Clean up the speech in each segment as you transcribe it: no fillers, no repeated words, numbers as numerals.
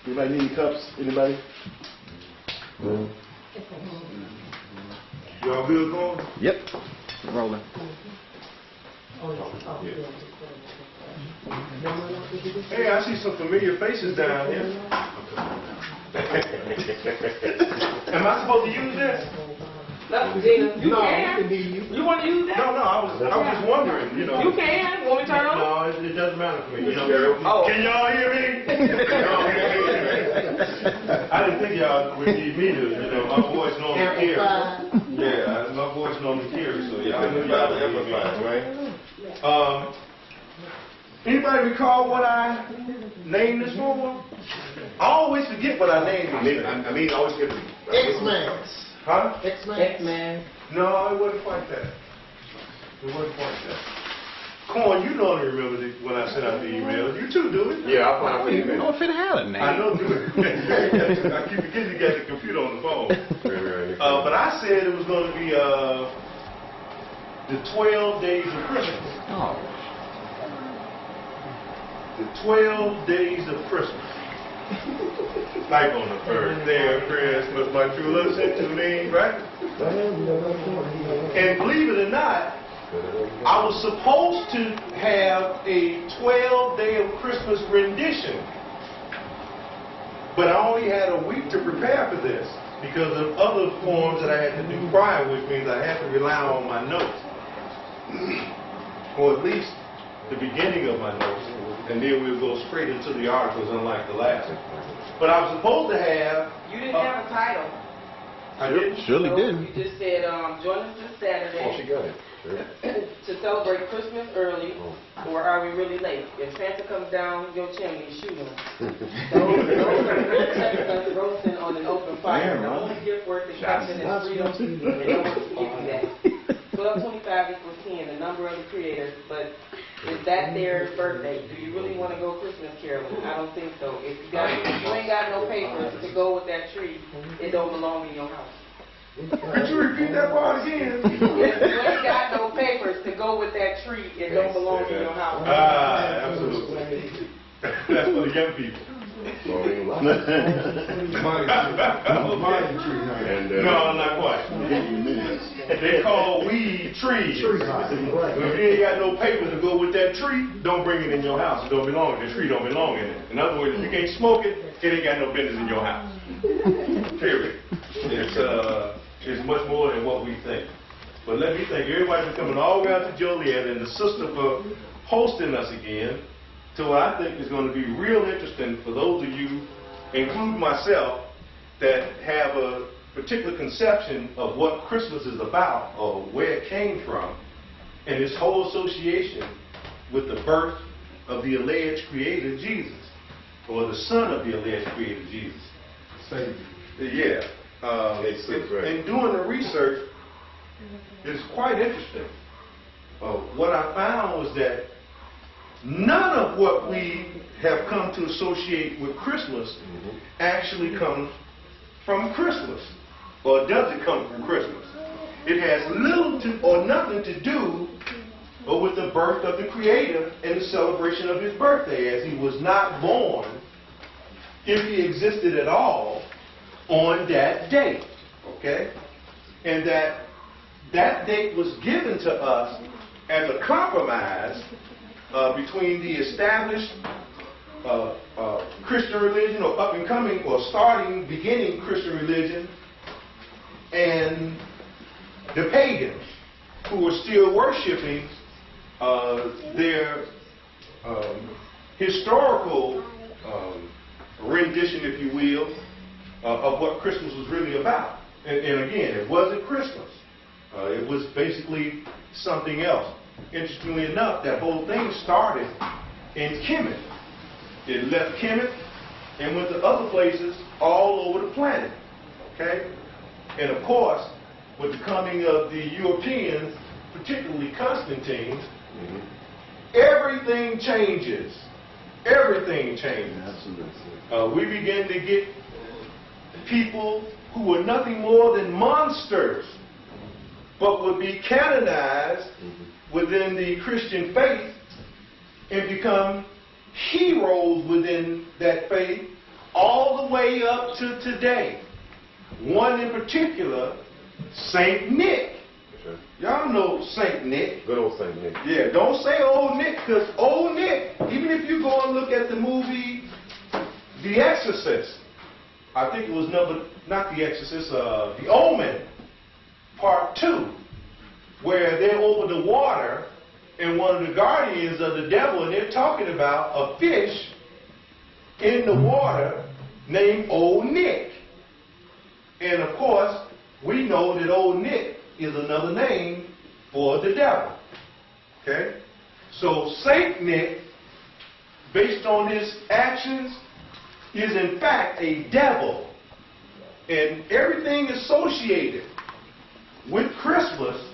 Anybody need any cups? Anybody? Y'all good going? Yep. Rolling. Hey, I see some familiar faces down here. Am I supposed to use this? No, Gina, you can. You want to use that? No, I was just wondering, you know. You can. Want me to turn on? No, it doesn't matter for me. You know, Oh. Can y'all hear me? I didn't think y'all would need me to, you know, my voice normally carries. Yeah, my voice normally carries, so y'all knew y'all would amplify, right? Anybody recall what I named this for? I always forget what I named this. I mean, I always get the X-Men. Huh? X-Man. No, it wasn't quite that. It wasn't quite that. Corn, you know I remember when I sent out the email. You too, do it? Yeah, I'll find out I don't know if it had a name. I know, do it. I keep forgetting you got the computer on the phone. But I said it was going to be the 12 days of Christmas. Oh. The 12 days of Christmas. Like on the first day of Christmas, my true love sent to me, right? And believe it or not, I was supposed to have a 12-day of Christmas rendition. But I only had a week to prepare for this because of other forms that I had to do prior, which means I had to rely on my notes. Or at least the beginning of my notes. And then we'll go straight into the articles, unlike the last one. But I was supposed to have... You didn't have a title. I didn't? Surely So didn't. You just said, join us this Saturday. Oh, she got it. Sure. To celebrate Christmas early, or are we really late? If Santa comes down your chimney, shoot him. Those are roasting on an open fire. The only gift worth accepting is freedom, and no one can give you that. 1225 equals 10, the number of the creator, but is that their birthday? Do you really want to go Christmas caroling? I don't think so. If you ain't got no papers to go with that tree, it don't belong in your house. Could you repeat that part again? If you ain't got no papers to go with that tree, it don't belong in your house. Ah, absolutely. That's for the young people. No, not quite. They call weed trees. If you ain't got no paper to go with that tree, don't bring it in your house. It don't belong. The tree don't belong in it. In other words, if you can't smoke it, it ain't got no business in your house. Period. It's much more than what we think. But let me thank everybody for coming all the way out to Joliet and the sister for hosting us again to what I think is going to be real interesting for those of you, including myself, that have a particular conception of what Christmas is about or where it came from, and this whole association with the birth of the alleged creator Jesus, or the son of the alleged creator Jesus. Yeah. In doing the research, it's quite interesting. What I found was that none of what we have come to associate with Christmas actually comes from Christmas. Or does it come from Christmas? It has little to or nothing to do with the birth of the Creator and the celebration of His birthday, as He was not born, if He existed at all, on that date. Okay? And that date was given to us as a compromise between the established Christian religion, or up and coming, or beginning Christian religion, and the pagans who were still worshiping their historical rendition, if you will, of what Christmas was really about. And again, it wasn't Christmas. It was basically something else. Interestingly enough, that whole thing started in Kemet. It left Kemet and went to other places all over the planet. Okay? And of course, with the coming of the Europeans, particularly Constantine, everything changes. Everything changes. We begin to get people who were nothing more than monsters, but would be canonized within the Christian faith and become heroes within that faith all the way up to today. One in particular, Saint Nick. Y'all know Saint Nick. Good old Saint Nick. Yeah, don't say old Nick, because old Nick, even if you go and look at the movie The Exorcist, I think it was not The Exorcist, The Omen, Part 2, where they're over the water and one of the guardians of the devil, and they're talking about a fish in the water named Old Nick. And of course, we know that Old Nick is another name for the devil. Okay? So Saint Nick, based on his actions, is in fact a devil. And everything associated with Christmas,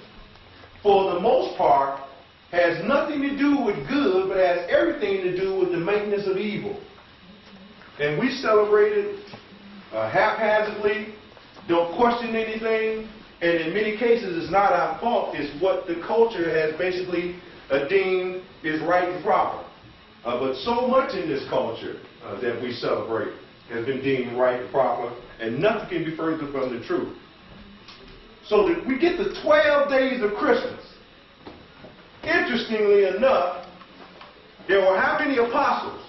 for the most part, has nothing to do with good, but has everything to do with the maintenance of evil. And we celebrate it haphazardly, don't question anything, and in many cases it's not our fault, it's what the culture has basically deemed is right and proper. But so much in this culture that we celebrate has been deemed right and proper, and nothing can be further from the truth. So that we get the 12 days of Christmas. Interestingly enough, there were how many apostles?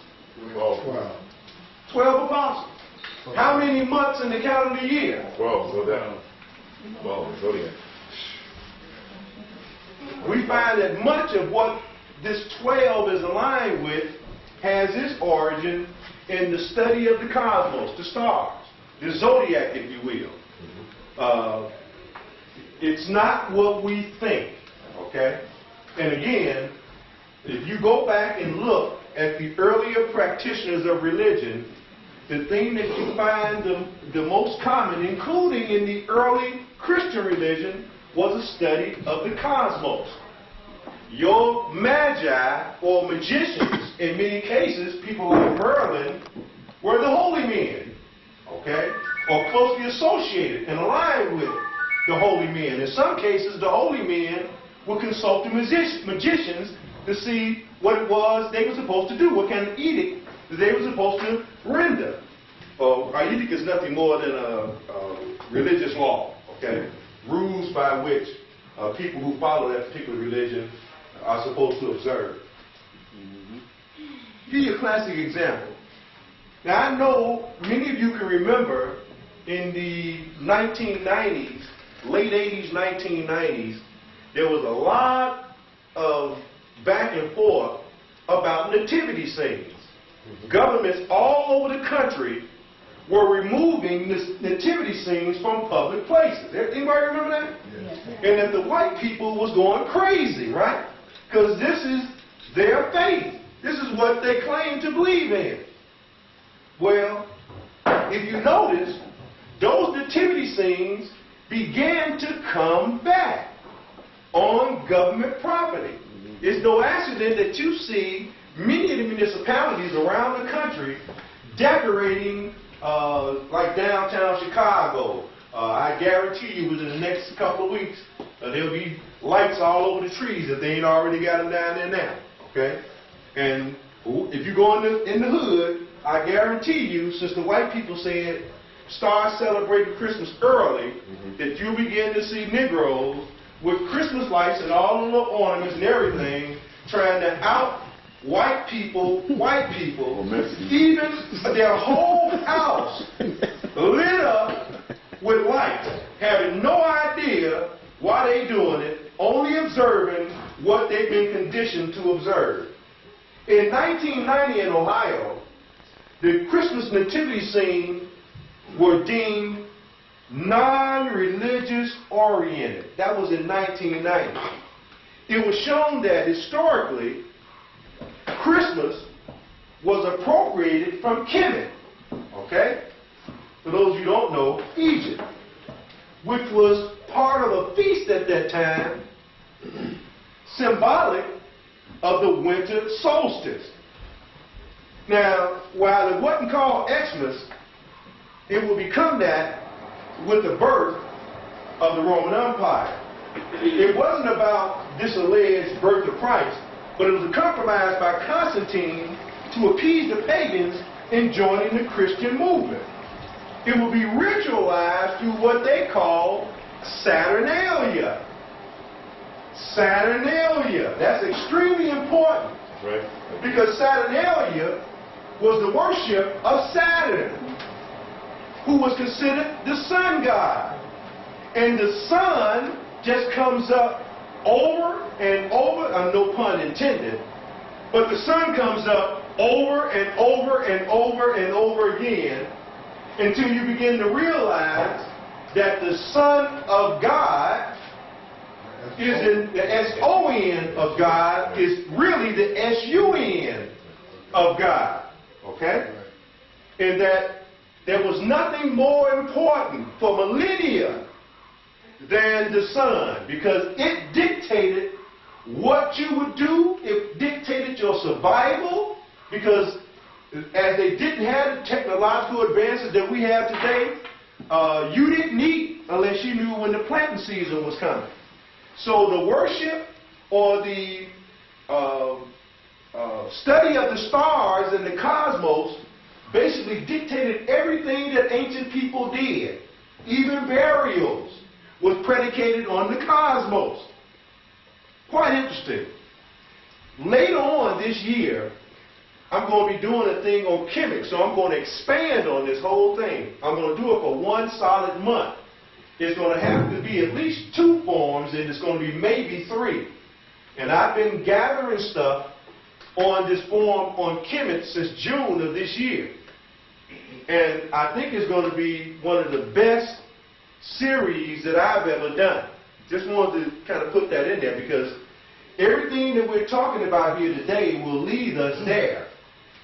12 apostles. How many months in the calendar year? 12, go down. 12, zodiac. We find that much of what this 12 is aligned with has its origin in the study of the cosmos, the stars, the zodiac, if you will. It's not what we think, okay? And again, if you go back and look at the earlier practitioners of religion, the thing that you find the most common, including in the early Christian religion, was a study of the cosmos. Your magi, or magicians, in many cases, people like Merlin, were the holy men, okay? Or closely associated and aligned with the holy men. In some cases, the holy men would consult the magicians to see what it was they were supposed to do, what kind of edict that they were supposed to render. Our edict is nothing more than a religious law, okay? Rules by which people who follow that particular religion are supposed to observe. Give you a classic example. Now, I know many of you can remember in the 1990s, late 80s, 1990s, there was a lot of back and forth about nativity scenes. Governments all over the country were removing nativity scenes from public places. Anybody remember that? Yes. And that the white people was going crazy, right? Because this is their faith. This is what they claim to believe in. Well, if you notice, those nativity scenes began to come back on government property. It's no accident that you see many of the municipalities around the country decorating like downtown Chicago. I guarantee you within the next couple of weeks there'll be lights all over the trees if they ain't already got them down there now. Okay? And if you go in the hood, I guarantee you, since the white people said start celebrating Christmas early, that you'll begin to see Negroes with Christmas lights and all the little ornaments and everything trying to out white people, even their whole house lit up with lights, having no idea why they doing it, only observing what they've been conditioned to observe. In 1990 in Ohio, the Christmas nativity scene were deemed non-religious oriented. That was in 1990. It was shown that historically, Christmas was appropriated from Kemet, okay? For those who don't know, Egypt, which was part of a feast at that time, symbolic of the winter solstice. Now, while it wasn't called Xmas, it will become that with the birth of the Roman Empire. It wasn't about this alleged birth of Christ, but it was a compromise by Constantine to appease the pagans in joining the Christian movement. It will be ritualized through what they call Saturnalia. Saturnalia. That's extremely important. Right. Because Saturnalia was the worship of Saturn, who was considered the sun god. And the sun just comes up over and over, no pun intended, but the sun comes up over and over and over and over again until you begin to realize that the Son of God is in the S-O-N of God is really the S-U-N of God. Okay? And that there was nothing more important for millennia than the sun, because it dictated what you would do. It dictated your survival, because as they didn't have the technological advances that we have today, you didn't eat unless you knew when the planting season was coming. So the worship or the study of the stars and the cosmos basically dictated everything that ancient people did. Even burials was predicated on the cosmos. Quite interesting. Later on this year, I'm going to be doing a thing on Kemet, so I'm going to expand on this whole thing. I'm going to do it for one solid month. It's going to have to be at least 2 forms, and it's going to be maybe 3. And I've been gathering stuff on this form on Kemet since June of this year. And I think it's going to be one of the best series that I've ever done. Just wanted to kind of put that in there, because everything that we're talking about here today will lead us there.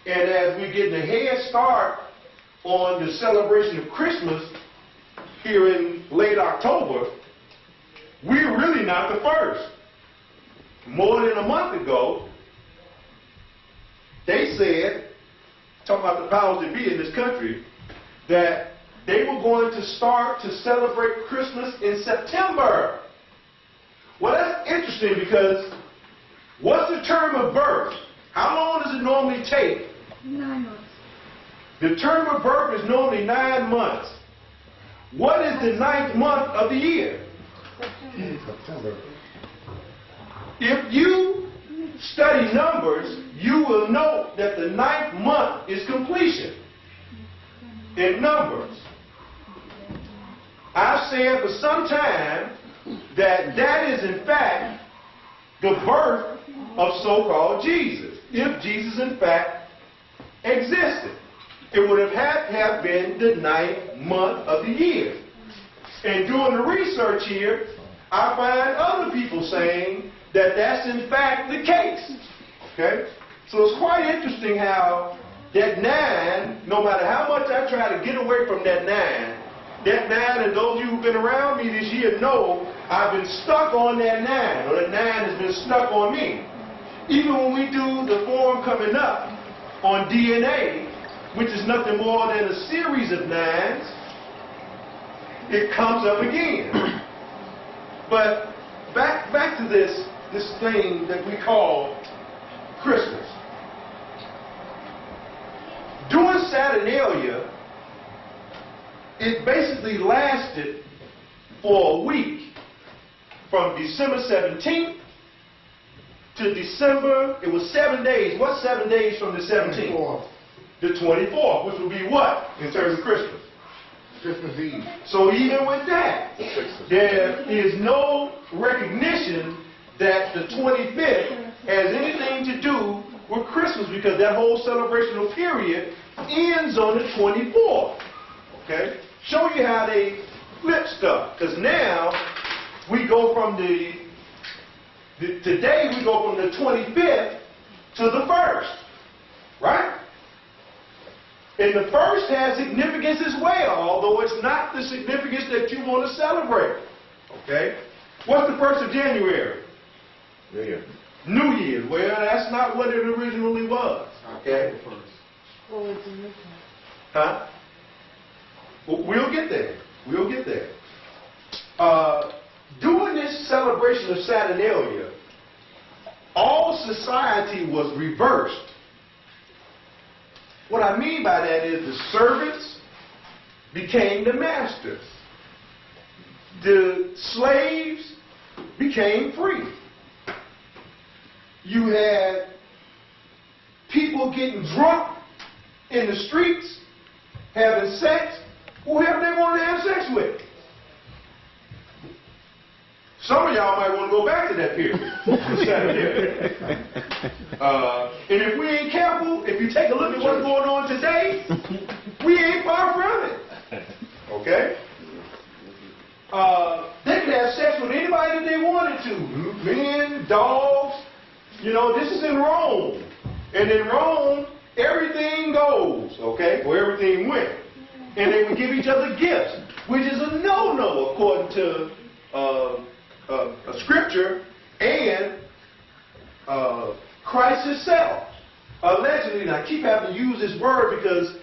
And as we're getting a head start on the celebration of Christmas here in late October, we're really not the first. More than a month ago, they said, talking about the powers that be in this country, that they were going to start to celebrate Christmas in September. Well, that's interesting, because what's the term of birth? How long does it normally take? 9 months. The term of birth is normally 9 months. What is the 9th month of the year? September. If you study numbers, you will know that the 9th month is completion in numbers. I've said for some time that that is in fact the birth of so-called Jesus. If Jesus in fact existed, it would have had to have been the 9th month of the year. And doing the research here, I find other people saying that that's in fact the case. Okay? So it's quite interesting how that 9, no matter how much I try to get away from that 9, and those of you who've been around me this year know I've been stuck on that 9, or that 9 has been stuck on me. Even when we do the forum coming up on DNA, which is nothing more than a series of 9s, it comes up again. But back to this thing that we call Christmas. During Saturnalia, it basically lasted for a week, from December 17th to December, it was 7 days. What's 7 days from the 17th? 24th. The 24th, which would be what in terms of Christmas? Christmas Eve. So even with that, there is no recognition that the 25th has anything to do with Christmas, because that whole celebrational period ends on the 24th. Okay? Show you how they flip stuff. Because now we go from today we go from the 25th to the 1st. Right? And the 1st has significance as well, although it's not the significance that you want to celebrate. Okay? What's the 1st of January? New Year. New Year's. Well, that's not what it originally was. Okay? Huh? We'll get there. We'll get there. During this celebration of Saturnalia, all society was reversed. What I mean by that is the servants became the masters. The slaves became free. You had people getting drunk in the streets, having sex, whoever they wanted to have sex with. Some of y'all might want to go back to that period. And if we ain't careful, if you take a look at what's going on today, we ain't far from it. Okay? They could have sex with anybody that they wanted to. Men, dogs. You know, this is in Rome. And in Rome, everything goes, okay? Or everything went. And they would give each other gifts, which is a no-no according to a scripture and Christ himself. Allegedly, and I keep having to use this word because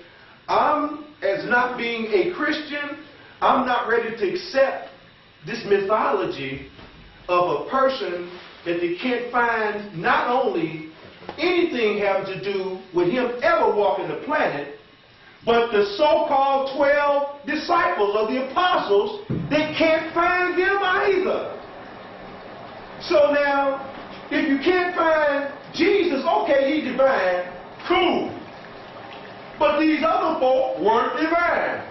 as not being a Christian, I'm not ready to accept this mythology of a person that they can't find not only anything having to do with him ever walking the planet, but the so-called 12 disciples of the apostles, they can't find them either. So now, if you can't find Jesus, okay, he's divine, cool. But these other folk weren't divine.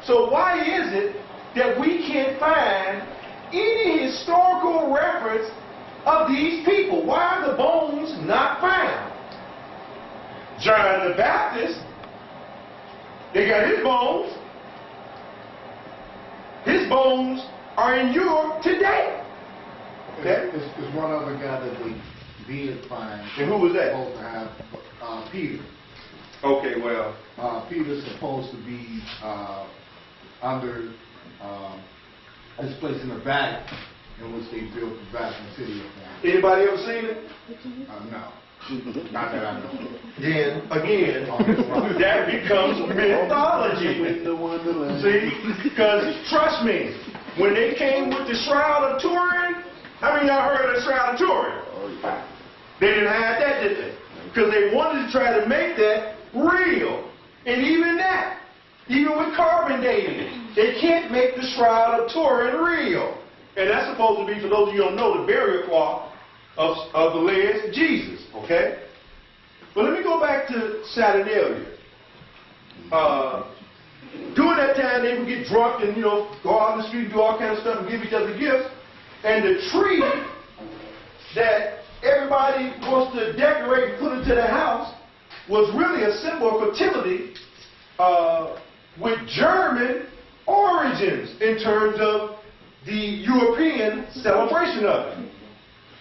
So why is it that we can't find any historical reference of these people? Why are the bones not found? John the Baptist, they got his bones. His bones are in Europe today. Okay? There's one other guy that they did find. And who was that? Supposed to have Peter. Okay, well. Peter's supposed to be under this place in the valley in which they built the Vatican City. Anybody ever seen it? No. Not that I know. Then, again, that becomes mythology. See? Because, trust me, when they came with the Shroud of Turin, how many of y'all heard of the Shroud of Turin? They didn't have that, did they? Because they wanted to try to make that real. And even that, even with carbon dating, they can't make the Shroud of Turin real. And that's supposed to be, for those of you who don't know, the burial cloth of the legs of Jesus, okay? But let me go back to Saturnalia. During that time, they would get drunk and, go out on the street and do all kinds of stuff and give each other gifts. And the tree that everybody wants to decorate and put into the house was really a symbol of fertility with German origins in terms of the European celebration of it.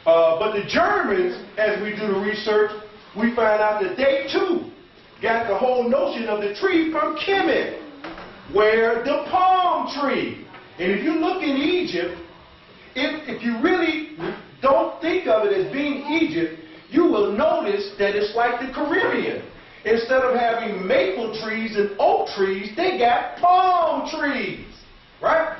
But the Germans, as we do the research, we find out that they too got the whole notion of the tree from Kemet, where the palm tree. And if you look in Egypt, if you really don't think of it as being Egypt, you will notice that it's like the Caribbean. Instead of having maple trees and oak trees, they got palm trees, right?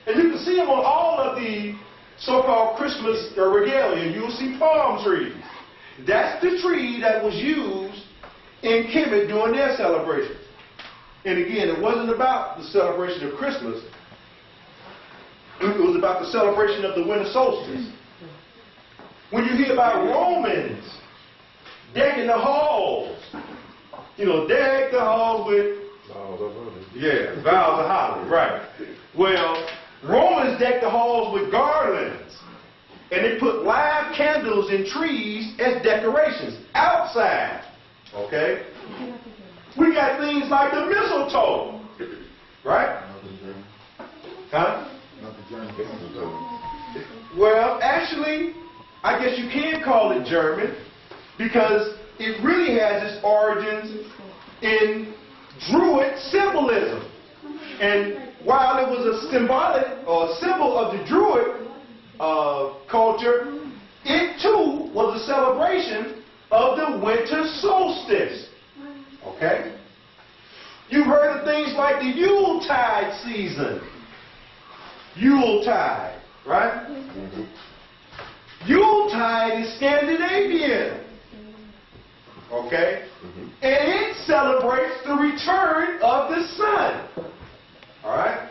And you can see them on all of the so-called Christmas regalia. You'll see palm trees. That's the tree that was used in Kemet during their celebration. And again, it wasn't about the celebration of Christmas. It was about the celebration of the winter solstice. When you hear about Romans decking the halls, deck the halls with Boughs of holly. Yeah, boughs of holly, right. Well, Romans decked the halls with garlands. And they put live candles in trees as decorations outside. Okay? We got things like the mistletoe. Right? Huh? Well, actually, I guess you can call it German because it really has its origins in Druid symbolism. And while it was a symbolic or a symbol of the Druid culture, it too was a celebration of the winter solstice. Okay? You've heard of things like the Yuletide season. Yuletide, right? Yuletide is Scandinavian. Okay? And it celebrates the return of the sun. Alright?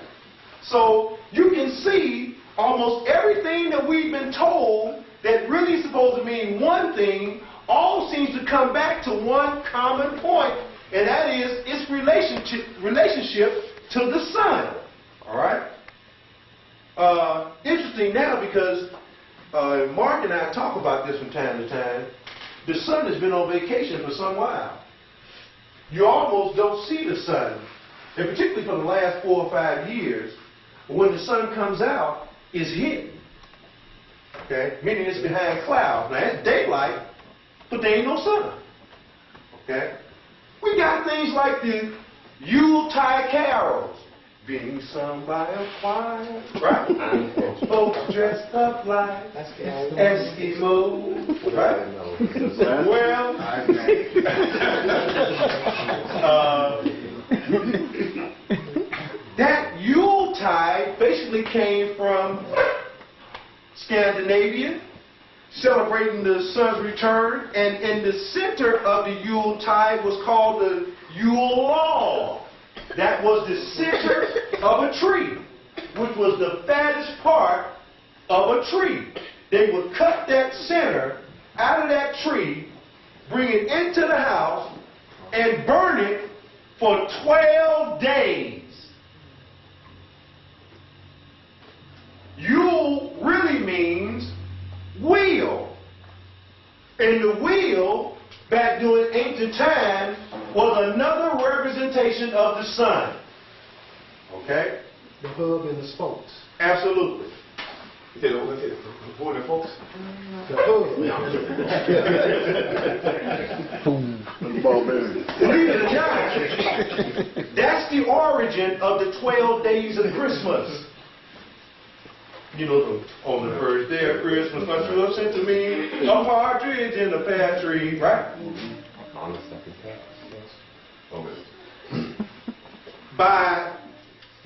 So you can see almost everything that we've been told that really is supposed to mean one thing, all seems to come back to one common point, and that is its relationship to the sun. Alright? Interesting now because Mark and I talk about this from time to time. The sun has been on vacation for some while. You almost don't see the sun, and particularly for the last 4 or 5 years, when the sun comes out, it's hidden. Okay? Meaning it's behind clouds. Now it's daylight, but there ain't no sun. Okay? We got things like the Yuletide carols being sung by a choir, right? Folks dressed up like Eskimos, right? Well, that Yuletide basically came from Scandinavia, celebrating the sun's return, and in the center of the Yuletide was called the Yule log. That was the center of a tree, which was the fattest part of a tree. They would cut that center out of that tree, bring it into the house, and burn it for 12 days. Yule really means wheel. And the wheel, back during ancient times, was another representation of the sun. Okay? The hub and the spokes. Absolutely. Hit it, folks. The hub. Believe it or not, that's the origin of the 12 days of Christmas. You know, on the first day of Christmas, my true sent to me a partridge in the pear tree, right? On the second pass, yes. By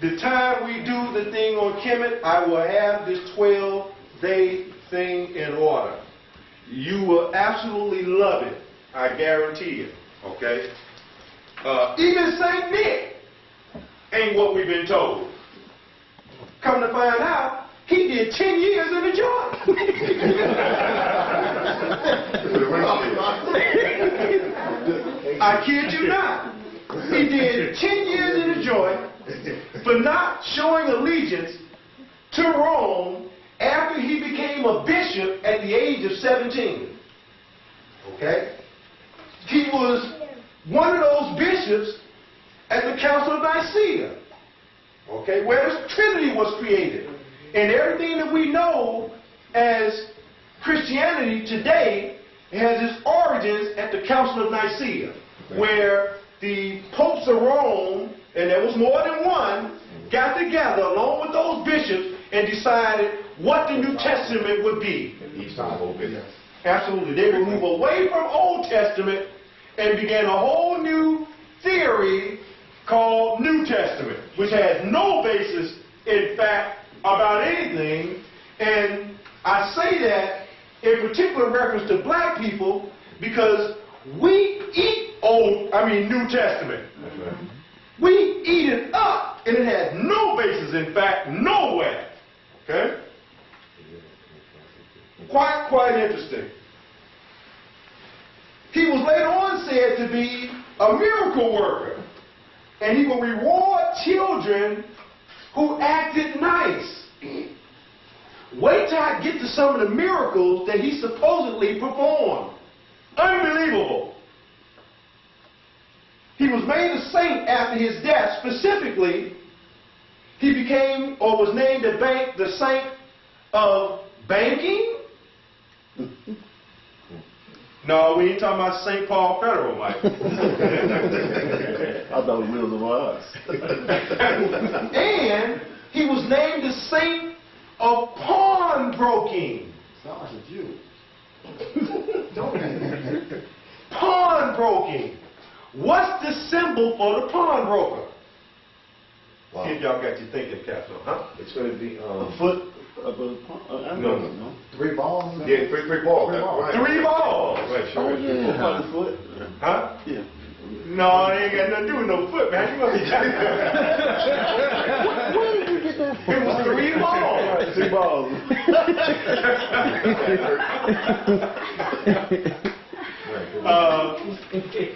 the time we do the thing on Kemet, I will have this 12-day thing in order. You will absolutely love it. I guarantee it. Okay? Even St. Nick ain't what we've been told. Come to find out, he did 10 years in the joint. I kid you not. He did 10 years in the joint for not showing allegiance to Rome after he became a bishop at the age of 17. Okay? He was one of those bishops at the Council of Nicaea. Okay? Where the Trinity was created. And everything that we know as Christianity today has its origins at the Council of Nicaea, where the popes of Rome, and there was more than one, got together along with those bishops and decided what the New Testament would be. Absolutely. They would move away from Old Testament and began a whole new theory called New Testament, which has no basis in fact about anything. And I say that in particular reference to black people because we eat New Testament. That's right. We eat it up, and it has no basis in fact nowhere. Okay? Quite interesting. He was later on said to be a miracle worker, and he will reward children who acted nice. Wait till I get to some of the miracles that he supposedly performed. Unbelievable. He was made a saint after his death. Specifically, he became or was named the saint of banking. No, we ain't talking about St. Paul Federal, Mike. I thought Wheels of Oz. And he was named the saint of pawnbroking. Sounds like a Jew. Pawnbroking. What's the symbol for the pawnbroker? Wow. If y'all got your thinking caps on, huh? It's going to be foot of a No. 3 balls? Yeah, three balls. Right. 3 balls. Right, sure. yeah. Foot. Huh? Yeah. No, they ain't got nothing to do with no foot, man. You must be Where did you get that from? It was 3 balls. 3 balls.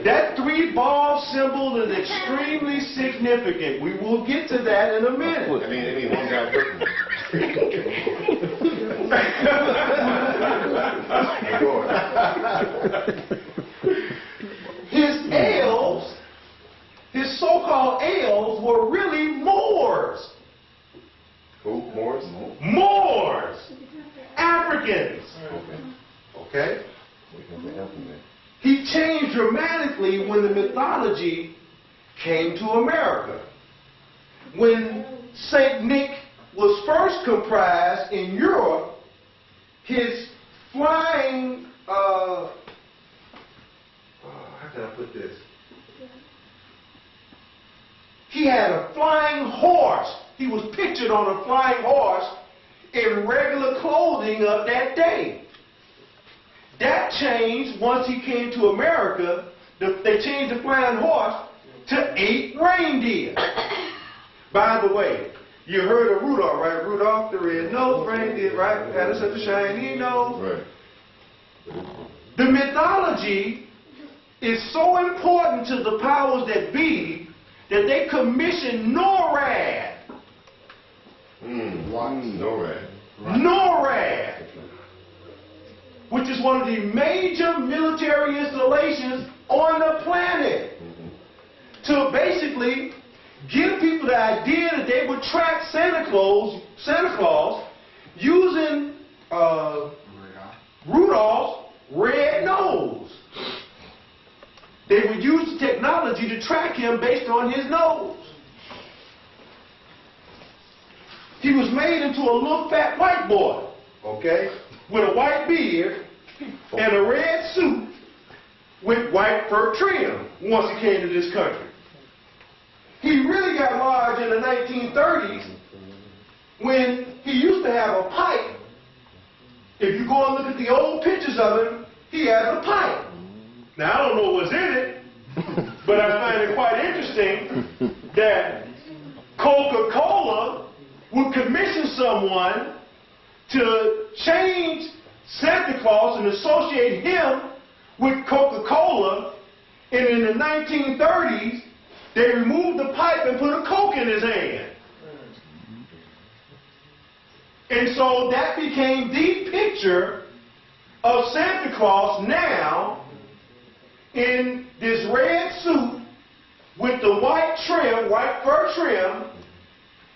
That 3-ball symbol is extremely significant. We will get to that in a minute. I mean, one guy hurt me. His elves, his so-called elves, were really Moors. Who? Morris? Moors. Africans. Okay. Okay? He changed dramatically when the mythology came to America. When Saint Nick was first comprised in Europe, his flying, how can I put this? He had a flying horse. He was pictured on a flying horse in regular clothing of that day. That changed once he came to America. They changed the flying horse to 8 reindeer. By the way, you heard of Rudolph, right? Rudolph the red-nosed reindeer, right? Had such a shiny nose. Right. The mythology is so important to the powers that be that they commissioned NORAD. NORAD. NORAD, which is one of the major military installations on the planet, to basically give people the idea that they would track Santa Claus using Rudolph's red nose. They would use the technology to track him based on his nose. He was made into a little fat white boy, okay, with a white beard and a red suit with white fur trim once he came to this country. He really got large in the 1930s when he used to have a pipe. If you go and look at the old pictures of him, he has a pipe. Now, I don't know what's in it, but I find it quite interesting that Coca-Cola would commission someone to change Santa Claus and associate him with Coca-Cola, and in the 1930s, they removed the pipe and put a Coke in his hand. And so that became the picture of Santa Claus now in this red suit with the white trim, white fur trim,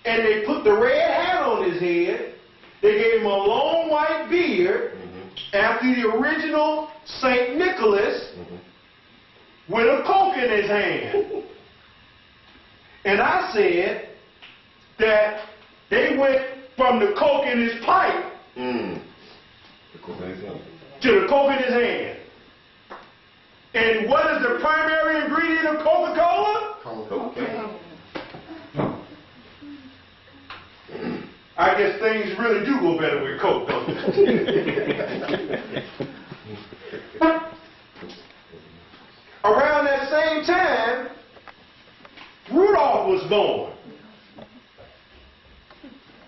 and they put the red hat on his head. They gave him a long white beard after the original St. Nicholas with a Coke in his hand. And I said that they went from the Coke in his pipe to the Coke in his hand. And what is the primary ingredient of Coca-Cola? Cocaine. I guess things really do go better with Coke, don't they? Around that same time, Rudolph was born.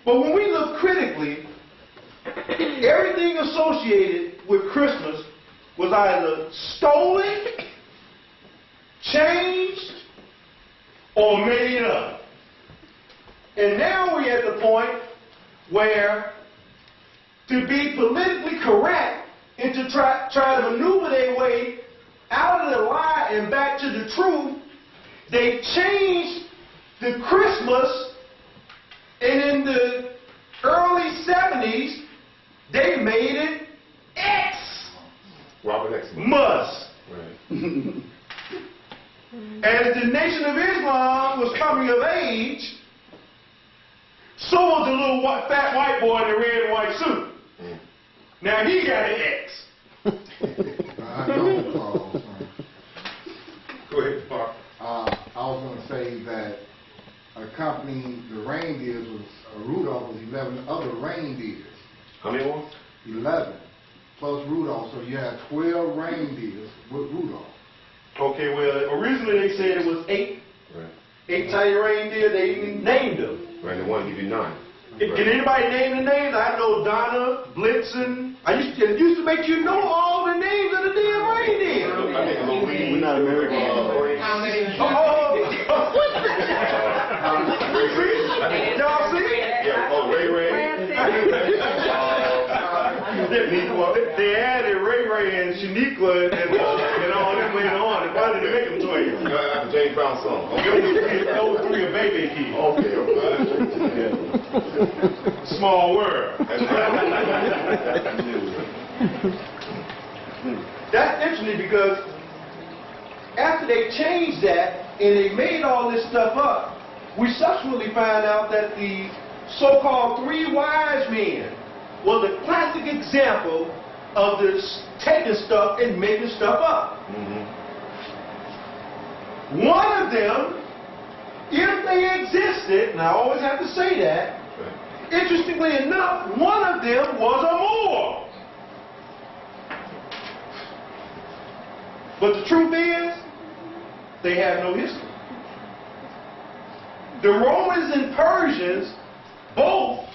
But when we look critically, everything associated with Christmas was either stolen, changed, or made up. And now we're at the point where, to be politically correct and to try to maneuver their way out of the lie and back to the truth, they changed the Christmas, and in the early 70s, they made it X. Robert X. Must. Right. As the Nation of Islam was coming of age, so was the little fat white boy in the red and white suit. Now he got an X. the reindeers was, Rudolph was 11 other reindeers. How many more? 11 plus Rudolph, so you had 12 reindeers with Rudolph. Okay, well, originally they said it was 8. Right. 8 tiny reindeer, they even named them. Right, they want to give you 9. Can anybody name the names? I know Donna, Blitzen. It used to make you know all the names of the damn reindeer. We're not American. Y'all see? Yeah, oh, Ray Ray. They added Ray Ray and Shaniqua and all them later on. And why did they make them 12? After James Brown song. Those 3 are baby kids. Okay, okay. Small world. That's right. That's interesting because after they changed that and they made all this stuff up, we subsequently find out that the so-called 3 wise men was a classic example of this taking stuff and making stuff up. One of them, if they existed, and I always have to say that, interestingly enough, one of them was a Moor. But the truth is, they have no history. The Romans and Persians both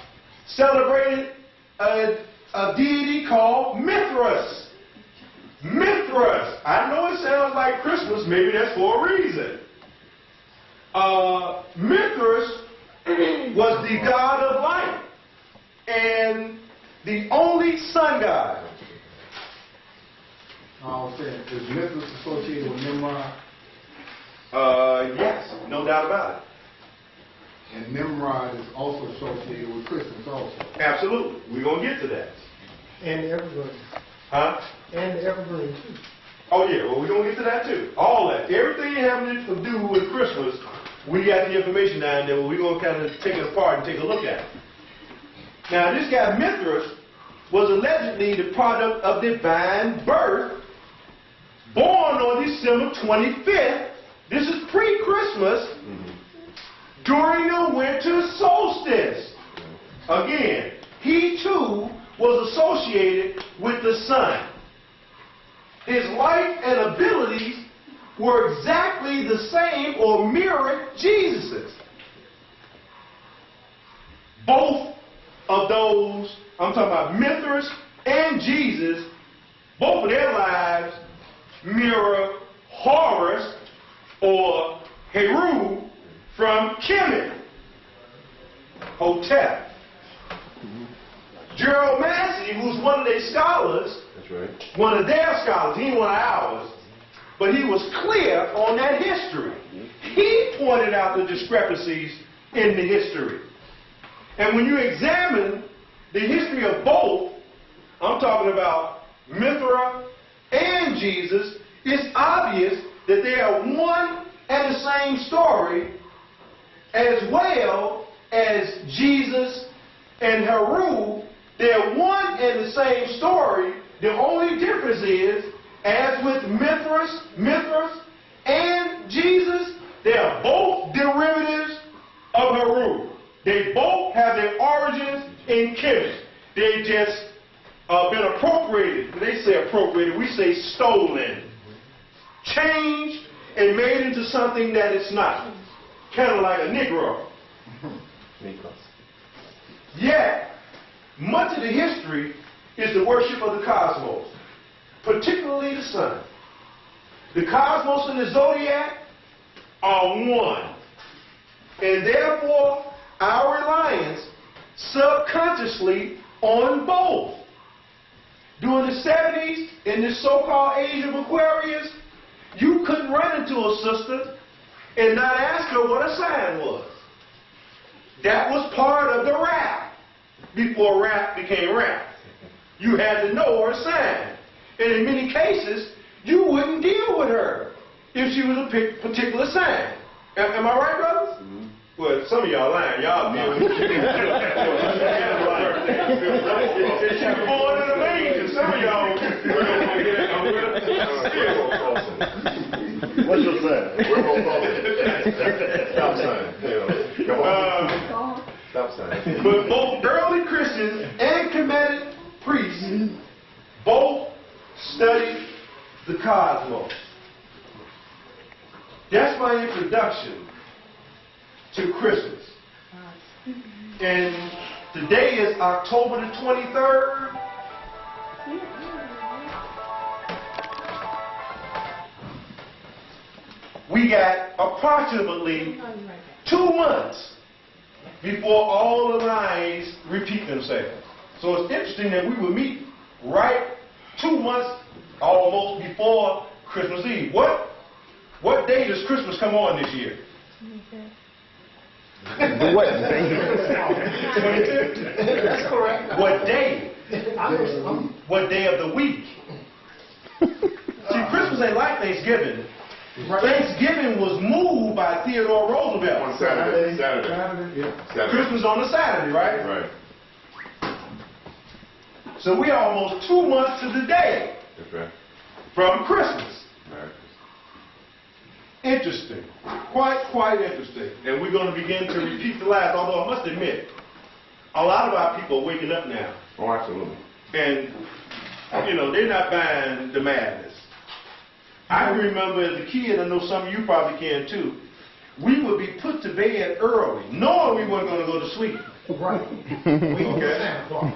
celebrated a deity called Mithras. Mithras. I know it sounds like Christmas. Maybe that's for a reason. Mithras was the god of light and the only sun god. I was saying, is Mithras associated with Nimrod? Yes, no doubt about it. And Nimrod is also associated with Christmas also. Absolutely. We're going to get to that. And the evergreen. Huh? And the evergreen, too. Oh, yeah. Well, we're going to get to that, too. All that. Everything having to do with Christmas, we got the information down there. We're going to kind of take it apart and take a look at it. Now, this guy Mithras was allegedly the product of divine birth, born on December 25th. This is pre-Christmas, during the winter solstice. Again, he too was associated with the sun. His life and abilities were exactly the same or mirrored Jesus's. Both of those, I'm talking about Mithras and Jesus, both of their lives mirror Horus or Heru from Kemet, Hotep. Gerald Massey, who's one of their scholars, That's right. one of their scholars, he ain't one of ours, but he was clear on that history. He pointed out the discrepancies in the history. And when you examine the history of both, I'm talking about Mithra and Jesus, it's obvious that they are one and the same story, as well as Jesus and Heru. They're one and the same story. The only difference is, as with Mithras and Jesus, they are both derivatives of Heru. They both have their origins in Kemet. They just been appropriated. When they say appropriated, we say stolen, changed, and made into something that it's not. Kind of like a Negro. Yet, much of the history is the worship of the cosmos, particularly the sun. The cosmos and the zodiac are one. And therefore, our reliance subconsciously on both. During the 70s, in this so-called age of Aquarius, you couldn't run into a sister and not ask her what a sign was. That was part of the rap before rap became rap. You had to know her sign. And in many cases, you wouldn't deal with her if she was a particular sign. Am I right, brothers? Mm-hmm. Well, some of y'all lying. Y'all deal with it. If she was born in a manger, some of y'all What's your sign? We're both Stop sign. But both early Christians and Kemetic priests both studied the cosmos. That's my introduction to Christmas. And today is October the 23rd. We got approximately 2 months before all the lines repeat themselves. So it's interesting that we would meet right 2 months almost before Christmas Eve. What day does Christmas come on this year? What day? 25th? That's correct. What day? What day of the week? See, Christmas ain't like Thanksgiving. Thanksgiving was moved by Theodore Roosevelt. On Saturday. Yeah. Christmas on a Saturday, right? Right. So we are almost 2 months to the day That's right. from Christmas. Right. Interesting. Quite interesting. And we're going to begin to repeat the last, although I must admit, a lot of our people are waking up now. Oh, absolutely. And, they're not buying the madness. I remember as a kid, I know some of you probably can too, we would be put to bed early, knowing we weren't going to go to sleep. Right. Okay?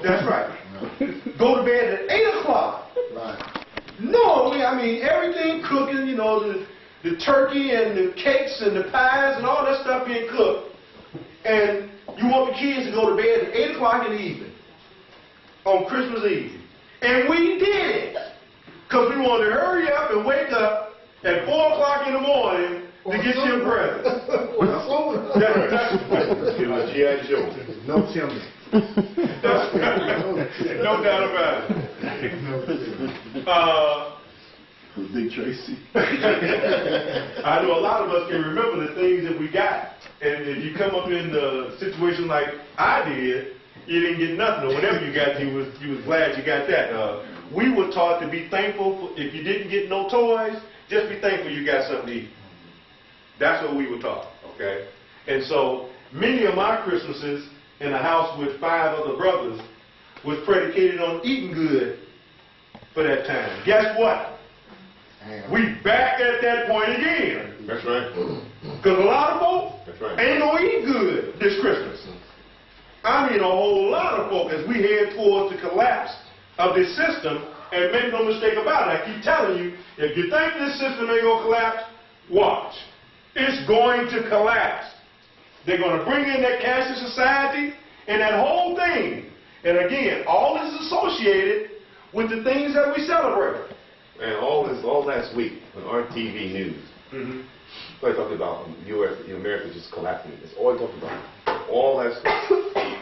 That's right. Go to bed at 8 o'clock. Right. No, everything cooking, the turkey and the cakes and the pies and all that stuff being cooked. And you want the kids to go to bed at 8 o'clock in the evening on Christmas Eve. And we did. Because we wanted to hurry up and wake up at 4 o'clock in the morning to get your present. G.I. Joe. No chimney. No doubt about it. Big Tracy. I know a lot of us can remember the things that we got. And if you come up in a situation like I did, you didn't get nothing. Or whatever you got, you was glad you got that. We were taught to be thankful if you didn't get no toys, just be thankful you got something to eat. That's what we were taught, okay? And so many of my Christmases in a house with 5 other brothers was predicated on eating good for that time. Guess what? We back at that point again. That's right. Because a lot of folks That's right. ain't going to eat good this Christmas. I mean a whole lot of folks as we head towards the collapse of this system, and make no mistake about it. I keep telling you, if you think this system ain't going to collapse, watch. It's going to collapse. They're going to bring in that cashless society and that whole thing. And again, all this is associated with the things that we celebrate. And all last week on RTV News, they talked about America just collapsing. It's all they talked about. All last week.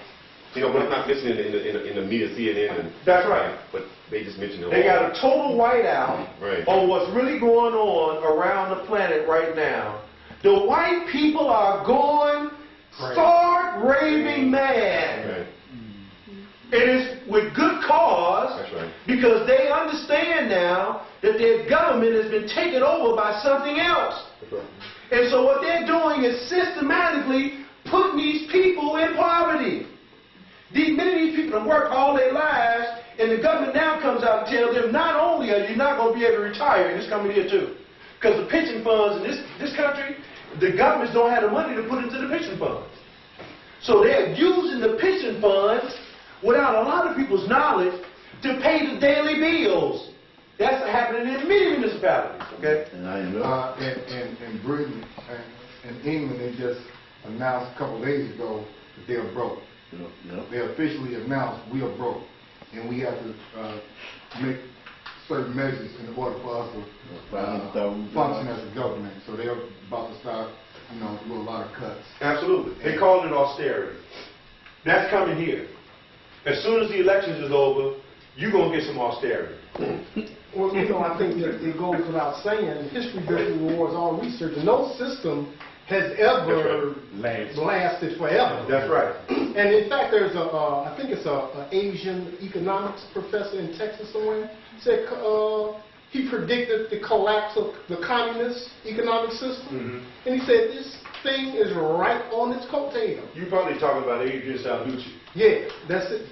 But I'm not listening in the media, CNN. And, That's right. But they just mentioned it. They got a total whiteout Right. on what's really going on around the planet right now. The white people are going stark raving mad. Right. It is with good cause. That's right. Because they understand now that their government has been taken over by something else. That's right. And so what they're doing is systematically putting these people in poverty. Many of these people have worked all their lives, and the government now comes out and tells them not only are you not going to be able to retire in this coming year too, because the pension funds in this country, the governments don't have the money to put into the pension funds. So they're using the pension funds without a lot of people's knowledge to pay the daily bills. That's happening in many municipalities, okay? And I know. In Britain and England, they just announced a couple of days ago that they are broke. They officially announced we are broke, and we have to make certain measures in order for us to function as a government. So they're about to start, do a lot of cuts. Absolutely. They call it austerity. That's coming here. As soon as the elections is over, you're going to get some austerity. Well, I think that it goes without saying, history doesn't rewards all research, and no system has ever lasted forever. That's right. And in fact, there's I think it's an Asian economics professor in Texas somewhere, said he predicted the collapse of the communist economic system. And he said thing is right on its coattail. You probably talking about Adrian Salducci. Yeah, that's it.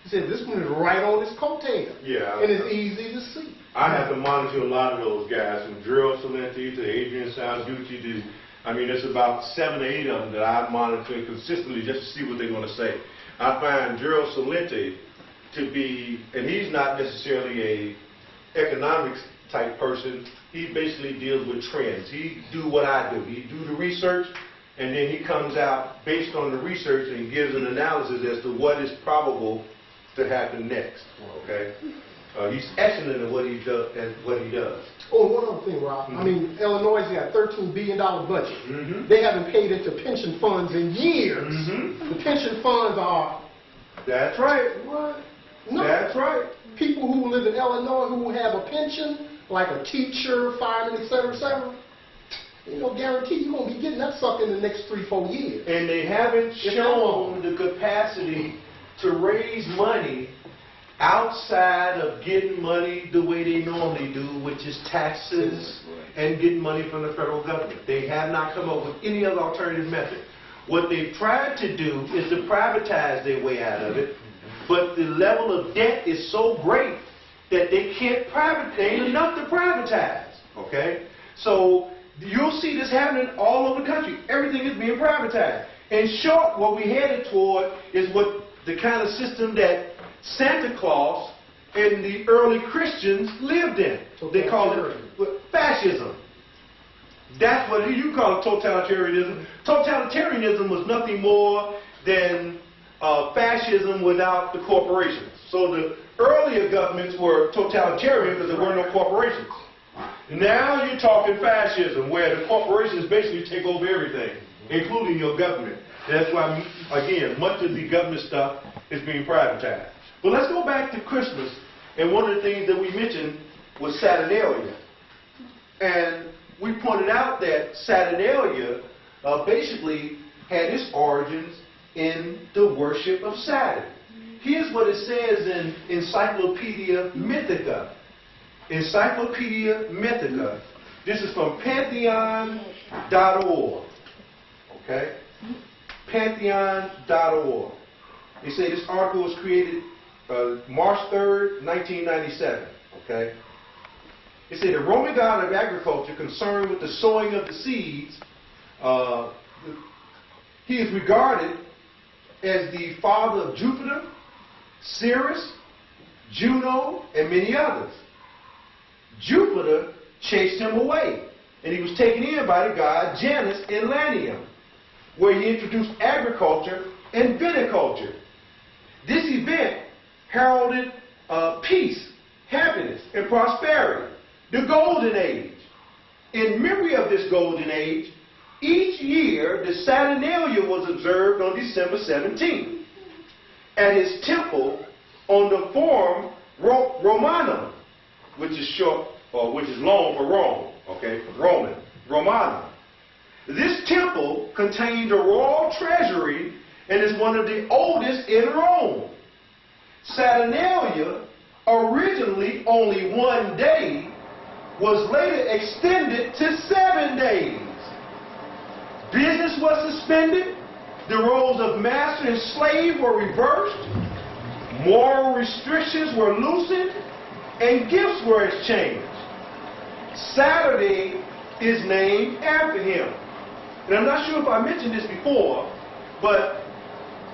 He said this one is right on its coattail. Yeah. And it's easy to see. I have to monitor a lot of those guys, from Gerald Salenti to Adrian Salducci to, I mean, there's about 7 or 8 of them that I monitor consistently just to see what they're going to say. I find Gerald Salenti to be, and he's not necessarily a economics type person. He basically deals with trends. He do what I do. He do the research, and then he comes out based on the research and gives an analysis as to what is probable to happen next. Okay, he's excellent at what he does. Oh, one other thing, Rob. I mean, Illinois has got a $13 billion budget. They haven't paid into pension funds in years. The pension funds are... That's right. What? No. That's right. People who live in Illinois who have a pension, like a teacher, fireman, et cetera, you know, guarantee you're going to be getting that sucker in the next 3-4 years. And they haven't shown the capacity to raise money outside of getting money the way they normally do, which is taxes and getting money from the federal government. They have not come up with any other alternative method. What they've tried to do is to privatize their way out of it, but the level of debt is so great that they can't privatize. There ain't enough to privatize, okay? So you'll see this happening all over the country. Everything is being privatized. In short, what we're headed toward is what the kind of system that Santa Claus and the early Christians lived in. They call it fascism. That's what you call it, totalitarianism. Totalitarianism was nothing more than fascism without the corporations. So the earlier governments were totalitarian because there were no corporations. Now you're talking fascism, where the corporations basically take over everything, including your government. That's why, again, much of the government stuff is being privatized. But let's go back to Christmas, and one of the things that we mentioned was Saturnalia. And we pointed out that Saturnalia basically had its origins in the worship of Saturn. Here's what it says in Encyclopedia Mythica. Encyclopedia Mythica. This is from pantheon.org. Okay? Pantheon.org. They say this article was created March 3rd, 1997. Okay? They say the Roman god of agriculture, concerned with the sowing of the seeds, he is regarded as the father of Jupiter, Ceres, Juno, and many others. Jupiter chased him away, and he was taken in by the god Janus in Latium, where he introduced agriculture and viticulture. This event heralded peace, happiness, and prosperity, the Golden Age. In memory of this Golden Age, each year the Saturnalia was observed on December 17th at his temple on the Forum Romanum, which is short, or which is long for Rome, okay, Roman, Romanum. This temple contained a royal treasury and is one of the oldest in Rome. Saturnalia, originally only 1 day, was later extended to 7 days. Business was suspended, the roles of master and slave were reversed, moral restrictions were loosened, and gifts were exchanged. Saturday is named after him. And I'm not sure if I mentioned this before, but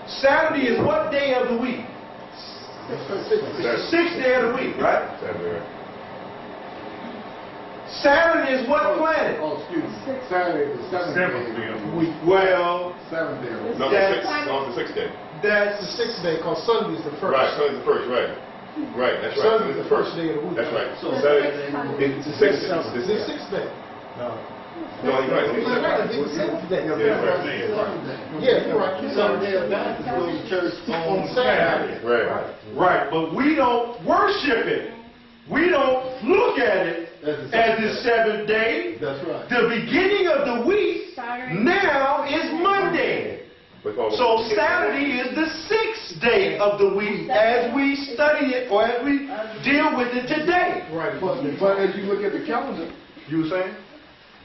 Saturday is what day of the week? It's the 6th day of the week, right? Saturn is what planet? Oh, excuse me. Saturday is the 7th day of the week. Well, 7th day of the week. No, the 6th day. That's The 6th day, because Sunday is the first. Right, Sunday's the first, right. Right, that's right. Sunday is the first day of the week. That's right. So Saturday, it's the 6th day. It's the 6th day. No, you're right. It's the 7th day. Yeah, you're right. Sunday of that is going to church On Saturday. Right. right, but we don't worship it. We don't look at it as the 7th day. That's right. The beginning of the week now is Monday. So Saturday is the 6th day of the week as we study it or as we deal with it today. Right. But as you look at the calendar, You were saying?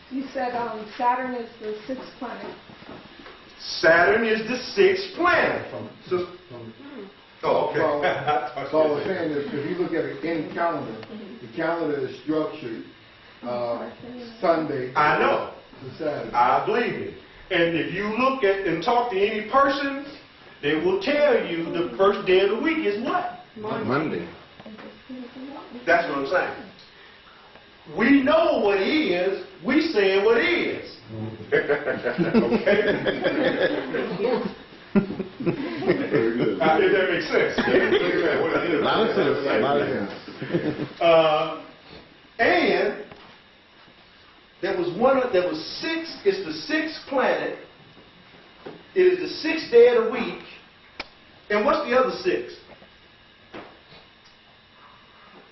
You said Saturn is the sixth planet. Saturn is the sixth planet. Oh, okay. So I was saying is, if you look at it in calendar, the calendar is structured Sunday I know. to Saturday. I believe it. And if you look at and talk to any person, they will tell you the first day of the week is what? Monday. That's what I'm saying. We know what is. We saying what is. Okay? Very good. If that makes sense. A lot of sense. A lot of sense. And there was six. It's the sixth planet. It is the sixth day of the week. And what's the other six?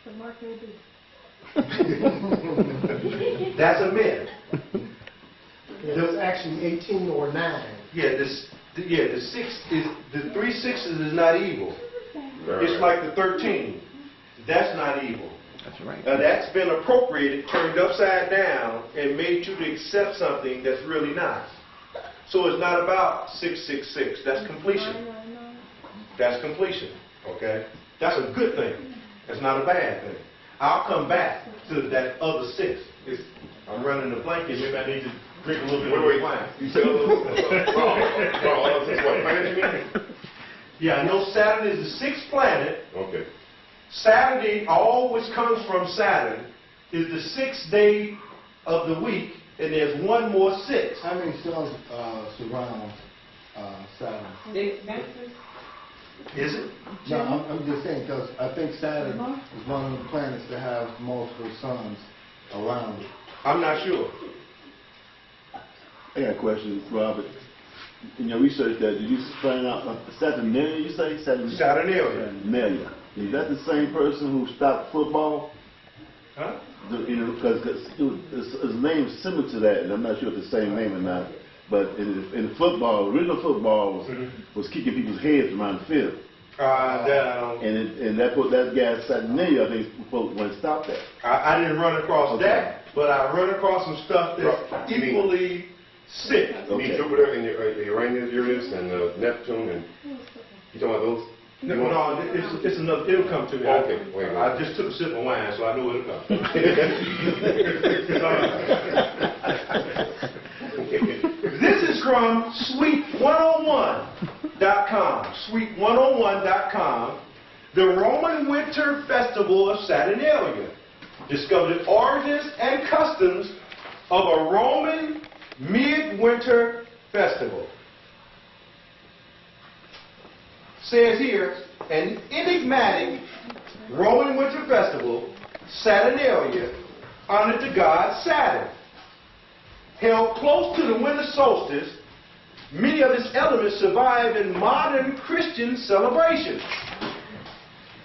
The Mercury beast. That's a myth. There's actually 18 or 9. The six is the 3 sixes is not evil. It's like the 13. That's not evil. That's right. Now that's been appropriated, turned upside down, and made you to accept something that's really not. So it's not about 666. That's completion. That's completion. Okay? That's a good thing. That's not a bad thing. I'll come back to that other 6. I'm running the blanket. Maybe I need to drink a little bit of wine. You said what planet you mean? Yeah, I know Saturn is the 6th planet. Okay. Saturday, all which comes from Saturn, is the 6th day of the week, and there's one more 6. How many suns surround Saturn? Is it? No, I'm just saying because I think Saturn is one of the planets that have multiple suns around it. I'm not sure. I got a question, Robert. In your research there, did you find out Saturnalia, you say? Saturnalia. Saturnalia. Is that the same person who stopped football? Huh? Because his name is similar to that, and I'm not sure if it's the same name or not. But in football, original football was kicking people's heads around the field. And that guy Saturnalia, I think, when it stopped that. I didn't run across that, but I run across some stuff that's equally sick. You mean Jupiter and Uranus and Neptune and you talking about those? No, it's another. It'll come to me. Okay, wait. I just took a sip of wine, so I know it'll come. This is from Sweet101.com. Sweet101.com. The Roman Winter Festival of Saturnalia discovered the origins and customs of a Roman midwinter festival. Says here, an enigmatic Roman winter festival, Saturnalia, honored the god Saturn. Held close to the winter solstice, many of its elements survive in modern Christian celebrations.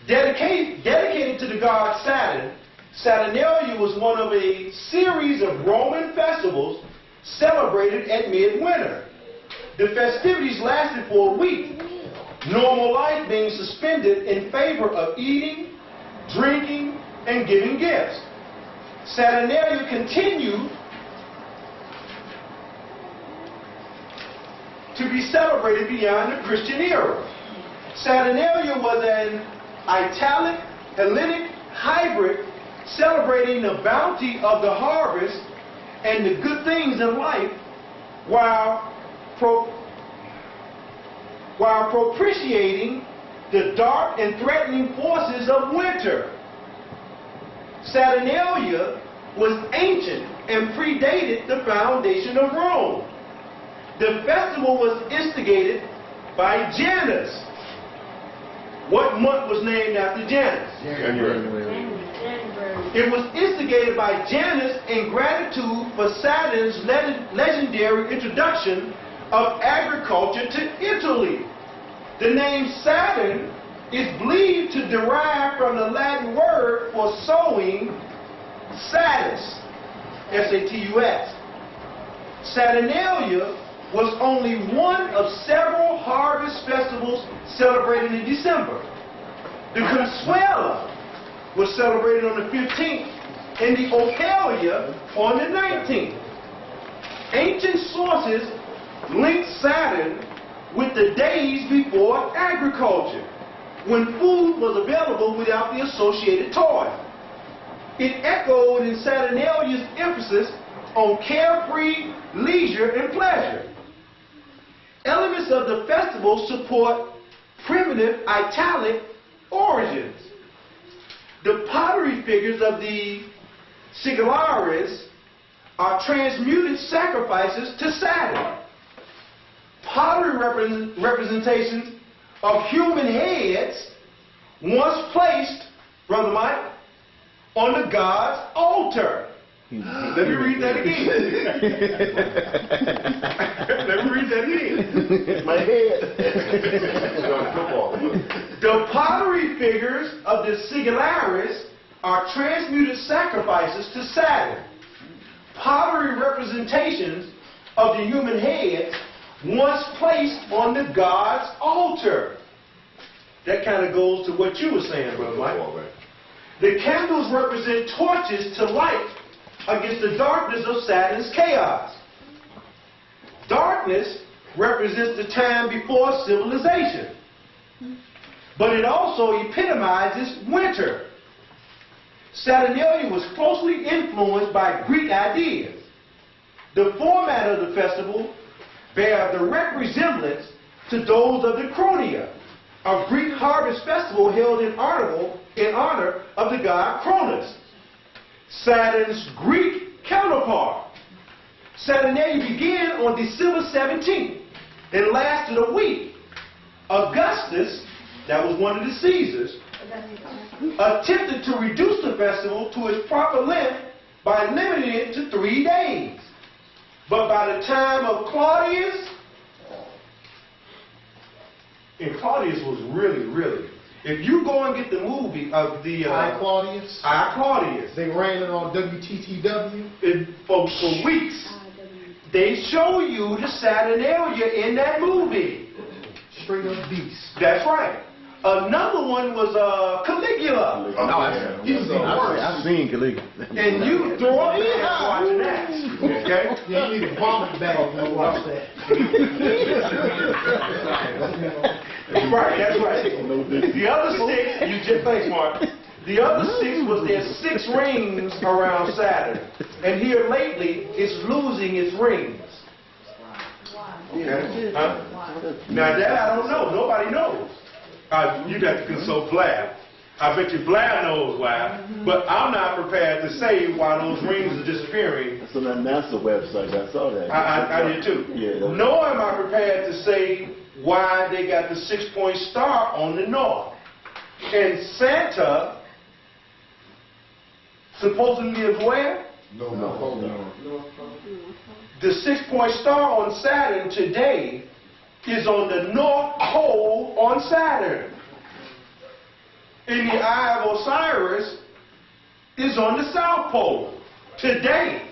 Dedicated to the god Saturn, Saturnalia was one of a series of Roman festivals celebrated at midwinter. The festivities lasted for a week, normal life being suspended in favor of eating, drinking, and giving gifts. Saturnalia continued to be celebrated beyond the Christian era. Saturnalia was an Italic Hellenic hybrid celebrating the bounty of the harvest and the good things in life while propitiating the dark and threatening forces of winter. Saturnalia was ancient and predated the foundation of Rome. The festival was instigated by Janus. What month was named after Janus? January. It was instigated by Janus in gratitude for Saturn's legendary introduction of agriculture to Italy. The name Saturn is believed to derive from the Latin word for sowing, satis, S-A-T-U-S. Saturnalia was only one of several harvest festivals celebrated in December. The Consuela was celebrated on the 15th and the Ocalia on the 19th. Ancient sources link Saturn with the days before agriculture, when food was available without the associated toil. It echoed in Saturnalia's emphasis on carefree leisure and pleasure. Elements of the festival support primitive italic origins. The pottery figures of the Sigillarists are transmuted sacrifices to Saturn. Pottery representations of human heads once placed, Brother Mike, on the god's altar. Let me read that again. Let me read that again. My head. The pottery figures of the Sigillarists are transmuted sacrifices to Saturn. Pottery representations of the human heads once placed on the god's altar. That kind of goes to what you were saying, Brother Mike. The candles represent torches to light against the darkness of Saturn's chaos. Darkness represents the time before civilization, but it also epitomizes winter. Saturnalia was closely influenced by Greek ideas. The format of the festival bear a direct resemblance to those of the Chronia, a Greek harvest festival held in honor of the god Cronus, Saturn's Greek counterpart. Saturnalia began on December 17th and lasted a week. Augustus, that was one of the Caesars, attempted to reduce the festival to its proper length by limiting it to 3 days. But by the time of Claudius, and Claudius was really, if you go and get the movie of the I, Claudius. They ran it on WTTW. For weeks. They show you the Saturnalia in that movie. Straight up beast. That's right. Another one was Caligula. I've seen Caligula. And you throw up your hands watching that. Okay? Yeah, you need a vomit bag when you watch that. Right, that's right. The other 6, you just think, Mark. The other 6 was their 6 rings around Saturn. And here lately, it's losing its rings. Okay? Now that I don't know. Nobody knows. You'd have to consult Blair. I bet you Blair knows why, but I'm not prepared to say why those rings are disappearing. It's on that NASA website. I saw that. I did too. Yeah. Nor am I prepared to say why they got the 6-point star on the north. And Santa supposedly is where? No. The 6-point star on Saturn today is on the North Pole on Saturn. And the Eye of Osiris is on the South Pole today.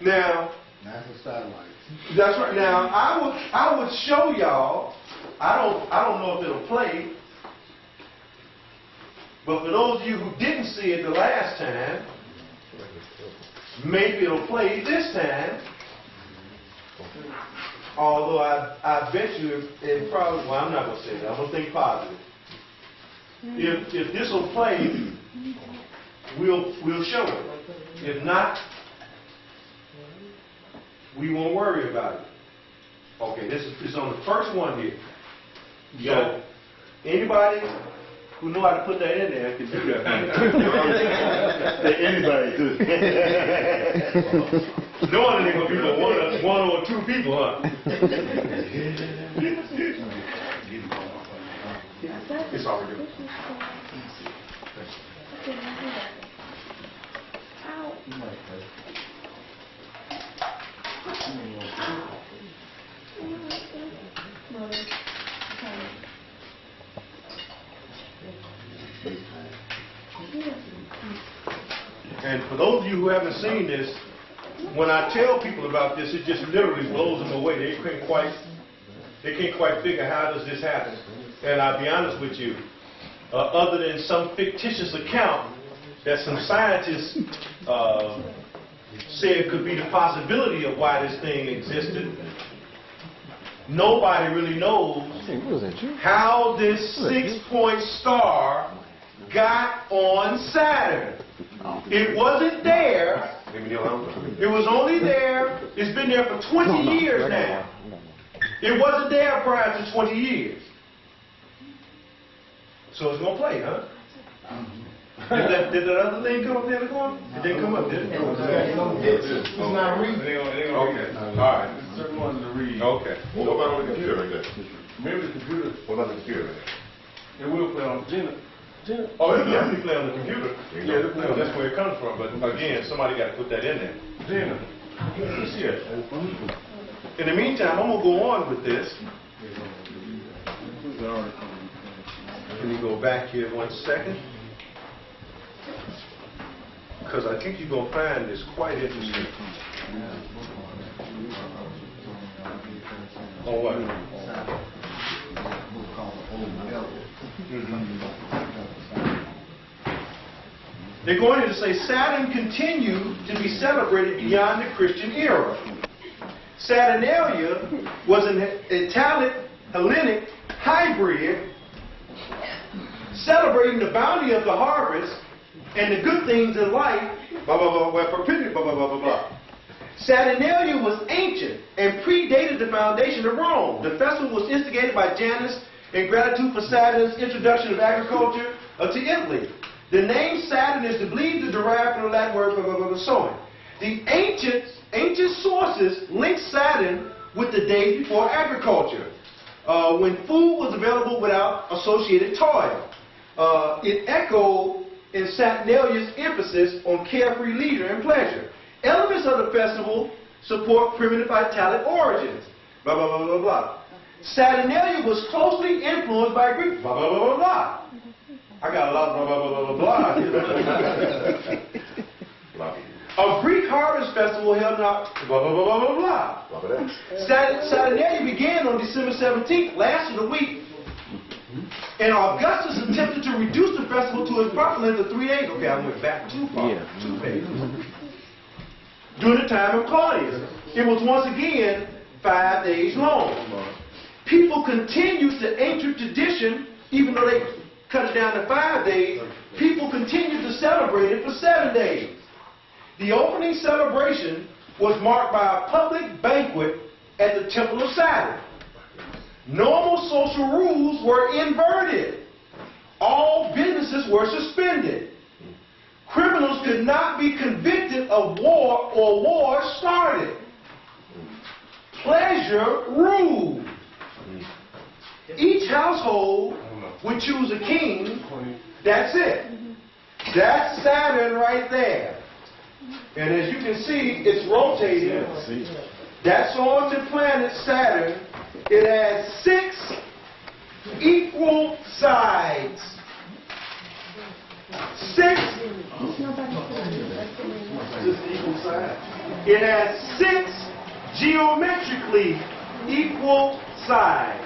Now, NASA satellites. that's right. Now, I would show y'all. I don't know if it'll play, but for those of you who didn't see it the last time, maybe it'll play this time. Although I bet you it probably, well, I'm not going to say that. I'm going to think positive. If this will play, we'll show it. If not, we won't worry about it. Okay, this is on the first one here. So, anybody who know how to put that in there can do that. Anybody do it. Knowing they're going to be for one or two people, huh? It's already good. And for those of you who haven't seen this, when I tell people about this, it just literally blows them away. They can't quite figure how does this happen. And I'll be honest with you, other than some fictitious account that some scientists said could be the possibility of why this thing existed. Nobody really knows how this 6-point star got on Saturn. It wasn't there. It was only there. It's been there for 20 years now. It wasn't there prior to 20 years. So it's going to play, huh? Did that other thing come up there in the corner? It didn't come up, did it? It's not reading. Okay. All right. Certain ones to read. Okay. What about on the computer right there? Maybe the computer, What about the computer right there? it will play on Gina. Oh, it'll definitely play on the computer. There you Yeah, go. it'll play on, that's where it comes from. But again, somebody got to put that in there. Gina. Let's see it. In the meantime, I'm going to go on with this. Let me go back here 1 second. Because I think you're going to find this quite interesting. Oh, what? They're going to say Saturn continued to be celebrated beyond the Christian era. Saturnalia was an Italic Hellenic hybrid celebrating the bounty of the harvest and the good things in life, blah, blah, blah, blah, blah, blah, blah, blah, blah. Saturnalia was ancient and predated the foundation of Rome. The festival was instigated by Janus in gratitude for Saturn's introduction of agriculture to Italy. The name Saturn is believed to derive from the Latin word blah, blah, blah, blah, sowing. The ancient sources link Saturn with the days before agriculture, when food was available without associated toil. It echoed in Saturnalia's emphasis on carefree leisure and pleasure. Elements of the festival support primitive Italic origins. Blah, blah, blah, blah, blah. Saturnalia was closely influenced by Greek. Blah, blah, blah, blah, blah. I got a lot of blah, blah, blah, blah, blah. A Greek harvest festival held out blah, blah, blah, blah, blah, blah. Saturnalia began on December 17th, lasted a week. And Augustus attempted to reduce the festival to its proper length of 3 days. Okay, I went back too far. 2 days. During the time of Claudius, it was once again 5 days long. People continued the ancient tradition, even though they cut it down to 5 days, people continued to celebrate it for 7 days. The opening celebration was marked by a public banquet at the Temple of Saturn. Normal social rules were inverted. All businesses were suspended. Criminals could not be convicted of war or war started. Pleasure ruled. Each household would choose a king. That's it. That's Saturn right there. And as you can see, it's rotating. That's on the planet Saturn. It has 6 equal sides. 6 It has 6 geometrically equal sides.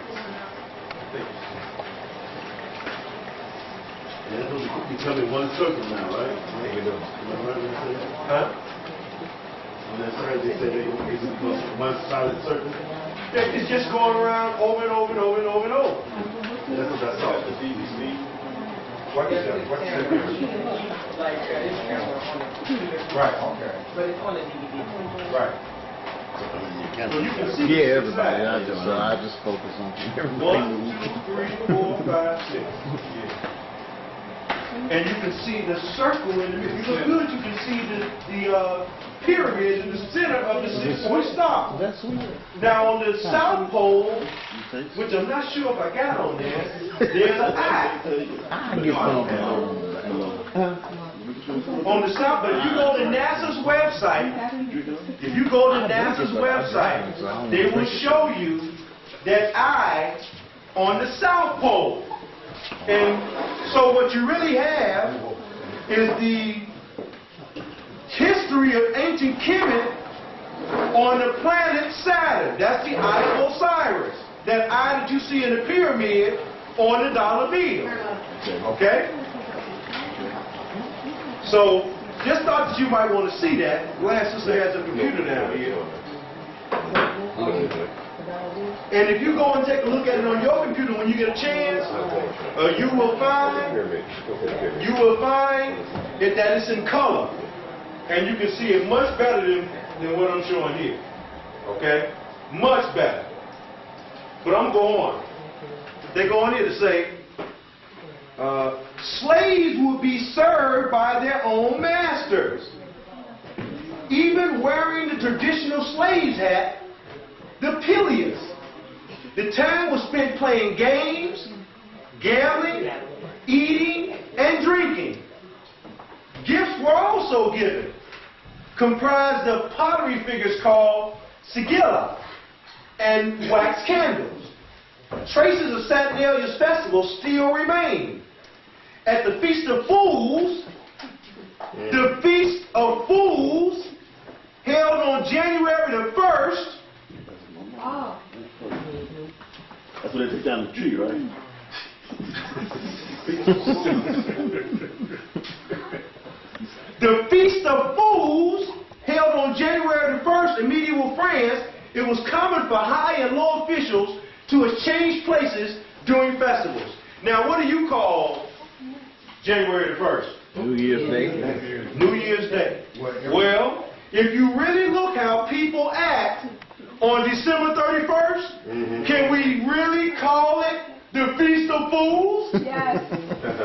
Yeah, it's supposed to be becoming one circle now, right? Huh? On that side, they say they're going to be one solid circle. It's just going around over and over and over and over and over. That's what I saw. The BBC. What is that? Like this camera on the computer. Right, okay. But it's on the DVD. Right. So you can see Yeah, everybody. I just focus on everything. 1, 2, 3, 4, 5, 6. Yeah. And you can see the circle in the middle. If you look good, you can see the pyramid in the center of the 6-point star. That's weird. Now on the South Pole, which I'm not sure if I got on there, there's an eye. On the South, but if you go to NASA's website, they will show you that eye on the South Pole. And so what you really have is the history of ancient Kemet on the planet Saturn. That's the eye of Osiris. That eye that you see in the pyramid on the dollar bill. Okay? So just start to that you might want to see that, Glass Sister has a computer down here. And if you go and take a look at it on your computer when you get a chance, you will find that it's in color. And you can see it much better than what I'm showing here. Okay? Much better. But I'm going on. They go on here to say, slaves will be served by their own masters. Even wearing the traditional slave's hat, the pileus. The time was spent playing games, gambling, eating, and drinking. Gifts were also given, comprised of pottery figures called sigilla and wax candles. Traces of Saturnalia's festival still remain. At the Feast of Fools, the Feast of Fools, held on January the 1st. Oh. That's when they took down the tree, right? The Feast of Fools, held on January the 1st in medieval France, it was common for high and low officials to exchange places during festivals. Now, what do you call January the 1st? New Year's Day. New Year's Day. Well, if you really look how people act on December 31st, can we really call it the Feast of Fools? Yes.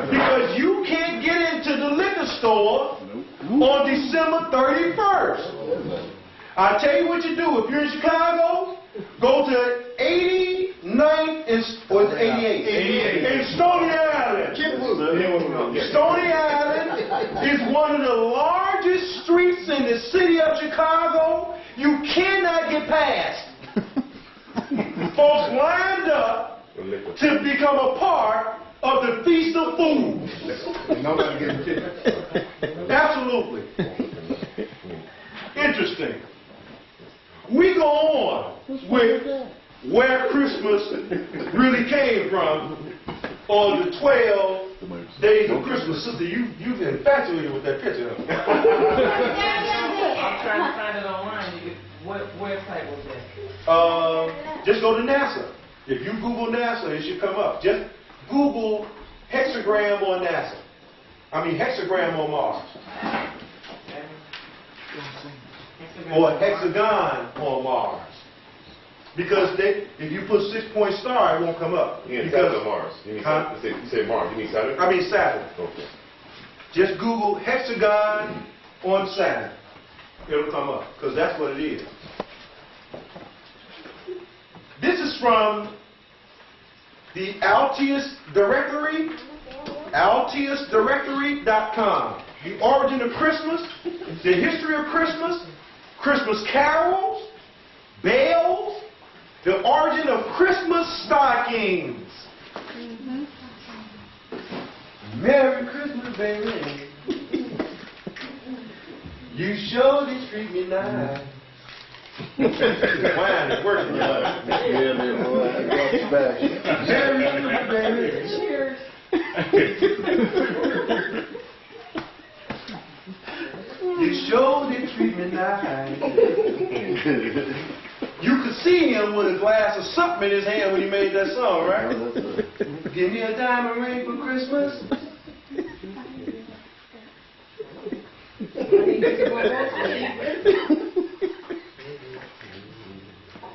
Because you can't get into the liquor store on December 31st. I'll tell you what you do. If you're in Chicago, go to 89th and 88th in Stony Island. Stony Island is one of the largest streets in the city of Chicago. You cannot get past. Folks lined up to become a part of the Feast of Fools. Nobody getting tickets. Absolutely. Interesting. We go on with where Christmas really came from on the 12 days of Christmas. Sister, you've been infatuated with that picture. I'm trying to find it online. What website was that? Just go to NASA. If you Google NASA, it should come up. Just Google hexagram on NASA. I mean hexagram on Mars. Or hexagon on Mars. Because if you put 6-point star, it won't come up. You mean Saturn or Mars? You say Mars. You mean Saturn? I mean Saturn. Okay. Just Google hexagon on Saturn. It'll come up. Because that's what it is. This is from the Altius Directory, altiusdirectory.com. The origin of Christmas, the history of Christmas, Christmas carols, bells, the origin of Christmas stockings. Merry Christmas, baby. You sure did treat me nice. Wine is working, y'all. Yeah, man, boy, I got you back. Merry Christmas, baby. Cheers. You sure did treat me nice. You could see him with a glass of something in his hand when he made that song, right? Give me a diamond ring for Christmas.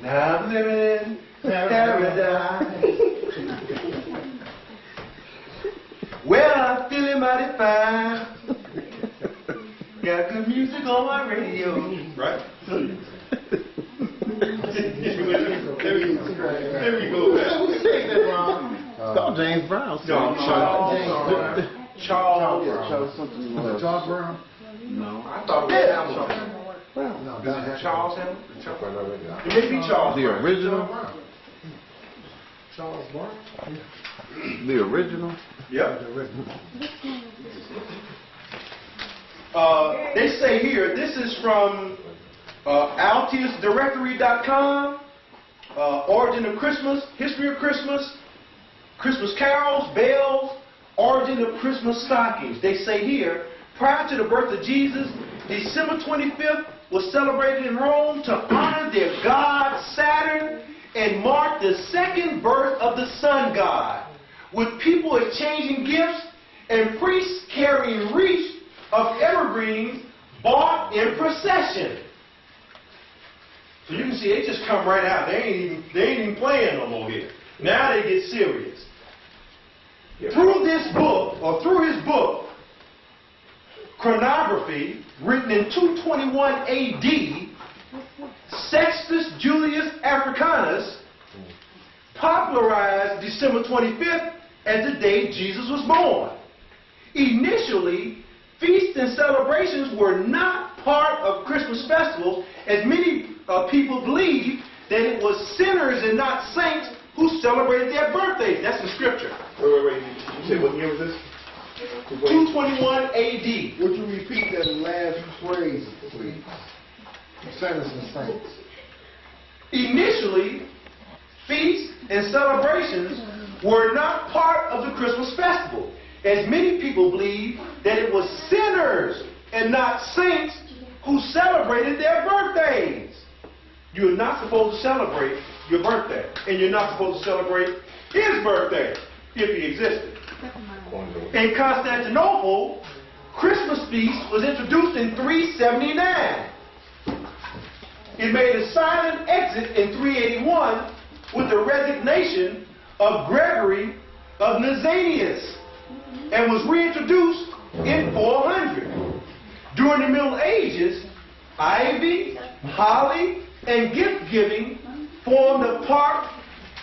Now I'm living in paradise. Well, I'm feeling mighty fine. Got good music on my radio. Right? There we go. Call James Brown. No, Charles Brown? No. I thought it was Hamilton. No, Charles Hamilton? It may be Charles. The original? Charles Brown? The original? Yep. They say here, this is from altiusdirectory.com, origin of Christmas, history of Christmas, Christmas carols, bells, origin of Christmas stockings. They say here, prior to the birth of Jesus, December 25th was celebrated in Rome to honor their god Saturn and mark the second birth of the sun god, with people exchanging gifts and priests carrying wreaths of evergreens bought in procession. So you can see they just come right out. They ain't even playing no more here. Now they get serious. Through this book, or through his book, Chronography, written in 221 AD, Sextus Julius Africanus popularized December 25th as the day Jesus was born. Initially, feasts and celebrations were not part of Christmas festivals, as many people believed that it was sinners and not saints who celebrated their birthdays. That's in Scripture. Wait. You said what year was this? 221 AD. Would you repeat that last phrase, please? Sinners and saints. Initially, feasts and celebrations were not part of the Christmas festival, as many people believed that it was sinners and not saints who celebrated their birthdays. You're not supposed to celebrate your birthday, and you're not supposed to celebrate his birthday, if he existed. In Constantinople, Christmas feast was introduced in 379. It made a silent exit in 381 with the resignation of Gregory of Nazianzus, and was reintroduced in 400. During the Middle Ages, ivy, holly, and gift-giving formed a part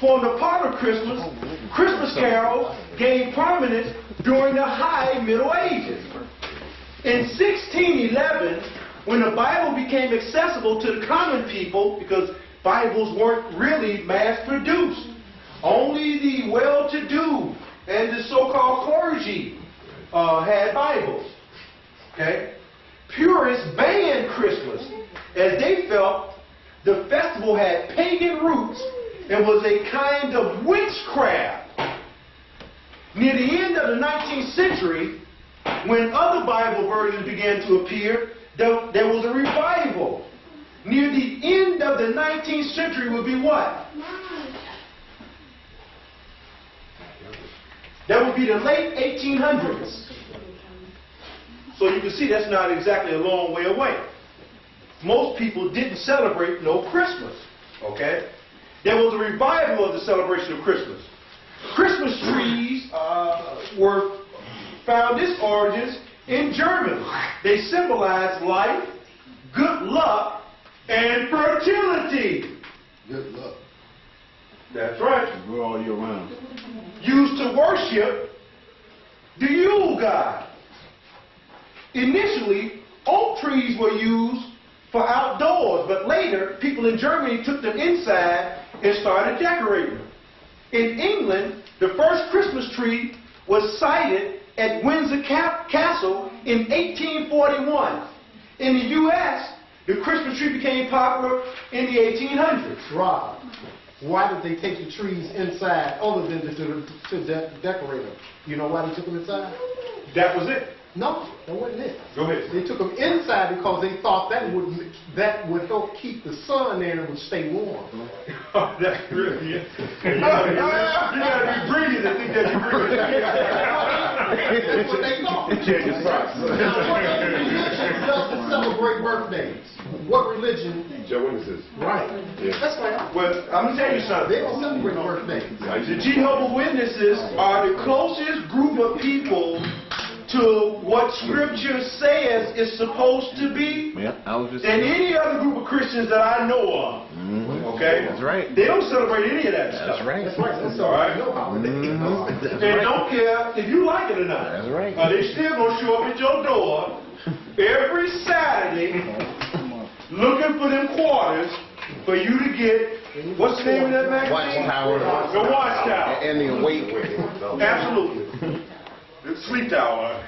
of Christmas. Christmas carols gained prominence during the High Middle Ages. In 1611, when the Bible became accessible to the common people, because Bibles weren't really mass-produced, only the well-to-do and the so-called clergy had Bibles. Okay? Purists banned Christmas, as they felt the festival had pagan roots and was a kind of witchcraft. Near the end of the 19th century, when other Bible versions began to appear, there was a revival. Near the end of the 19th century would be what? That would be the late 1800s. So you can see that's not exactly a long way away. Most people didn't celebrate no Christmas. Okay? There was a revival of the celebration of Christmas. Christmas trees found its origins in Germany. They symbolize life, good luck, and fertility. Good luck. That's right. Grow all year round. Used to worship the Yule god. Initially, oak trees were used for outdoors, but later, people in Germany took them inside and started decorating them. In England, the first Christmas tree was sighted at Windsor Castle in 1841. In the U.S., the Christmas tree became popular in the 1800s. Rob, why did they take the trees inside other than to decorate them? You know why they took them inside? That was it. No, that wasn't it. Go ahead. They took them inside because they thought that would help keep the sun there and it would stay warm. That's really it. You gotta be brilliant to think that you're brilliant. That's what they thought. Now, what other religion doesn't celebrate birthdays? What religion? Jehovah's Witnesses. Right. Yeah. That's right. Well, I'm going to tell you something. They don't celebrate birthdays. The Jehovah's Witnesses are the closest group of people to what Scripture says is supposed to be than any other group of Christians that I know of. Okay? That's right. They don't celebrate any of that stuff. That's right. That's right. That's All right. no holiday. They don't care if you like it or not. That's right. They still going to show up at your door every Saturday looking for them quarters for you to get, what's the name of that magazine? Watchtower. The Watchtower. And the Awake. Absolutely. The Sleep Tower.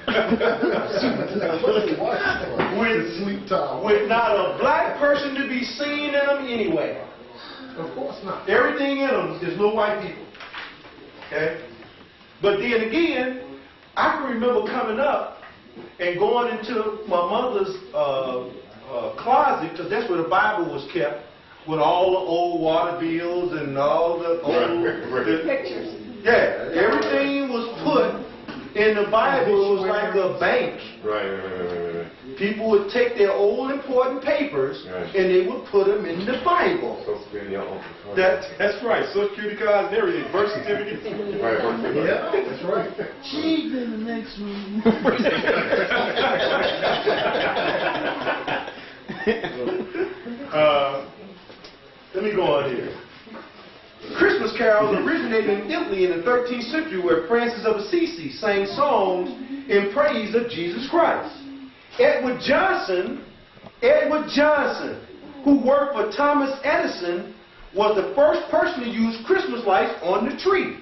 with not a black person to be seen in them anyway. Of course not. Everything in them is no white people. Okay? But then again, I can remember coming up and going into my mother's closet, because that's where the Bible was kept, with all the old water bills and all the old Pictures. yeah, everything was put in the Bible. It was like a bank. Right. People would take their old important papers and they would put them in the Bible. Social Security, That's right. Social Security cards and everything. Birth certificates. Right. Yeah, that's right. She's in the next room. Let me go on here. Christmas carols originated in Italy in the 13th century, where Francis of Assisi sang songs in praise of Jesus Christ. Edward Johnson, who worked for Thomas Edison, was the first person to use Christmas lights on the tree.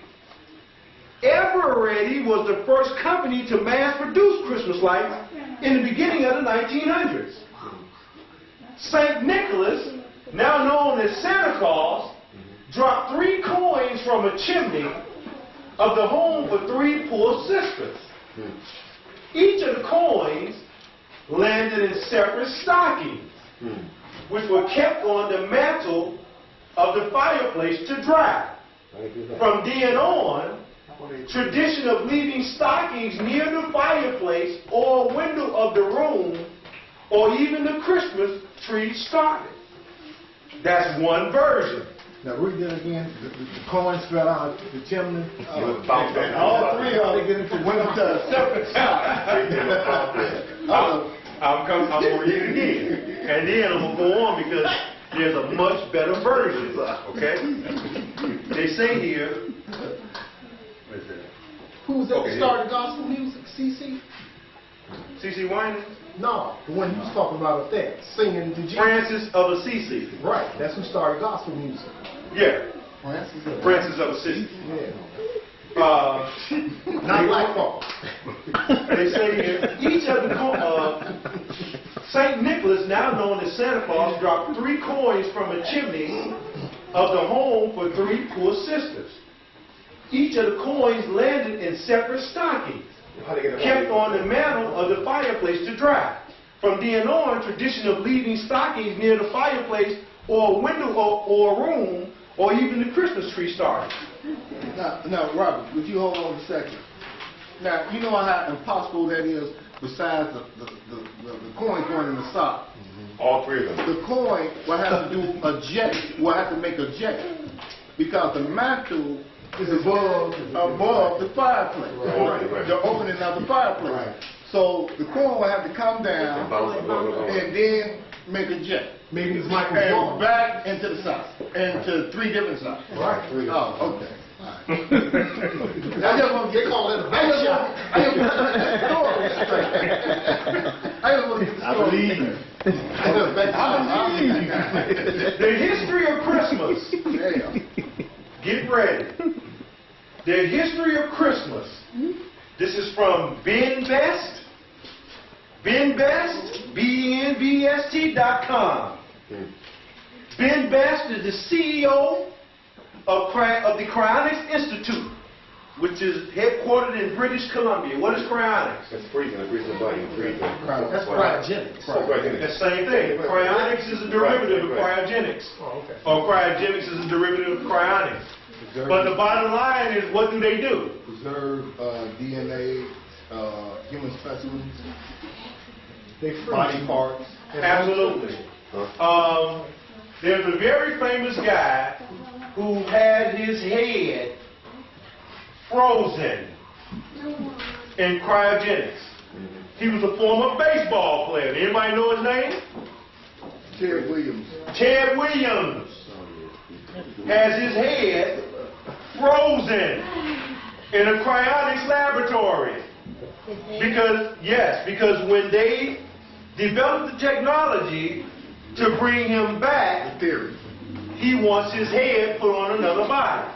Eveready was the first company to mass produce Christmas lights in the beginning of the 1900s. St. Nicholas, now known as Santa Claus, dropped 3 coins from a chimney of the home for 3 poor sisters. Each of the coins landed in separate stockings, which were kept on the mantle of the fireplace to dry. From then on, tradition of leaving stockings near the fireplace or window of the room or even the Christmas tree started. That's one version. Now read that again. The coins fell out the chimney. All 3 of them went up to a separate spot. I'm going to read it again. And then I'm going to go on because there's a much better version. Okay? They say here. Who's that that started gospel music? CC? C.C. Winans? No, the one you was talking about up there, singing to Jesus. Francis of Assisi. Right, that's who started gospel music. Yeah. Francis of Assisi. Yeah. Not like Paul. They say here, each of the St. Nicholas, now known as Santa Claus, dropped 3 coins from a chimney of the home for 3 poor sisters. Each of the coins landed in separate stockings, kept on the mantle of the fireplace to dry. From then on, tradition of leaving stockings near the fireplace or a window or a room or even the Christmas tree started. Now, Robert, would you hold on a second? Now, you know how impossible that is besides the coin going in the sock? All 3 of them. The coin will have to do a jet, will have to make a jet, because the mantle is above the fireplace, the opening of the fireplace. Right. So the coin will have to come down and then make a jet. Maybe it's Michael And Jordan. back into the socks, into 3 different socks. Right. Oh, okay. I just want to get called it a back shot. I just want to get the story. I believe you. The history of Christmas. Yeah. Get ready. The history of Christmas. This is from Ben Best. Ben Best, BNBST.com. Ben Best is the CEO of the Cryonics Institute, which is headquartered in British Columbia. What is cryonics? It's freezing the body. That's cryogenics. The same thing. Cryonics is a derivative of cryogenics. Oh, okay. Or cryogenics is a derivative of cryonics. But the bottom line is, what do they do? Preserve DNA, human specimens, Body parts. Absolutely. There's a very famous guy who had his head frozen in cryogenics. He was a former baseball player. Anybody know his name? Ted Williams. Ted Williams has his head frozen in a cryonics laboratory. Because when they developed the technology to bring him back, he wants his head put on another body.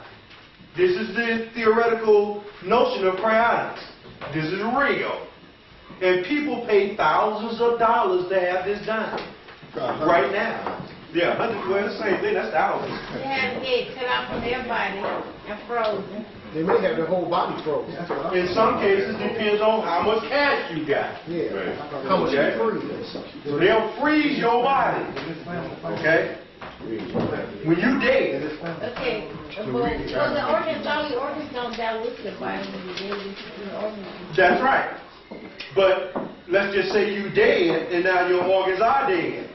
This is the theoretical notion of cryonics. This is real. And people pay thousands of dollars to have this done. Right now. Yeah, 112, the same thing, that's thousands. They had to get cut off from their body and frozen. They may have their whole body frozen. In some cases, depends on how much cash you got. Yeah. Right. How much Okay. you freeze. So they'll freeze your body. Okay? When you dead. Okay, well, the organs, all your organs don't die with your body when you dead, your organs. That's right. But let's just say you dead and now your organs are dead.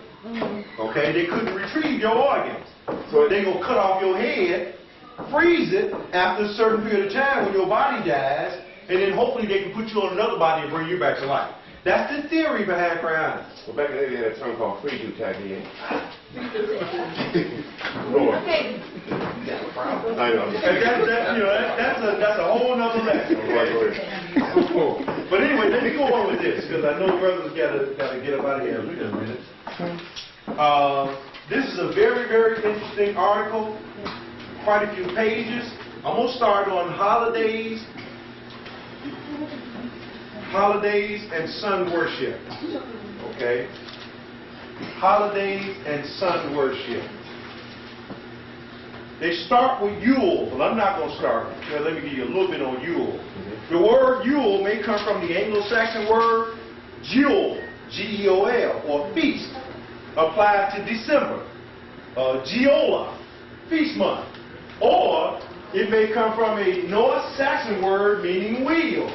Okay? They couldn't retrieve your organs. So they gonna cut off your head, freeze it after a certain period of time when your body dies, and then hopefully they can put you on another body and bring you back to life. That's the theory behind cryonics. Well, back in the day, they had a term called free you tag in. Okay, I know. And that's a whole nother lesson. But anyway, let me go on with this because I know brothers gotta get up out of here in a minute. This is a very, very interesting article. Quite a few pages. I'm gonna start on holidays and sun worship. Okay? Holidays and sun worship. They start with Yule, but I'm not going to start. Well, let me give you a little bit on Yule. The word Yule may come from the Anglo-Saxon word Jewel, G-E-O-L, or feast, applied to December. Geola, feast month. Or it may come from a North-Saxon word meaning wheel,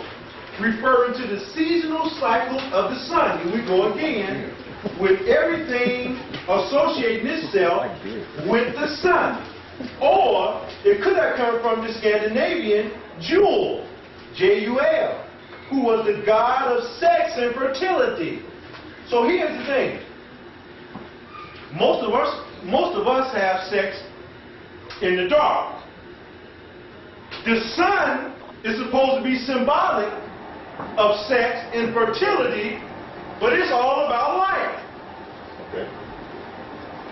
referring to the seasonal cycles of the sun. Here we go again, with everything associating itself with the sun. Or it could have come from the Scandinavian Jule, J-U-L, who was the god of sex and fertility. So here's the thing. Most of us have sex in the dark. The sun is supposed to be symbolic of sex and fertility, but it's all about life. Okay.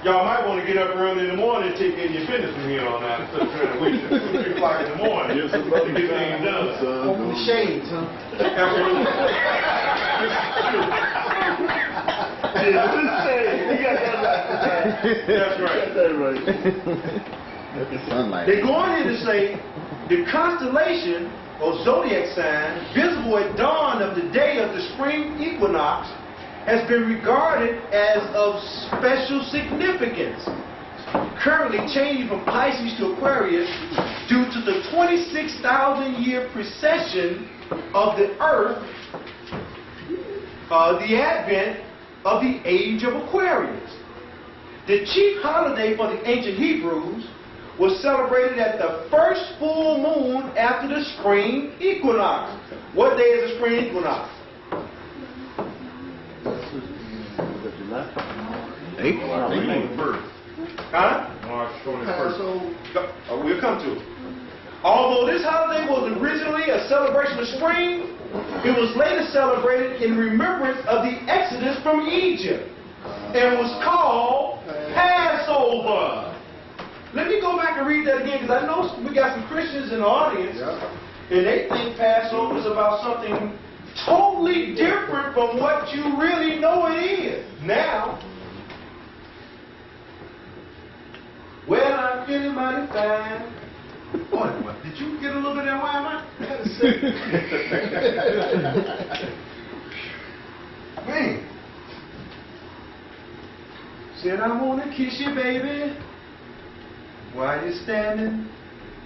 Y'all might want to get up early in the morning and take care of your business from here on out instead of trying to wait till 2 or 3 o'clock in the morning Yes, to get things done. Open the shades, huh? Absolutely. That's right. Sunlight. They go on here to say the constellation or zodiac sign visible at dawn of the day of the spring equinox has been regarded as of special significance, currently changing from Pisces to Aquarius due to the 26,000-year precession of the Earth, the advent of the age of Aquarius. The chief holiday for the ancient Hebrews was celebrated at the first full moon after the spring equinox. What day is the spring equinox? Huh? March 21st. We'll come to it. Although this holiday was originally a celebration of spring, it was later celebrated in remembrance of the Exodus from Egypt and was called Passover. Let me go back and read that again because I know we got some Christians in the audience and they think Passover is about something totally different from what you really know it is. Now, well, I'm feeling mighty fine. Boy, did you get a little bit of that wine, Mike? Man. Said I want to kiss you, baby, while you're standing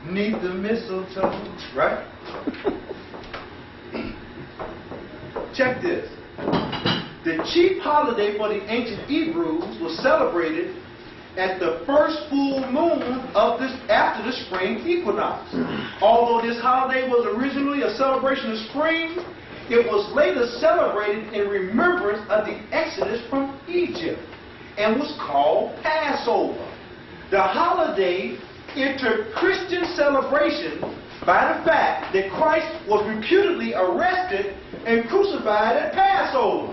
neath the mistletoe. Right? Check this. The chief holiday for the ancient Hebrews was celebrated at the first full moon of after the spring equinox. Although this holiday was originally a celebration of spring, it was later celebrated in remembrance of the Exodus from Egypt and was called Passover. The holiday entered Christian celebration by the fact that Christ was reputedly arrested and crucified at Passover,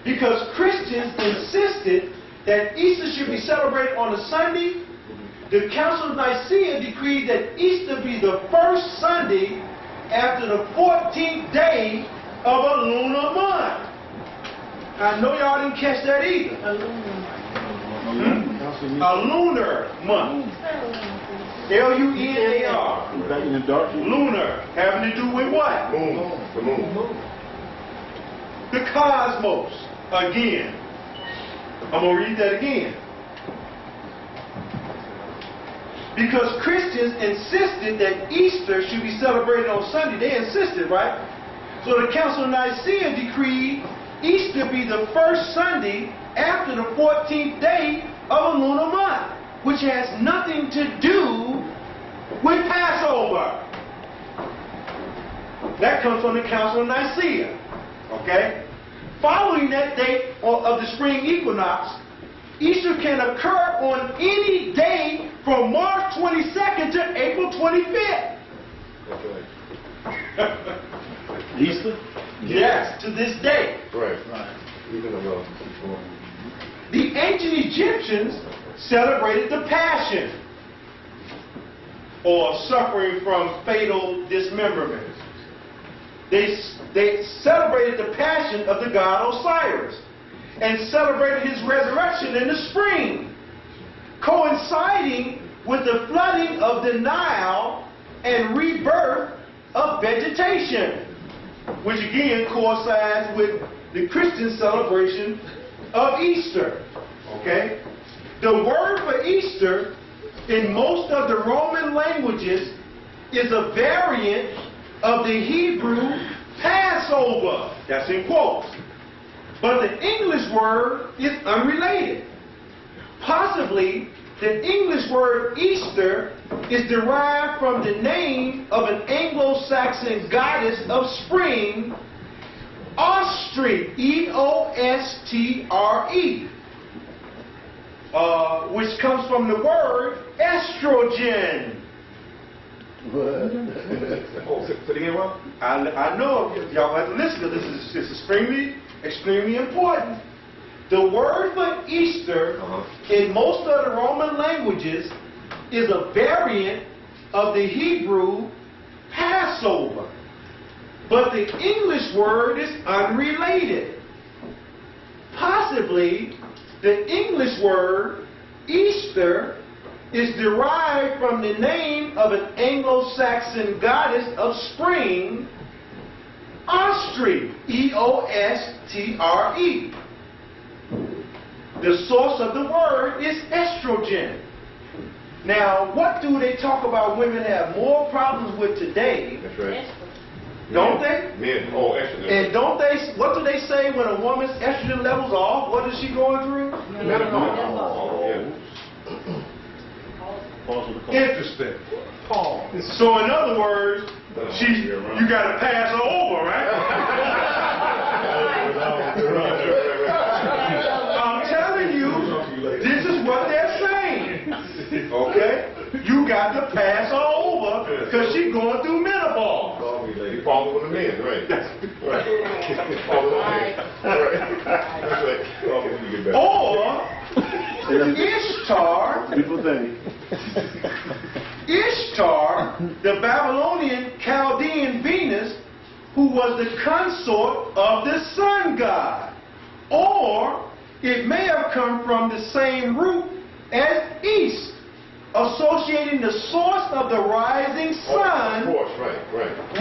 because Christians insisted that Easter should be celebrated on a Sunday. The Council of Nicaea decreed that Easter be the first Sunday after the 14th day of a lunar month. I know y'all didn't catch that either. A lunar month. L-U-N-A-R. Back in the dark. Lunar. Having to do with what? Moon. The moon. The cosmos. Again. I'm going to read that again. Because Christians insisted that Easter should be celebrated on Sunday. They insisted, right? So the Council of Nicaea decreed Easter be the first Sunday after the 14th day of a lunar month, which has nothing to do with Passover. That comes from the Council of Nicaea. Okay? Following that date of the spring equinox, Easter can occur on any day from March 22nd to April 25th. That's right. Easter? Yes, to this day. Right. Even though The ancient Egyptians celebrated the Passion, or suffering from fatal dismemberment. They celebrated the Passion of the god Osiris and celebrated his resurrection in the spring, coinciding with the flooding of the Nile and rebirth of vegetation, which again coincides with the Christian celebration of Easter. Okay? The word for Easter in most of the Roman languages is a variant of the Hebrew Passover. That's in quotes. But the English word is unrelated. Possibly the English word Easter is derived from the name of an Anglo-Saxon goddess of spring, Ostre, E-O-S-T-R-E, which comes from the word estrogen. Oh, say it again, what? I know y'all have to listen to this. This is extremely important. The word for Easter in most of the Roman languages is a variant of the Hebrew Passover. But the English word is unrelated. Possibly the English word Easter is derived from the name of an Anglo-Saxon goddess of spring, Ostre, E-O-S-T-R-E. The source of the word is estrogen. Now, what do they talk about women have more problems with today? That's right. Don't they? Men. Oh, estrogen. And don't they, what do they say when a woman's estrogen levels are off? What is she going through? Oh, yeah. Interesting. So in other words, you got to pass her over, right? I'm telling you, this is what they're saying. Okay? You got to pass her over because she's going through menopause. You fall with the men, right? Right. Fall with the men. Right. That's right. Oh, you get better. Or Ishtar. People think. Ishtar, the Babylonian Chaldean Venus, who was the consort of the sun god. Or it may have come from the same root as East, associating the source of the rising sun of course, right.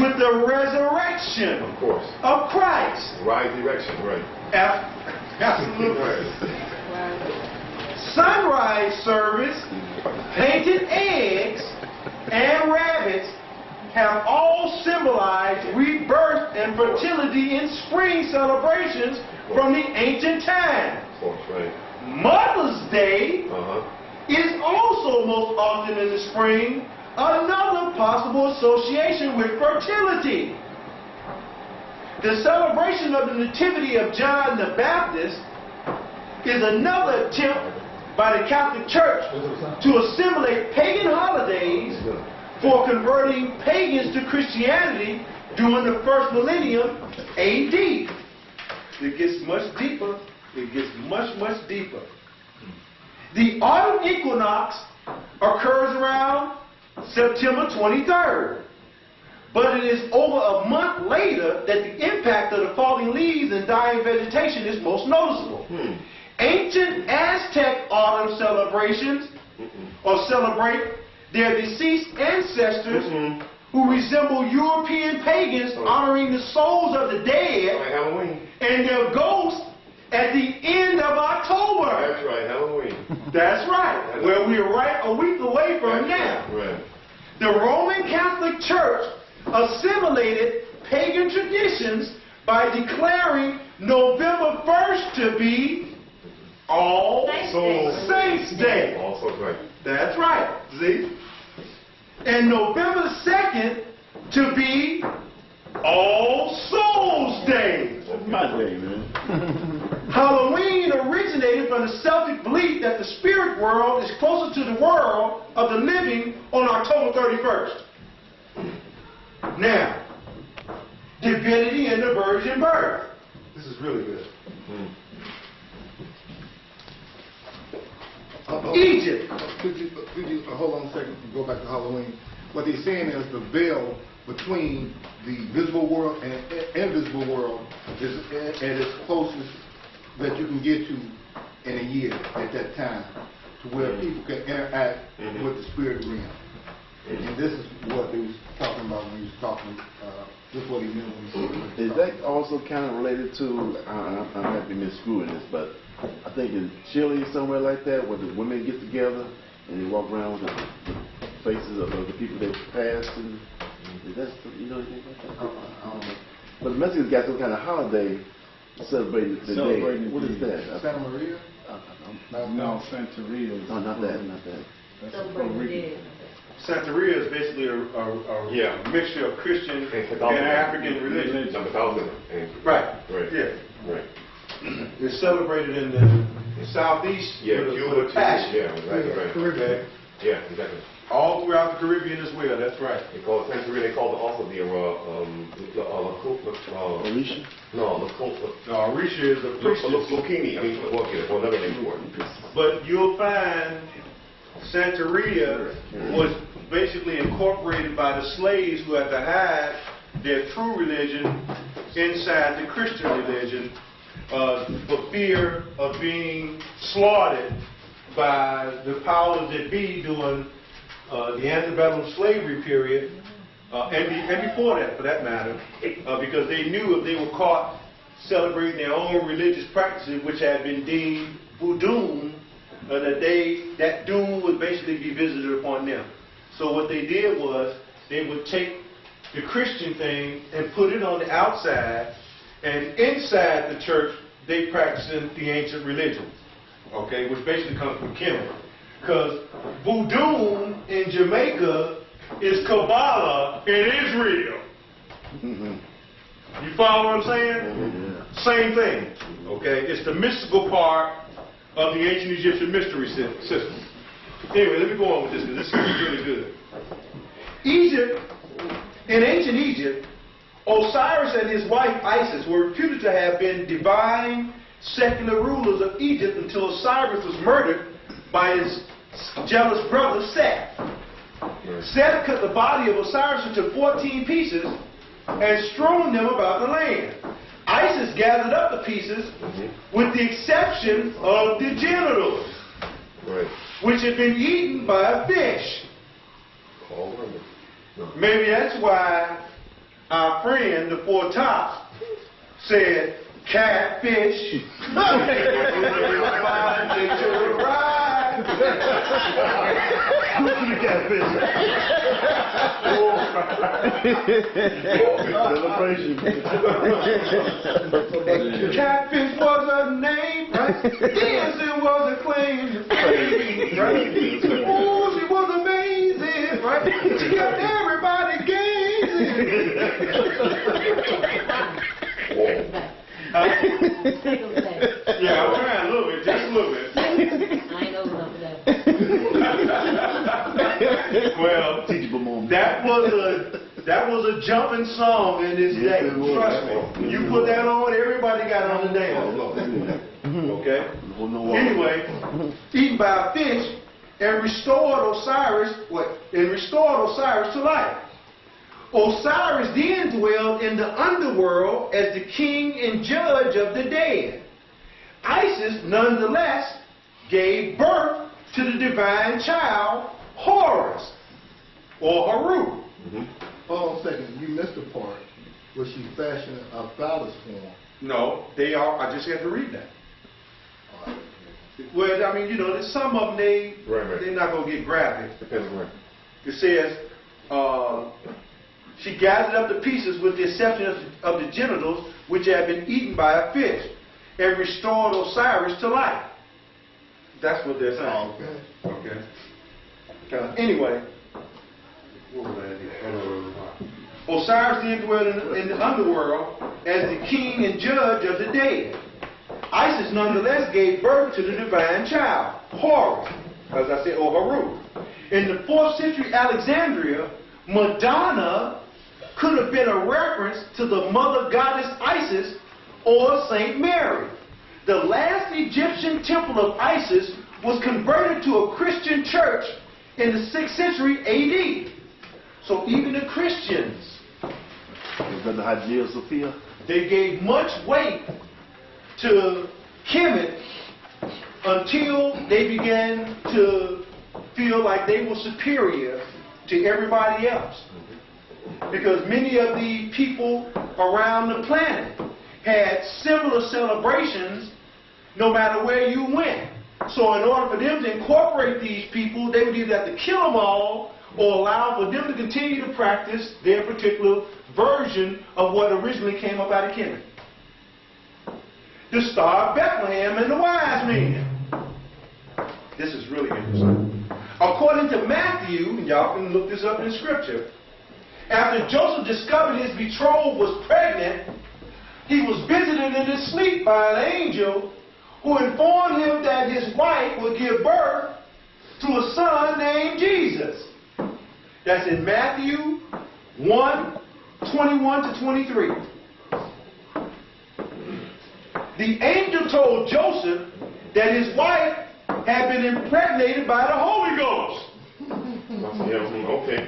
with the resurrection Of course. of Christ. Rise erection, right. Absolutely. Sunrise service, painted eggs, and rabbits have all symbolized rebirth and fertility in spring celebrations from the ancient times. Of course, right. Mother's Day Uh-huh. is also most often in the spring, another possible association with fertility. The celebration of the Nativity of John the Baptist is another attempt by the Catholic Church to assimilate pagan holidays for converting pagans to Christianity during the first millennium A.D. It gets much deeper. It gets much, much deeper. The autumn equinox occurs around September 23rd. But it is over a month later that the impact of the falling leaves and dying vegetation is most noticeable. Ancient Aztec autumn celebrations or celebrate their deceased ancestors who resemble European pagans honoring the souls of the dead Like Halloween. and their ghosts at the end of October. That's right, Halloween. That's right. Well, we're right a week away from now. Right. The Roman Catholic Church assimilated pagan traditions by declaring November 1st to be All Saints Day. Also right. That's right. See? And November 2nd to be All Souls Day. That's my day, man. Halloween originated from the Celtic belief that the spirit world is closer to the world of the living on October 31st. Now, divinity and the virgin birth. This is really good. Egypt. Could you hold on a second and go back to Halloween? What they're saying is the veil between the visible world and invisible world is at its closest that you can get to in a year at that time, to where people can interact with the spirit realm. And this is what they was talking about when he was talking. This is what he meant when he said. Is that also kind of related to? I might be misconstruing this, but I think in Chile somewhere like that, where the women get together and they walk around with the faces of the people they passed. And is that, you know anything about that? I don't know. But the Mexicans got some kind of holiday celebrating the day. What is that? Santa Maria? No, Santeria. No, not that. Not that. Celebrating the dead. Santeria is basically a mixture of Christian and African religion. Right. Right. Yeah. Right. It's celebrated in the southeast Yeah, with Cuba, a passion. yeah, exactly right. Okay. Yeah, exactly. All throughout the Caribbean as well. That's right. They call it Santeria. They call it also the Orisha? No, Orisha is a priestess. Lucchini. I mean, well, another name for it. But you'll find Santeria was basically incorporated by the slaves who had to hide their true religion inside the Christian religion for fear of being slaughtered by the powers that be during the antebellum slavery period, and before that, for that matter, because they knew if they were caught celebrating their own religious practices, which had been deemed voodoo, that doom would basically be visited upon them. So what they did was they would take the Christian thing and put it on the outside, and inside the church they practiced the ancient religion, okay, which basically comes from Kemet. Because voodoo in Jamaica is Kabbalah in Israel. You follow what I'm saying? Same thing, okay? It's the mystical part of the ancient Egyptian mystery system. Anyway, let me go on with this, because this is really good. In ancient Egypt, Osiris and his wife Isis were reputed to have been divine secular rulers of Egypt until Osiris was murdered by his jealous brother Seth. Seth cut the body of Osiris into 14 pieces and strewn them about the land. Isis gathered up the pieces with the exception of the genitals, which had been eaten by a fish. Maybe that's why our friend, the Four Tops, said, catfish. Celebration. Catfish was a name, right? Dancing was a claim to fame, right? Oh, she was amazing, right? She got everybody gazing. Yeah, I'm trying a little bit, just a little bit. I ain't old enough for that. Well, that was a jumping song in this day. Trust me. You put that on, everybody got on the dance floor. Okay? Anyway, eaten by a fish and restored Osiris to life. Osiris then dwelled in the underworld as the king and judge of the dead. Isis, nonetheless, gave birth to the divine child, Horus, or Haru. Hold on a second, you missed the part where she fashioned a phallus form. No, they are, I just had to read that. Well, I mean, you know, there's some of them, they're not going to get graphic. Depends on where. It says, she gathered up the pieces with the exception of the genitals, which had been eaten by a fish, and restored Osiris to life. That's what they're saying. Okay. Anyway, what was that here? Osiris then dwelt in the underworld as the king and judge of the dead. Isis nonetheless gave birth to the divine child, Horus, as I said, or Haru. In the 4th century Alexandria, Madonna could have been a reference to the mother goddess Isis or Saint Mary. The last Egyptian temple of Isis was converted to a Christian church in the 6th century AD. So even the Christians, Is that the Hagia Sophia? they gave much weight to Kemet until they began to feel like they were superior to everybody else. Because many of the people around the planet had similar celebrations no matter where you went. So in order for them to incorporate these people, they would either have to kill them all or allow for them to continue to practice their particular version of what originally came up out of Kemet. The Star of Bethlehem and the wise men. This is really interesting. According to Matthew, and y'all can look this up in Scripture, after Joseph discovered his betrothed was pregnant, he was visited in his sleep by an angel who informed him that his wife would give birth to a son named Jesus. That's in Matthew 1:21-23. The angel told Joseph that his wife had been impregnated by the Holy Ghost. Okay.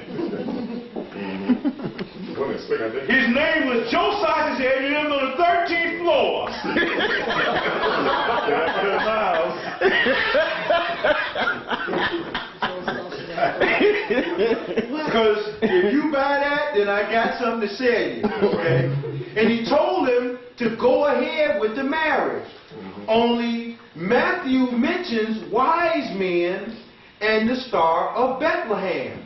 His name was Josiah, and he lived on the 13th floor. Because if you buy that, then I got something to say to you. Okay? And he told him to go ahead with the marriage. Only Matthew mentions wise men and the Star of Bethlehem.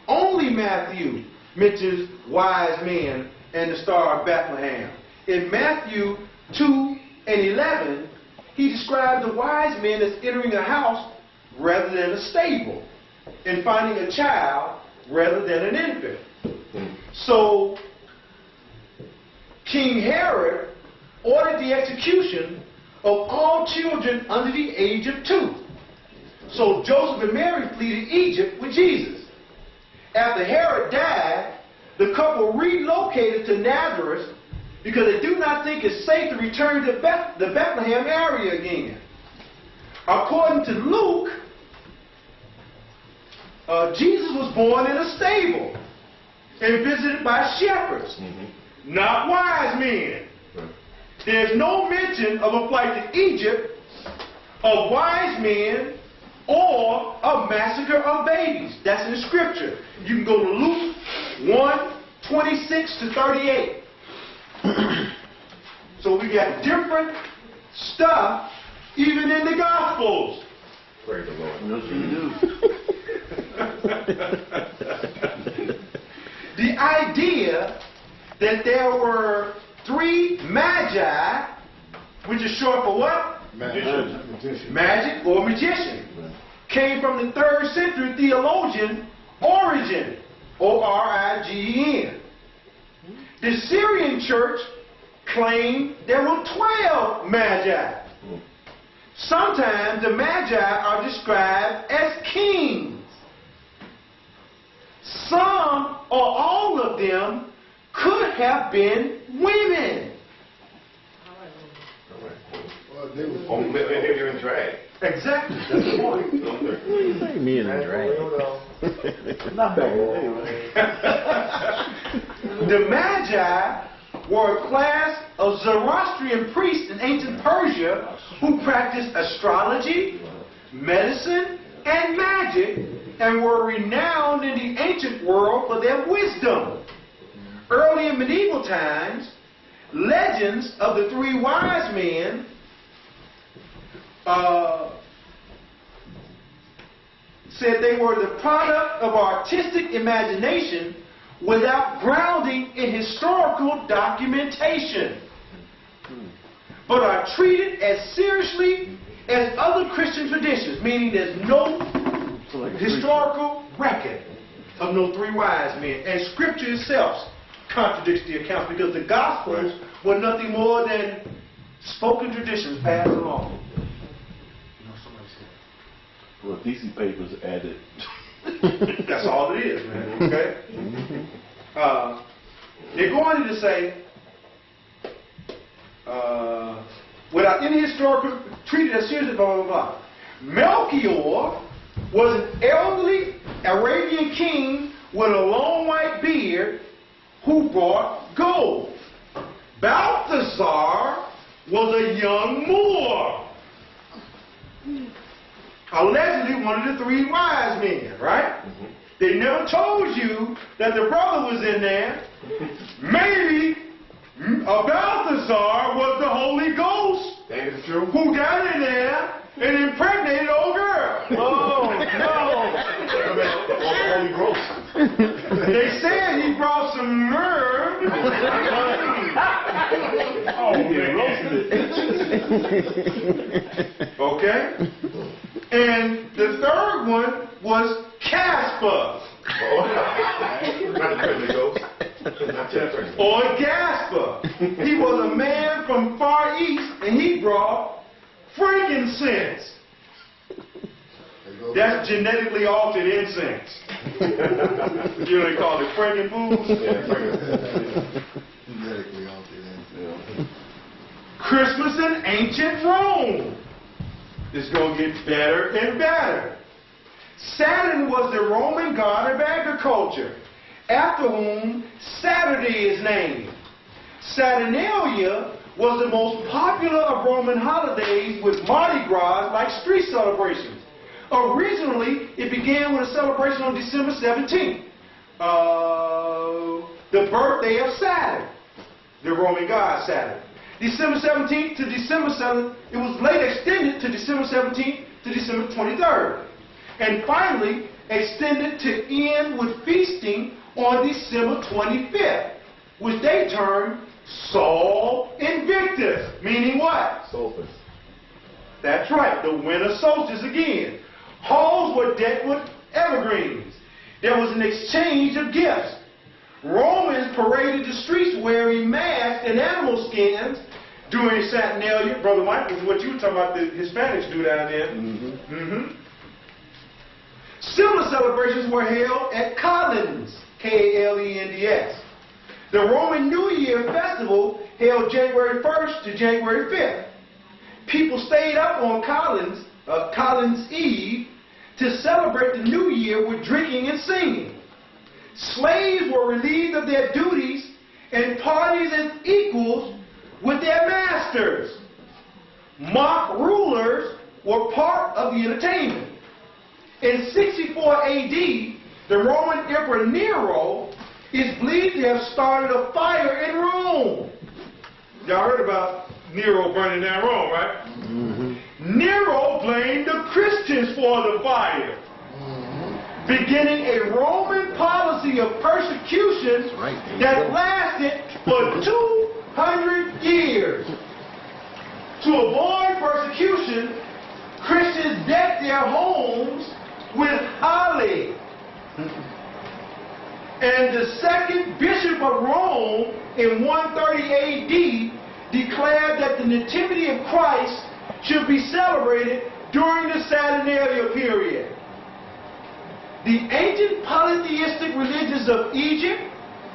Only Matthew mentions wise men and the Star of Bethlehem. In Matthew 2:11, he described the wise men as entering a house rather than a stable, and finding a child rather than an infant. So King Herod ordered the execution of all children under the age of 2. So Joseph and Mary fled to Egypt with Jesus. After Herod died, the couple relocated to Nazareth because they do not think it's safe to return to the Bethlehem area again. According to Luke, Jesus was born in a stable and visited by shepherds, not wise men. There's no mention of a flight to Egypt, of wise men, or a massacre of babies. That's in Scripture. You can go to Luke 1:26-38. So we got different stuff even in the Gospels. Praise the Lord. Yes, you do. The idea that there were 3 magi, which is short for what? Magic or magician, came from the 3rd century theologian Origen, O-R-I-G-E-N. The Syrian church claimed there were 12 magi. Sometimes the magi are described as kings. Some or all of them could have been women. Maybe you're in drag. Exactly. That's the point. What do you say, me in the drag? Not back in the day, right? The Magi were a class of Zoroastrian priests in ancient Persia who practiced astrology, medicine, and magic, and were renowned in the ancient world for their wisdom. Early in medieval times, legends of the three wise men said they were the product of artistic imagination without grounding in historical documentation, but are treated as seriously as other Christian traditions, meaning there's no historical record of no three wise men. And Scripture itself contradicts the accounts because the Gospels were nothing more than spoken traditions passed along. Well, DC papers added. That's all it is, man. Okay? They're going to say, without any historical treated as serious, blah, blah, blah. Melchior was an elderly Arabian king with a long white beard who brought gold. Balthazar was a young Moor, allegedly one of the three wise men, right? They never told you that the brother was in there. Maybe Balthazar was the Holy Ghost who got in there and impregnated old girl. Oh, no. Holy Ghost. They said he brought some myrrh. Oh, man. Okay? And the third one was Casper. Not the Holy Ghost. Or Gasper. He was a man from Far East, and he brought frankincense. That's genetically altered incense. You know they call it frankenfoods? Genetically altered incense. Christmas in ancient Rome. It's going to get better and better. Saturn was the Roman god of agriculture, after whom Saturday is named. Saturnalia was the most popular of Roman holidays with Mardi Gras like street celebrations. Originally, it began with a celebration on December 17th, the birthday of Saturn, the Roman god Saturn. December 17th to December 7th, it was later extended to December 17th to December 23rd. And finally, extended to end with feasting on December 25th, which they termed Sol Invictus, meaning what? Solstice. That's right, the winter solstice again. Halls were decked with evergreens. There was an exchange of gifts. Romans paraded the streets wearing masks and animal skins during Saturnalia. Brother Mike, this is what you were talking about, the Hispanics do down there. Similar celebrations were held at Collins, K-A-L-E-N-D-S. The Roman New Year festival held January 1st to January 5th. People stayed up on Collins Eve to celebrate the New Year with drinking and singing. Slaves were relieved of their duties and parties as equals with their masters. Mock rulers were part of the entertainment. In 64 A.D., the Roman Emperor Nero is believed to have started a fire in Rome. Y'all heard about Nero burning down Rome, right? Nero blamed the Christians for the fire, beginning a Roman policy of persecution that lasted for 200 years. To avoid persecution, Christians decked their homes with holly. And the second bishop of Rome in 130 A.D. declared that the nativity of Christ should be celebrated during the Saturnalia period. The ancient polytheistic religions of Egypt,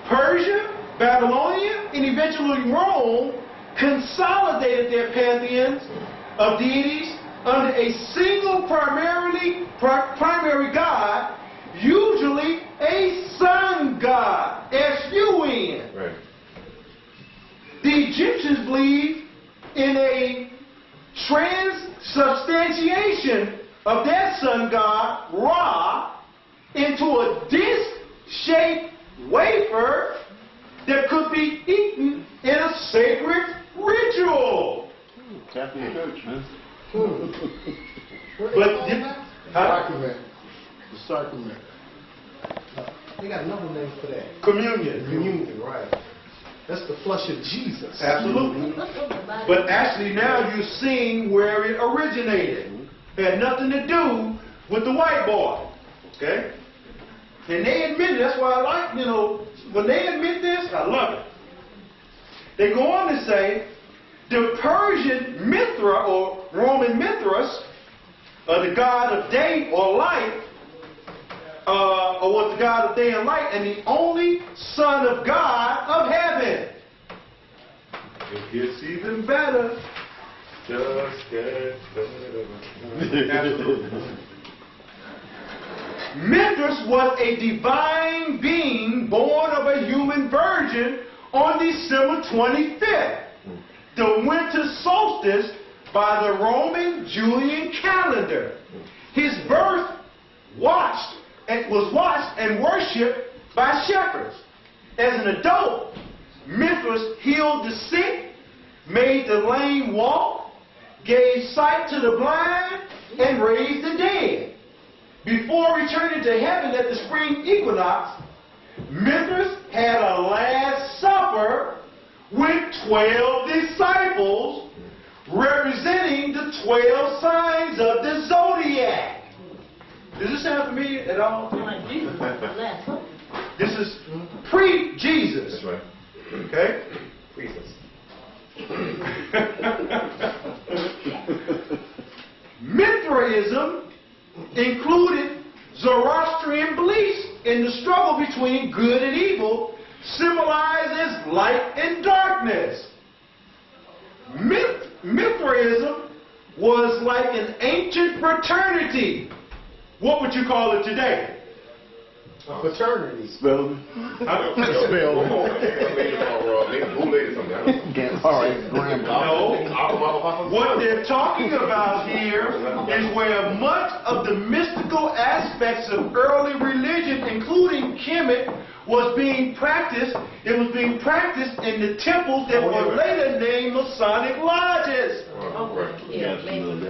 Persia, Babylonia, and eventually Rome consolidated their pantheons of deities under a single primary god, usually a sun god, S-U-N. Right. The Egyptians believed in a transubstantiation of their sun god, Ra, into a disc-shaped wafer that could be eaten in a sacred ritual. Catholic Church, man. But Sacrament. The sacrament. They got another name for that. communion. Communion, right. That's the flush of Jesus. Absolutely. But actually now you're seeing where it originated. It had nothing to do with the white boy. Okay? And they admit it. That's why I like, when they admit this, I love it. They go on to say, the Persian Mithra, or Roman Mithras, the god of day or light, or was the god of day and light, and the only son of God of heaven. It gets even better. Just get better. Absolutely. Mithras was a divine being born of a human virgin on December 25th, the winter solstice by the Roman Julian calendar. His birth was watched and worshipped by shepherds. As an adult, Mithras healed the sick, made the lame walk, gave sight to the blind, and raised the dead. Before returning to heaven at the spring equinox, Mithras had a Last Supper with 12 disciples, representing the 12 signs of the zodiac. Does this sound familiar at all? Like Jesus was the last one. This is pre-Jesus. That's right. Okay? Jesus. Mithraism included Zoroastrian beliefs in the struggle between good and evil, symbolized as light and darkness. Mithraism was like an ancient fraternity. What would you call it today? A fraternity. Spell No. What they're talking about here is where much of the mystical aspects of early religion, including Kemet, was being practiced. It was being practiced in the temples that were later named Masonic lodges. Absolutely.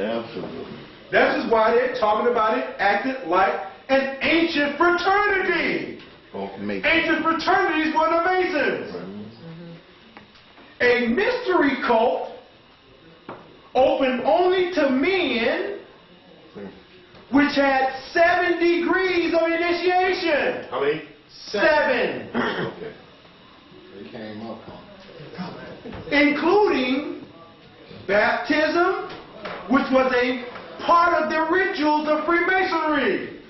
This is why they're talking about it acted like an ancient fraternity. Ancient fraternities were the Masons. A mystery cult open only to men, which had 7 degrees of initiation. How many? 7. Okay. They came up on Including baptism, which was a part of the rituals of Freemasonry,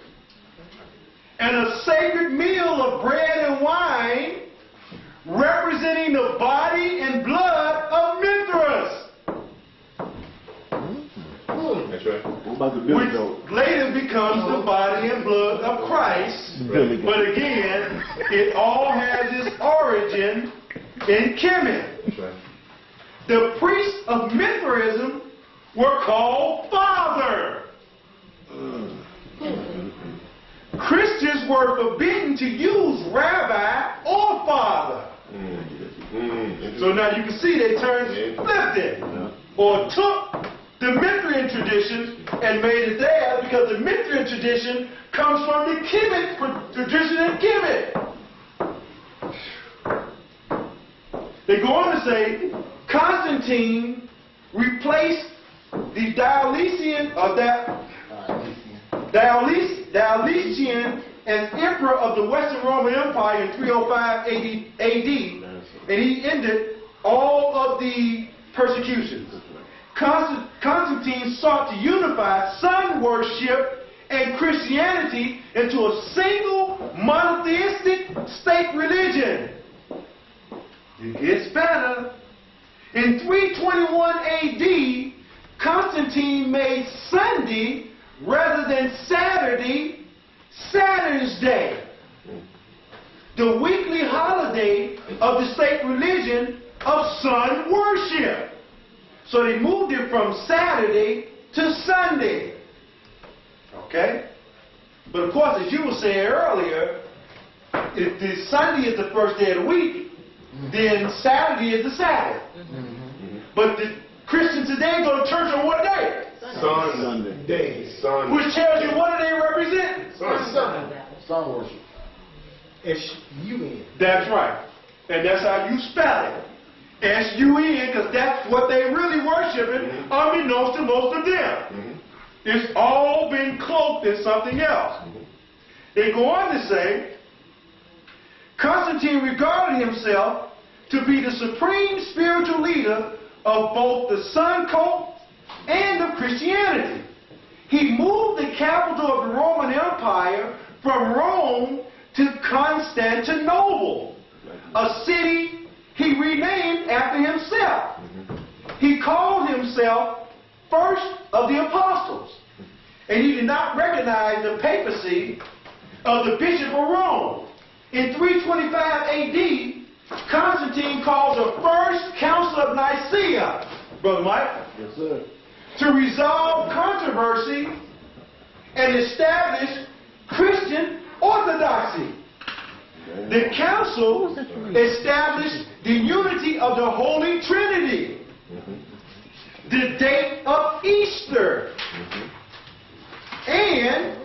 and a sacred meal of bread and wine representing the body and blood of Mithras. That's right. What about the Billy Goat? Which later becomes the body and blood of Christ. But again, it all has its origin in Kemet. That's right. The priests of Mithraism were called Father. Christians were forbidden to use Rabbi or Father. So now you can see they flipped it, or took the Mithraean tradition and made it theirs, because the Mithraean tradition comes from the Kemet tradition in Kemet. They go on to say Constantine replaced the Diocletian as emperor of the Western Roman Empire in 305 AD, and he ended all of the persecutions. Constantine sought to unify sun worship and Christianity into a single monotheistic state religion. It gets better. In 321 AD, Constantine made Sunday rather than Saturday, Saturn's Day, the weekly holiday of the state religion of sun worship. So they moved it from Saturday to Sunday. But of course, as you were saying earlier, if the Sunday is the first day of the week, then Saturday is the Sabbath. But the Christians today go to church on what day? Sunday. Daze. Sun. Which tells you what do they represent? Sun worship. S-U-N. That's right. And that's how you spell it. S-U-N, because that's what they really worshiping, unbeknownst to most of them. It's all been cloaked in something else. They go on to say, Constantine regarded himself to be the supreme spiritual leader of both the sun cult and of Christianity. He moved the capital of the Roman Empire from Rome to Constantinople, a city he renamed after himself. He called himself first of the apostles, and he did not recognize the papacy of the Bishop of Rome. In 325 AD, Constantine called the First Council of Nicaea, Brother Mike, Yes, sir. to resolve controversy and establish Christian orthodoxy. The council established the unity of the Holy Trinity, the date of Easter, and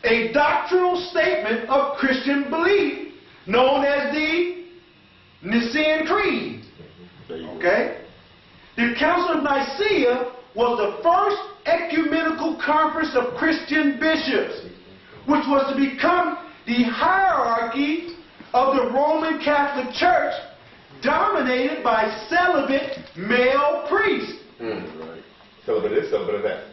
a doctrinal statement of Christian belief known as the Nicene Creed. Okay? The Council of Nicaea was the first ecumenical conference of Christian bishops, which was to become the hierarchy of the Roman Catholic Church, dominated by celibate male priests. Right. Celibate this, celibate that.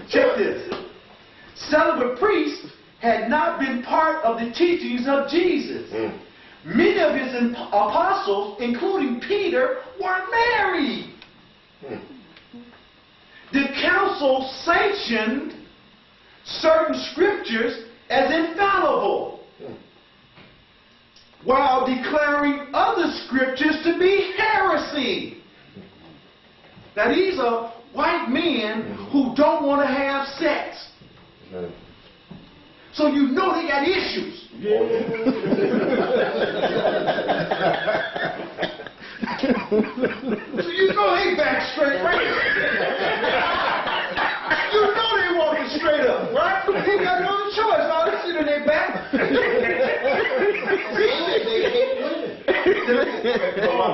Check this. Celibate priests had not been part of the teachings of Jesus. Many of his apostles, including Peter, were married. The council sanctioned certain scriptures as infallible, while declaring other scriptures to be heresy. Now these are white men who don't want to have sex. So you know they got issues. So you know they back straight, right? You know they walking straight up, right? They ain't got no other choice. All this shit in their back.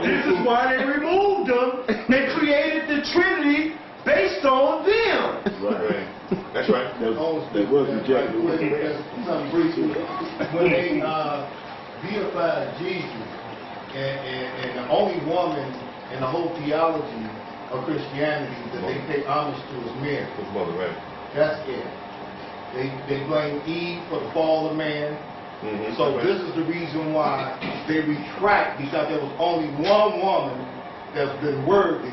This is why they removed them. They created the Trinity based on them. Right. That's right. That was rejected. Something briefly. When they deified Jesus, and the only woman in the whole theology of Christianity that they pay homage to is Mary. His mother, right? That's it. They blame Eve for the fall of man. So this is the reason why they retract, because there was only one woman that's been worthy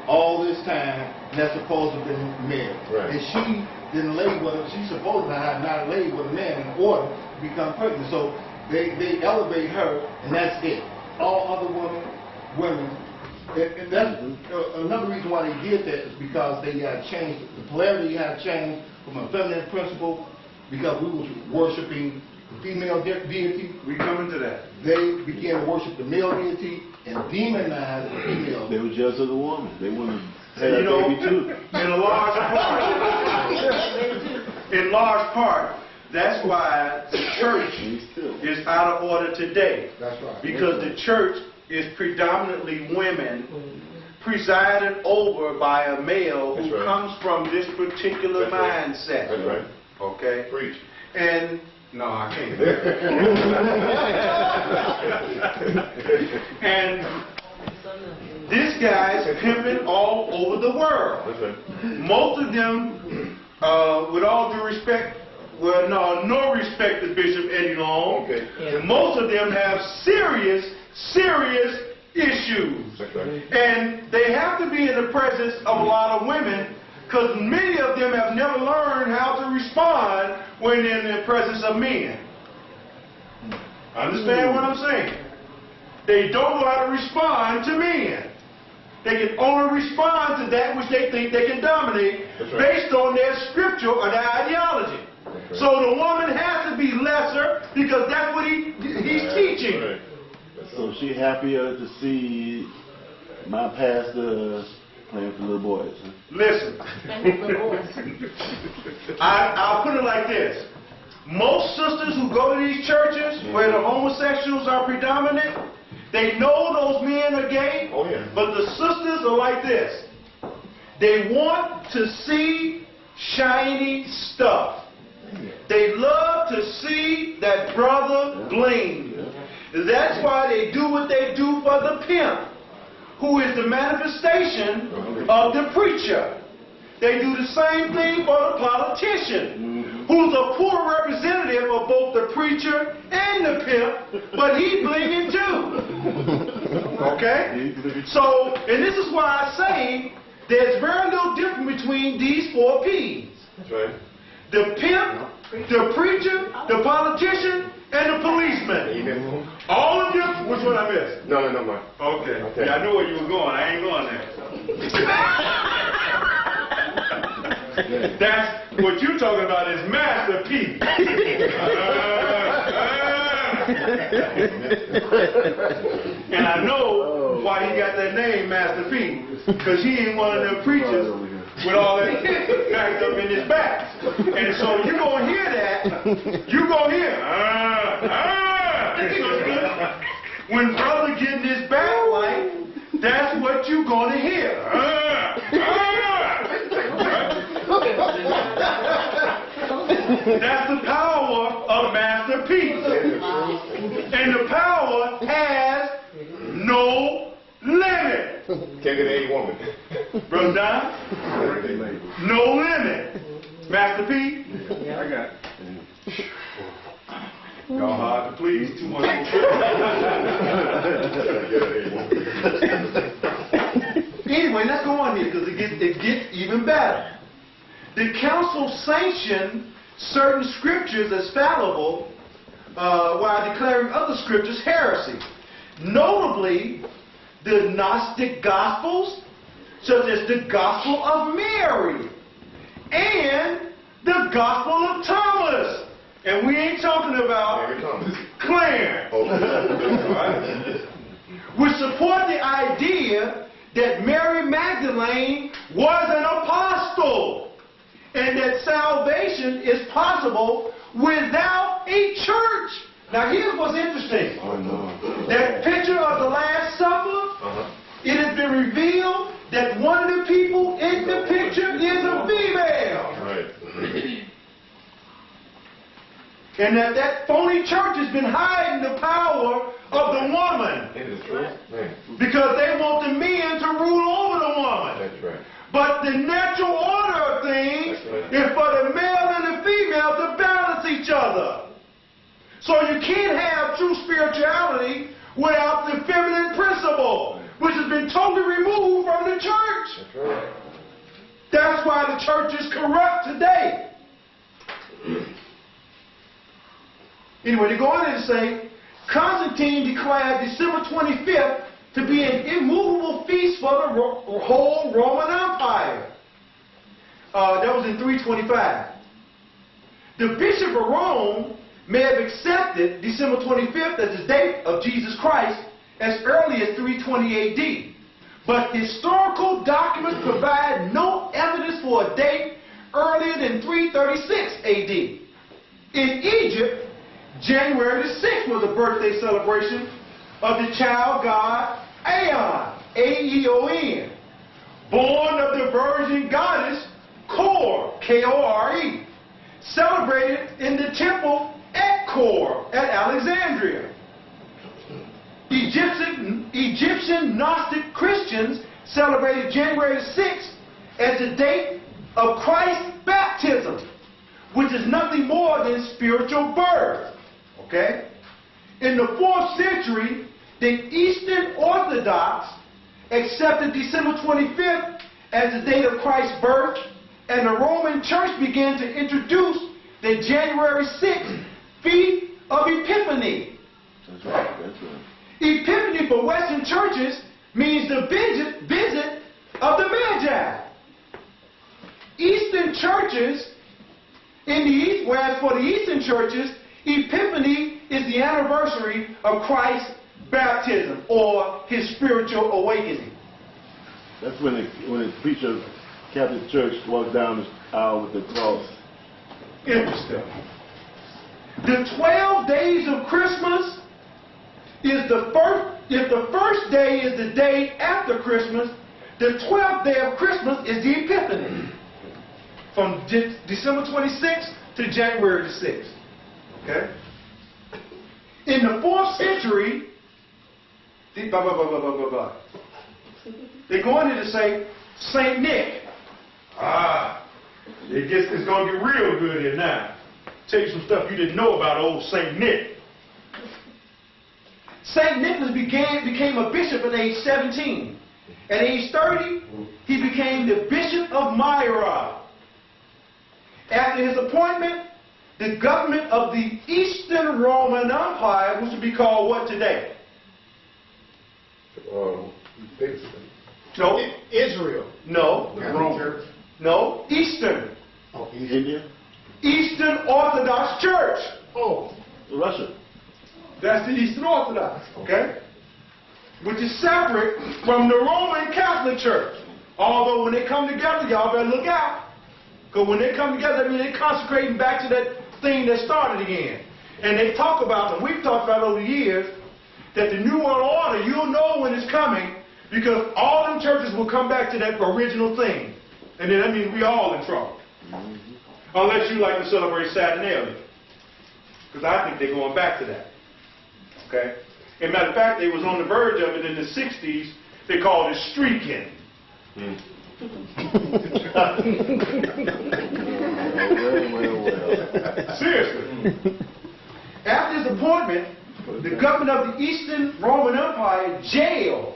all this time, and that's supposed to have been Mary. Right. And she didn't lay with her. She's supposed to have not laid with a man in order to become pregnant. So they elevate her, and that's it. All other women, and that's another reason why they did that is because they got changed. The polarity had changed from a feminine principle because we was worshiping the female deity. We coming to that. They began to worship the male deity and demonize the female. They were jealous of the woman. They wanted to have a baby too. In large part, that's why the church is out of order today. That's right. Because the church is predominantly women, presided over by a male who comes from this particular mindset. That's right. Okay? Preach. And no, I can't. And this guy's pimping all over the world. That's right. Most of them, with all due respect, well, no respect to Bishop Eddie Long. Okay. And most of them have serious issues. That's right. And they have to be in the presence of a lot of women, because many of them have never learned how to respond when in the presence of men. Understand what I'm saying? They don't know how to respond to men. they can only respond to that which they think they can dominate based on their scripture or their ideology. So the woman has to be lesser because that's what he's teaching. Right. So she happier to see my pastor playing for little boys. Huh? Listen, I'll put it like this. Most sisters who go to these churches where the homosexuals are predominant, they know those men are gay, Oh, yeah. but the sisters are like this. They want to see shiny stuff. They love to see that brother bling. That's why they do what they do for the pimp, who is the manifestation of the preacher. They do the same thing for the politician, who's a poor representative of both the preacher and the pimp, but he's blinging too. Okay? So, and this is why I say there's very little difference between these four P's. That's right. The pimp, the preacher, the politician, and the policeman. Amen. All of them, which one I missed? No, Mark. Okay. Yeah, I knew where you were going. I ain't going there. That's what you're talking about is Master P. And I know why he got that name, Master P, because he ain't one of them preachers with all that backed up in his back. And so you're going to hear that. You're going to hear, when brother getting his back light, that's what you're going to hear. That's the power of Master P. And the power has no limit. Can't get any woman. Brother Don? No limit. Master P? I got it. Y'all hard to please. Too much. Anyway, let's go on here because it gets even better. The council sanctioned certain scriptures as fallible while declaring other scriptures heresy. Notably, the Gnostic Gospels, such as the Gospel of Mary and the Gospel of Thomas. And we ain't talking about Clarence. We support the idea that Mary Magdalene was an apostle and that salvation is possible without a church. Now here's what's interesting. That picture of the Last Supper, it has been revealed that one of the people in the picture is a female. Right. And that phony church has been hiding the power of the woman. Ain't it true? Man. Because they want the men to rule over the woman. That's right. But the natural order of things is for the male and the female to balance each other. So you can't have true spirituality without the feminine principle, which has been totally removed from the church. That's right. That's why the church is corrupt today. Anyway, they go on and say, Constantine declared December 25th to be an immovable feast for the whole Roman Empire. That was in 325. The Bishop of Rome may have accepted December 25th as the date of Jesus Christ as early as 320 AD. But historical documents provide no evidence for a date earlier than 336 AD. In Egypt, January the 6th was a birthday celebration of the child god Aeon, A-E-O-N, born of the virgin goddess Kore, K-O-R-E, celebrated in the temple at Kore at Alexandria. Egyptian Gnostic Christians celebrated January the 6th as the date of Christ's baptism, which is nothing more than spiritual birth. Okay? In the 4th century, the Eastern Orthodox accepted December 25th as the date of Christ's birth, and the Roman Church began to introduce the January 6th Feast of Epiphany. That's right. That's right. Epiphany for Western churches means the visit of the Magi. Eastern churches, in the East, whereas for the Eastern churches, Epiphany is the anniversary of Christ's baptism or his spiritual awakening. That's when the preacher of Catholic Church walks down the aisle with the cross. Interesting. The 12 days of Christmas is the first. If the first day is the day after Christmas, the 12th day of Christmas is the Epiphany, from December 26th to January the 6th. Okay. In the 4th century, they go into to say Saint Nick. It's going to get real good here now. Tell you some stuff you didn't know about old Saint Nick. Saint Nicholas became a bishop at age 17. At age 30, he became the Bishop of Myra. After his appointment, the government of the Eastern Roman Empire was to be called what today? No. Israel. No. Rome. No. Eastern. Oh, India? Eastern Orthodox Church. Oh. Russia. That's the Eastern Orthodox, okay? Which is separate from the Roman Catholic Church. Although when they come together, y'all better look out. Because when they come together, I mean, they're consecrating back to that thing that started again. And they talk about, and we've talked about over the years, that the New World Order, you'll know when it's coming, because all them churches will come back to that original thing. And then, I mean, we all in trouble. Unless you like to celebrate Saturnalia. Because I think they're going back to that. Okay? As a matter of fact, they was on the verge of it in the 60s. They called it streaking. Well. Seriously. After his appointment, the government of the Eastern Roman Empire jailed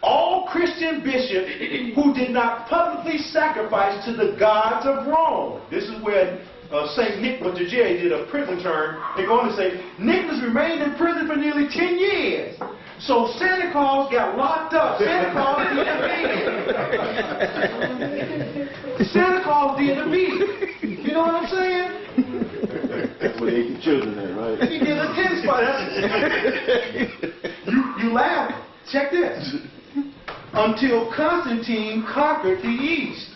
all Christian bishops who did not publicly sacrifice to the gods of Rome. This is where St. Nick went to jail. He did a prison term. They're going to say, Nicholas remained in prison for nearly 10 years. So Santa Claus got locked up. Santa Claus did a beating. Santa Claus did a beating. You know what I'm saying? That's where they ate the children at, right? He did a 10 spot. You laugh. Check this. Until Constantine conquered the East.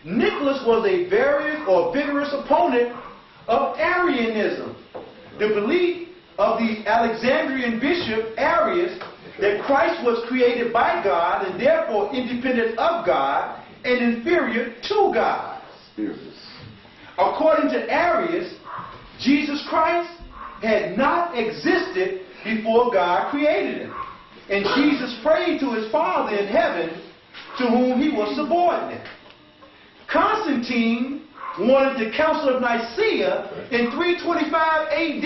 Nicholas was a vigorous opponent of Arianism, the belief of the Alexandrian bishop Arius that Christ was created by God and therefore independent of God and inferior to God. According to Arius, Jesus Christ had not existed before God created him, and Jesus prayed to his Father in heaven, to whom he was subordinate. Constantine wanted the Council of Nicaea in 325 AD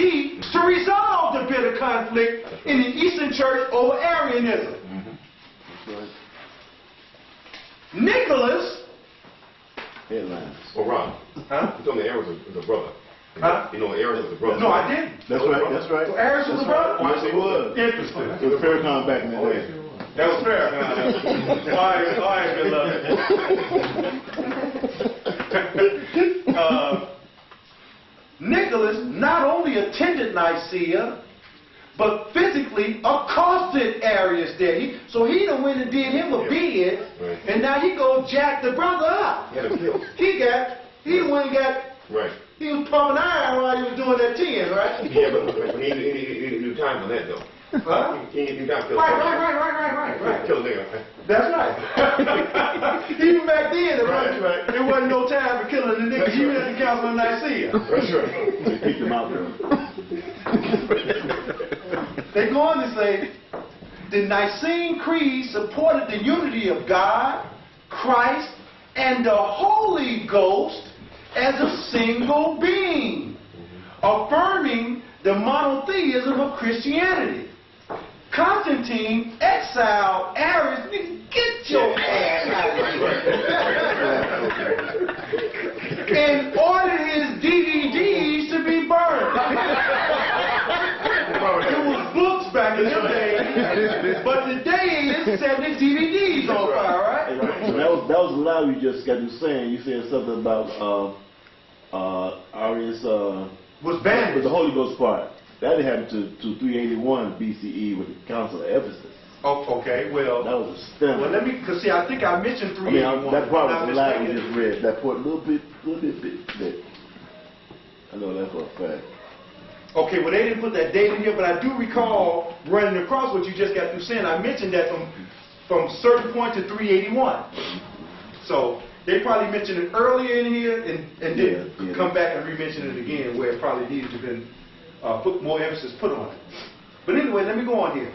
to resolve the bitter conflict in the Eastern Church over Arianism. Nicholas. Headlines. Oh, Ron. Huh? You told me Arius was a brother. Huh? You know Arius was a brother. No, I didn't. That's right, that's right. So Arius was a brother? Yes, it was. Interesting. It was fair time back in the day. That was fair. All right, beloved. Nicholas not only attended Nicaea, but physically accosted Arius there. So he done went and did him a bid, and now he go jack the brother up. He had him killed. He went and got, Right. he was pumping iron while he was doing that 10, right? Yeah, but he knew time on that, though. Huh? He knew time to kill Right. Kill a nigga. That's right. Even back then, there wasn't no time for killing the niggas. You had the Council of Nicaea. That's right. They kicked him out there. They go on to say, the Nicene Creed supported the unity of God, Christ, and the Holy Ghost as a single being, affirming the monotheism of Christianity. Constantine exiled Arius. Get your ass out of here. And ordered his DVDs to be burned. It was books back in them days, but But today is setting the DVDs on fire, right? So that was loud. You just got to saying. You said something about Arius Was banned with the Holy Ghost part. That happened to 381 BCE with the Council of Ephesus. Oh, okay, well. That was a stem. Well, let me, because see, I think I mentioned 381. that part was Not a lie we mistaken. just read. That part, little bit. I know that for a fact. Okay, well, they didn't put that date in here, but I do recall running across what you just got through saying. I mentioned that from certain point to 381. So they probably mentioned it earlier in here and then come back and re-mention it again where it probably needed to have been put more emphasis put on it. But anyway, let me go on here.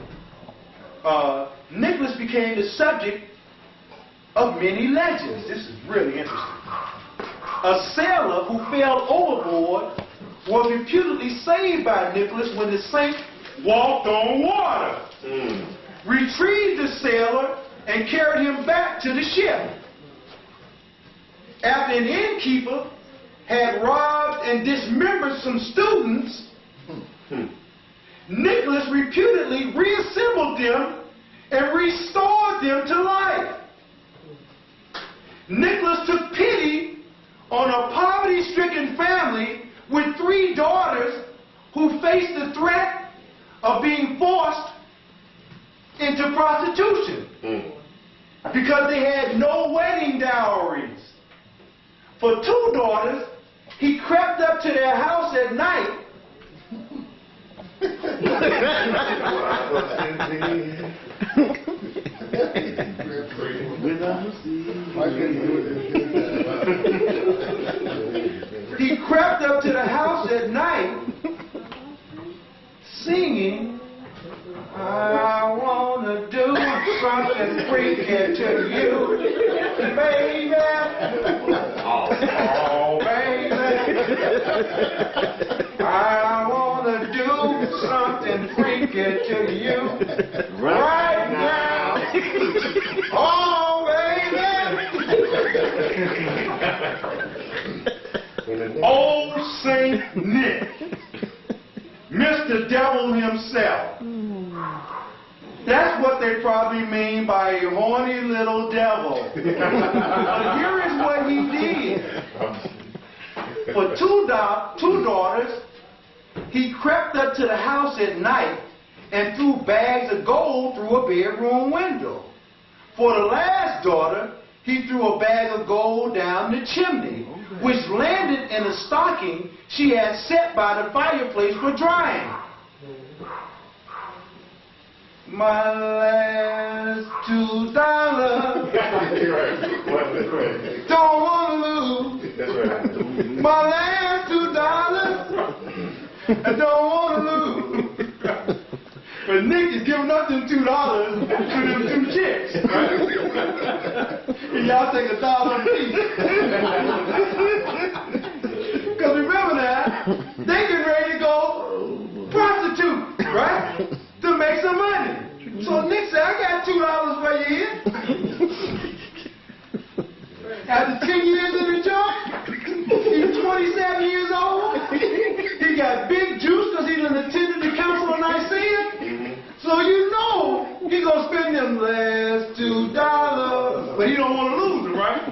Nicholas became the subject of many legends. This is really interesting. A sailor who fell overboard was reputedly saved by Nicholas when the saint walked on water, retrieved the sailor, and carried him back to the ship. After an innkeeper had robbed and dismembered some students, Nicholas reputedly reassembled them and restored them to life. Nicholas took pity on a poverty-stricken family with 3 daughters who faced the threat of being forced into prostitution because they had no wedding dowries. For 2 daughters, he crept up to their house at night He crept up to the house at night singing, I want to do something freaky to you, baby. Oh, baby. I want to do something freaky to you right now. Oh, baby. Old Saint Nick, Mr. Devil himself. That's what they probably mean by a horny little devil. But here is what he did. For 2 daughters, he crept up to the house at night and threw bags of gold through a bedroom window. For the last daughter, he threw a bag of gold down the chimney, which landed in a stocking she had set by the fireplace for drying. My last $2. Don't want to lose. My last $2. I don't want to lose. But Nick is giving up them $2 to them 2 chicks. Right? And y'all take $1 apiece. Because remember that, they get ready to go prostitute, right? To make some money. So Nick said, I got $2 for you here. After 10 years in the job, he's 27 years old. He got big juice because he done attended the Council of Nicaea. So you know he's going to spend them last $2. But he don't want to lose them, right?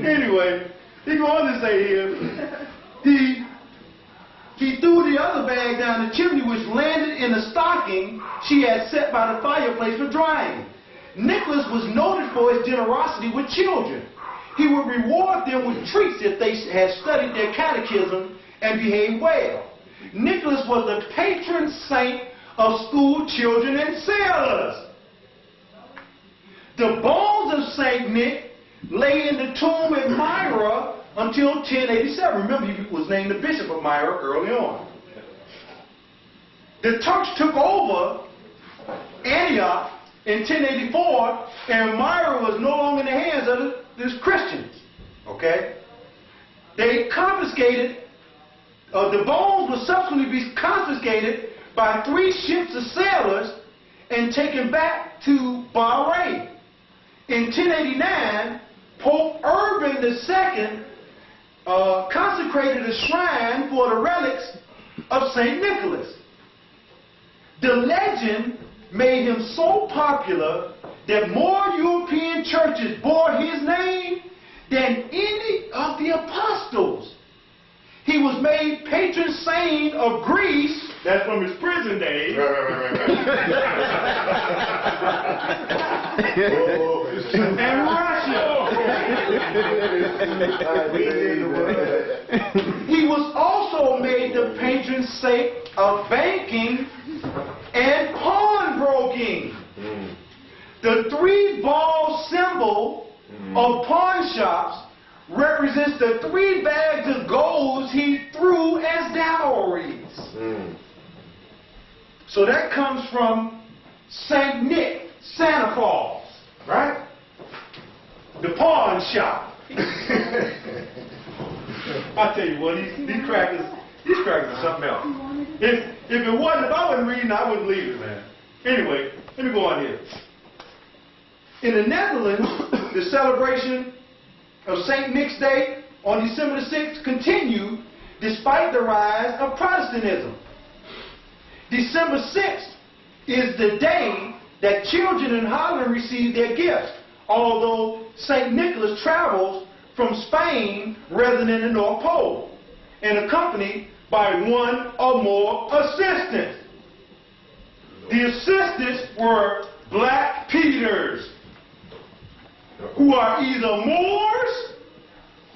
Anyway, he goes on to say here, he threw the other bag down the chimney, which landed in a stocking she had set by the fireplace for drying. Nicholas was noted for his generosity with children. He would reward them with treats if they had studied their catechism and behaved well. Nicholas was the patron saint of school children and sailors. The bones of Saint Nick lay in the tomb at Myra until 1087. Remember, he was named the bishop of Myra early on. The Turks took over Antioch in 1084, and Myra was no longer in the hands of the Christians. Okay? They confiscated, the bones would subsequently be confiscated by 3 ships of sailors and taken back to Bahrain. In 1089, Pope Urban II consecrated a shrine for the relics of St. Nicholas. The legend made him so popular that more European churches bore his name than any of the apostles. He was made patron saint of Greece. That's from his prison days. And Russia. He was also made the patron saint of banking and pawnbroking. The 3-ball symbol of pawn shops represents the 3 bags of gold he threw as dowries. So that comes from Saint Nick, Santa Claus, right? The pawn shop. I tell you what, these crackers are something else. If I wasn't reading, I wouldn't leave it, man. Anyway, let me go on here. In the Netherlands, the celebration of St. Nick's Day on December the 6th continued despite the rise of Protestantism. December 6th is the day that children in Holland receive their gifts, although St. Nicholas travels from Spain rather than the North Pole, and accompanied by 1 or more assistants. The assistants were Black Peters, who are either Moors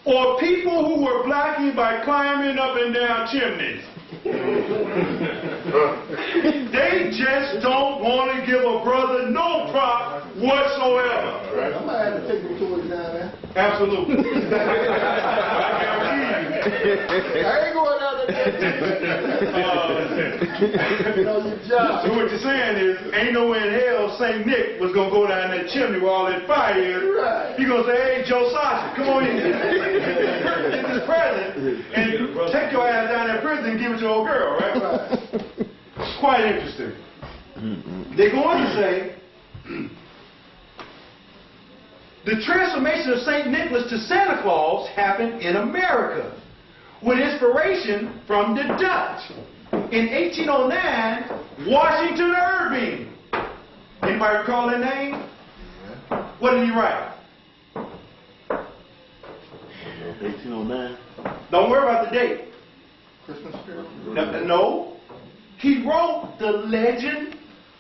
or people who were blacking by climbing up and down chimneys. They just don't want to give a brother no prop whatsoever. I might have to take them to it down there. Absolutely. I ain't going out there. Your job. So what you're saying is, ain't nowhere in hell St. Nick was going to go down that chimney where all that fire is. Right. He's going to say, hey, Joe Sasha, come on in. Get this present and take your ass down that prison and give it to old girl, right? Quite interesting. They go on to say, the transformation of St. Nicholas to Santa Claus happened in America, with inspiration from the Dutch. In 1809, Washington Irving. Anybody recall that name? What did he write? 1809. Don't worry about the date. Christmas spirit? No. He wrote The Legend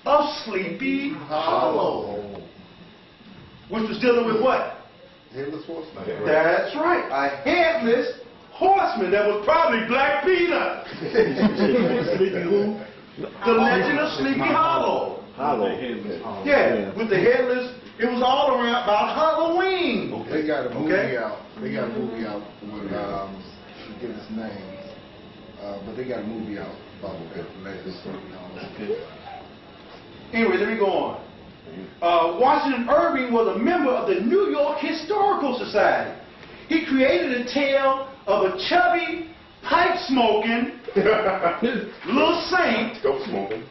of Sleepy Hollow, which was dealing with what? Headless horseman. That's right. A headless horseman that was probably Black Peter. Sleepy who? The Legend of Sleepy Hollow. Hollow. Yeah, with the headless. It was all around about Halloween. They got a movie Okay. out. They got a movie out with, I forget his name. But they got a movie out about the latest. Anyway, let me go on. Washington Irving was a member of the New York Historical Society. He created a tale of a chubby, pipe-smoking little saint. Dope smoking.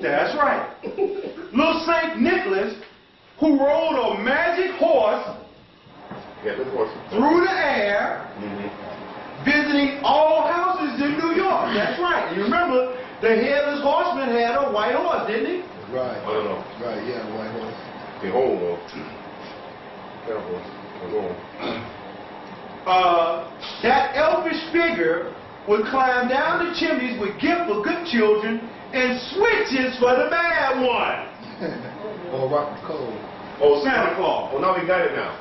That's right. Little Saint Nicholas, who rode a magic horse Yeah, good horse. through the air, visiting all houses in New York. That's right. You remember, the headless horseman had a white horse, didn't he? Right. I don't know. Right, yeah, the white horse. The whole though. That horse. Go on. That elfish figure would climb down the chimneys with gifts for good children and switches for the bad one. Or rock the cold. Oh, Santa Claus. Oh, now we got it now.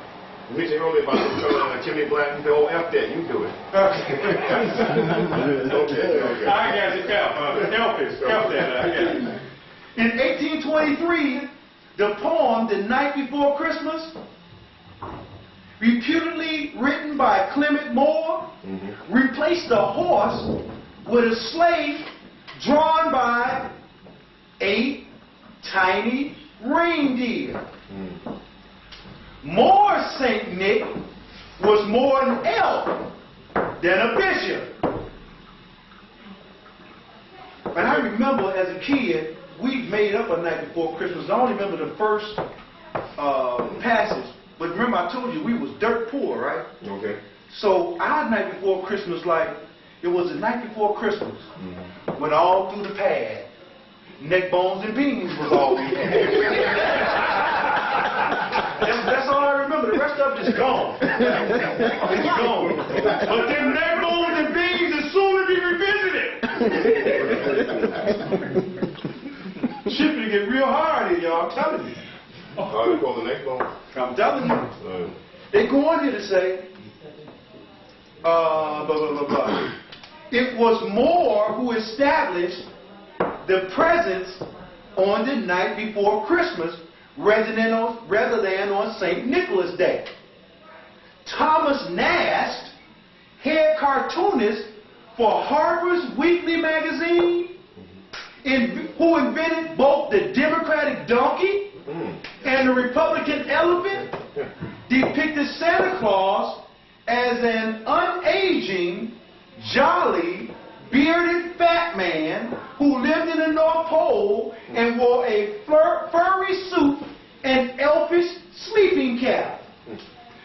We mentioned earlier about the chimney black. You said, oh, F that, you do it. Okay. Okay. I got it, Elvis. Help that, I got it. In 1823, the poem The Night Before Christmas, reputedly written by Clement Moore, replaced the horse with a sleigh drawn by 8 tiny reindeer. Moore's St. Nick was more an elf than a bishop. And I remember as a kid, we made up A Night Before Christmas. I only remember the first passage. But remember I told you we was dirt poor, right? Okay. So our Night Before Christmas, like, it was the night before Christmas. Went all through the pad. neck bones and beans was all we had. That's all I remember. The rest of it is gone. It's gone. But them neck bones and beans is soon to be revisited. Shipping get real hard here, y'all. I'm telling you. How they call the neck bone? I'm telling you. They go on here to say, blah, blah, blah, blah. It was Moore who established the presence on the night before Christmas rather than on St. Nicholas Day. Thomas Nast, head cartoonist for Harper's Weekly magazine, who invented both the Democratic donkey and the Republican elephant, depicted Santa Claus as an unaging, jolly, bearded fat man who lived in the North Pole and wore a furry suit and elfish sleeping cap.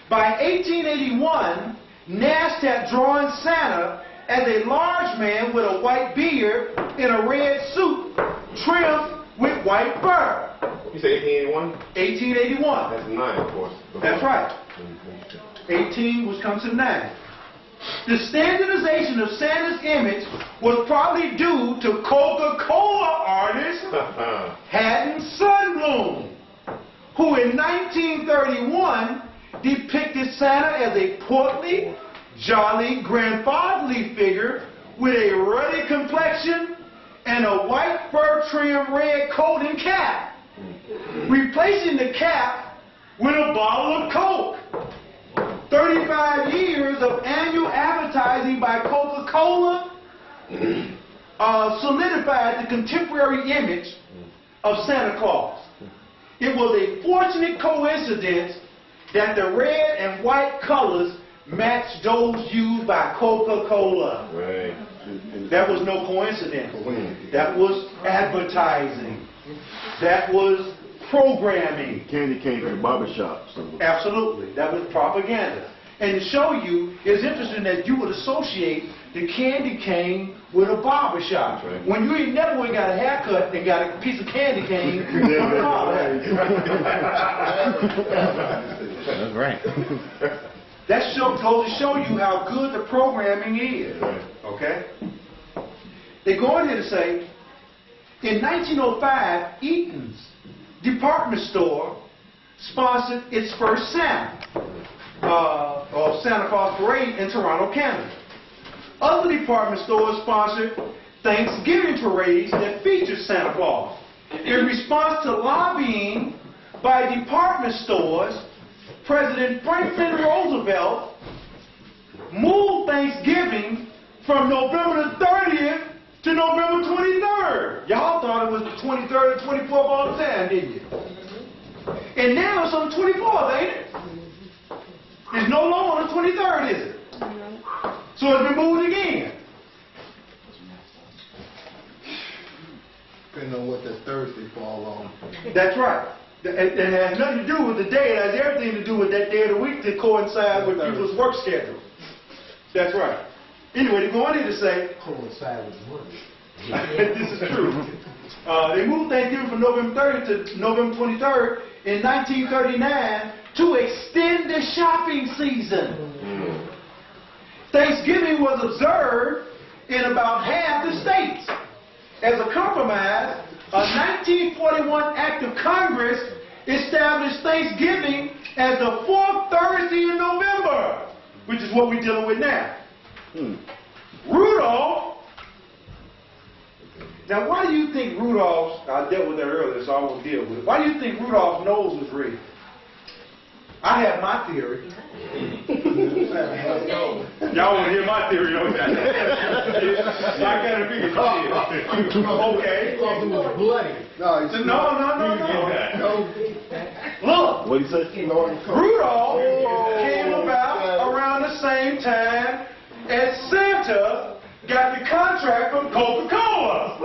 By 1881, Nast had drawn Santa as a large man with a white beard in a red suit trimmed with white fur. You say 1881? 1881. That's 9, of course. That's right. 18 was comes to 9. The standardization of Santa's image was probably due to Coca-Cola artist Haddon Sundblom, who in 1931 depicted Santa as a portly, jolly, grandfatherly figure with a ruddy complexion and a white fur-trimmed red coat and cap, replacing the cap with a bottle of Coke. 35 years of annual advertising by Coca-Cola solidified the contemporary image of Santa Claus. It was a fortunate coincidence that the red and white colors matched those used by Coca-Cola. Right. That was no coincidence. That was advertising. That was programming. Candy cane from the barbershop. Absolutely. That was propaganda. And to show you, it's interesting that you would associate the candy cane with a barbershop. Right. When you ain't never went and got a haircut and got a piece of candy cane from a barber. That's right. That goes to show you how good the programming is. Okay? They go on here to say, in 1905, Eaton's department store sponsored its first Santa, or Santa Claus parade in Toronto, Canada. Other department stores sponsored Thanksgiving parades that featured Santa Claus. In response to lobbying by department stores, President Franklin Roosevelt moved Thanksgiving from November the 30th to November 23rd. Y'all thought it was the 23rd and 24th all the time, didn't you? And now it's on the 24th, ain't it? It's no longer on the 23rd, is it? So it's been moved again. Depending on what that Thursday fall on. That's right. It has nothing to do with the day. It has everything to do with that day of the week that coincides with people's work schedule. That's right. Anyway, they go on here to say, Coincide with work. this is true. They moved Thanksgiving from November 30th to November 23rd in 1939 to extend the shopping season. Thanksgiving was observed in about half the states. As a compromise, a 1941 act of Congress established Thanksgiving as the 4th Thursday in November, which is what we're dealing with now. Rudolph, now why do you think Rudolph's, I dealt with that earlier, so I won't deal with it. Why do you think Rudolph's nose was red? I have my theory. Y'all want to hear my theory, don't you? I got to figure it. Okay. Because it was bloody. No. Look. What do you say? Rudolph came about around the same time as Santa got the contract from Coca-Cola.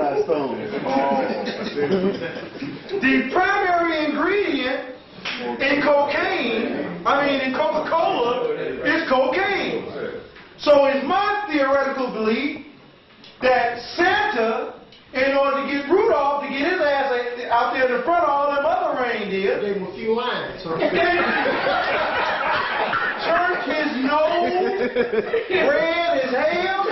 The primary ingredient in Coca-Cola is cocaine. So it's my theoretical belief that Santa, in order to get Rudolph to get him a few lines. Huh? Turned his nose red as hell.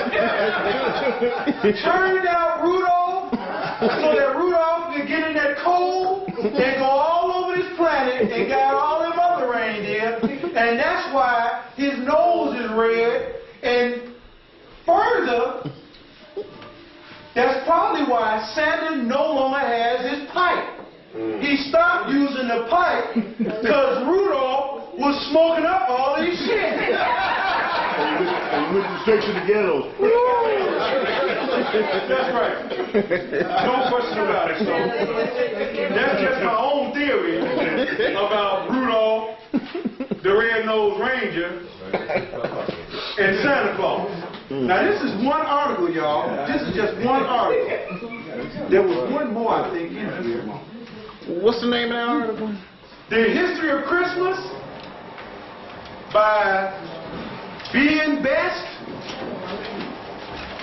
Turned out Rudolph so that Rudolph could get in that cold and go all over this planet and got all them other reindeer. And that's why his nose is red. And further, that's probably why Santa no longer has his pipe. He stopped using the pipe because Rudolph was smoking up all his shit. And went straight to the ghetto. That's right. No question about it. So that's just my own theory about Rudolph, the Red-Nosed Ranger, and Santa Claus. Now this is one article, y'all. This is just one article. There was one more, I think, in here. What's the name of that article? The History of Christmas by Ben Best,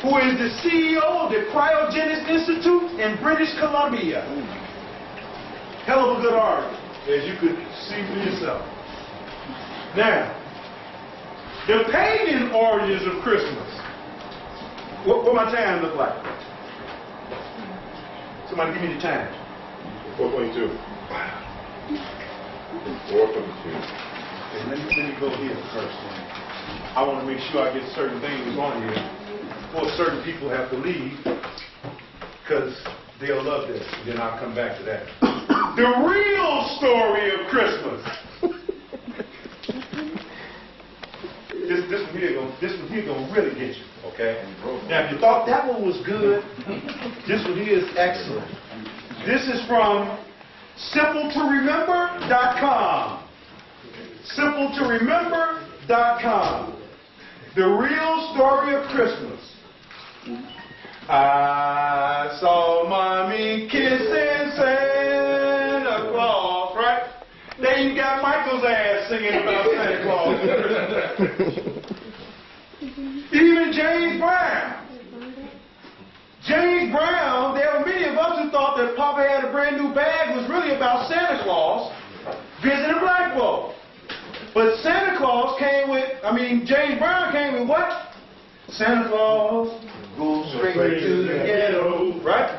who is the CEO of the Cryogenics Institute in British Columbia. Hell of a good article, as you could see for yourself. Now, the pagan origins of Christmas. What my time look like? Somebody give me the time. 4:22. 4:22. Let me go here first. I want to make sure I get certain things on here before certain people have to leave, because they'll love this. Then I'll come back to that. The real story of Christmas. This one here gonna really get you, okay? Now, if you thought that one was good, this one here is excellent. This is from SimpleToRemember.com. SimpleToRemember.com. The real story of Christmas. I saw Mommy kissing Santa Claus, right? Then you got Michael's ass singing about Santa Claus. Even James Brown. James Brown, there were many of us who thought that Papa Had a Brand New Bag was really about Santa Claus visiting black folk. But Santa Claus came with, James Brown came with what? Santa Claus goes straight to the ghetto, right?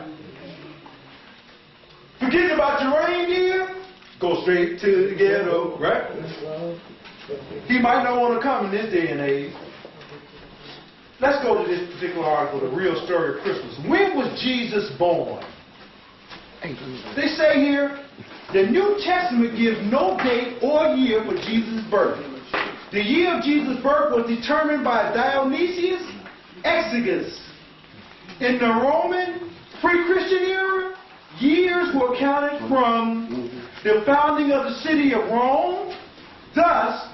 Forget about your reindeer, go straight to the ghetto, right? He might not want to come in this day and age. Let's go to this particular article, The Real Story of Christmas. When was Jesus born? They say here, the New Testament gives no date or year for Jesus' birth. The year of Jesus' birth was determined by Dionysius Exiguus. In the Roman pre-Christian era, years were counted from the founding of the city of Rome. Thus,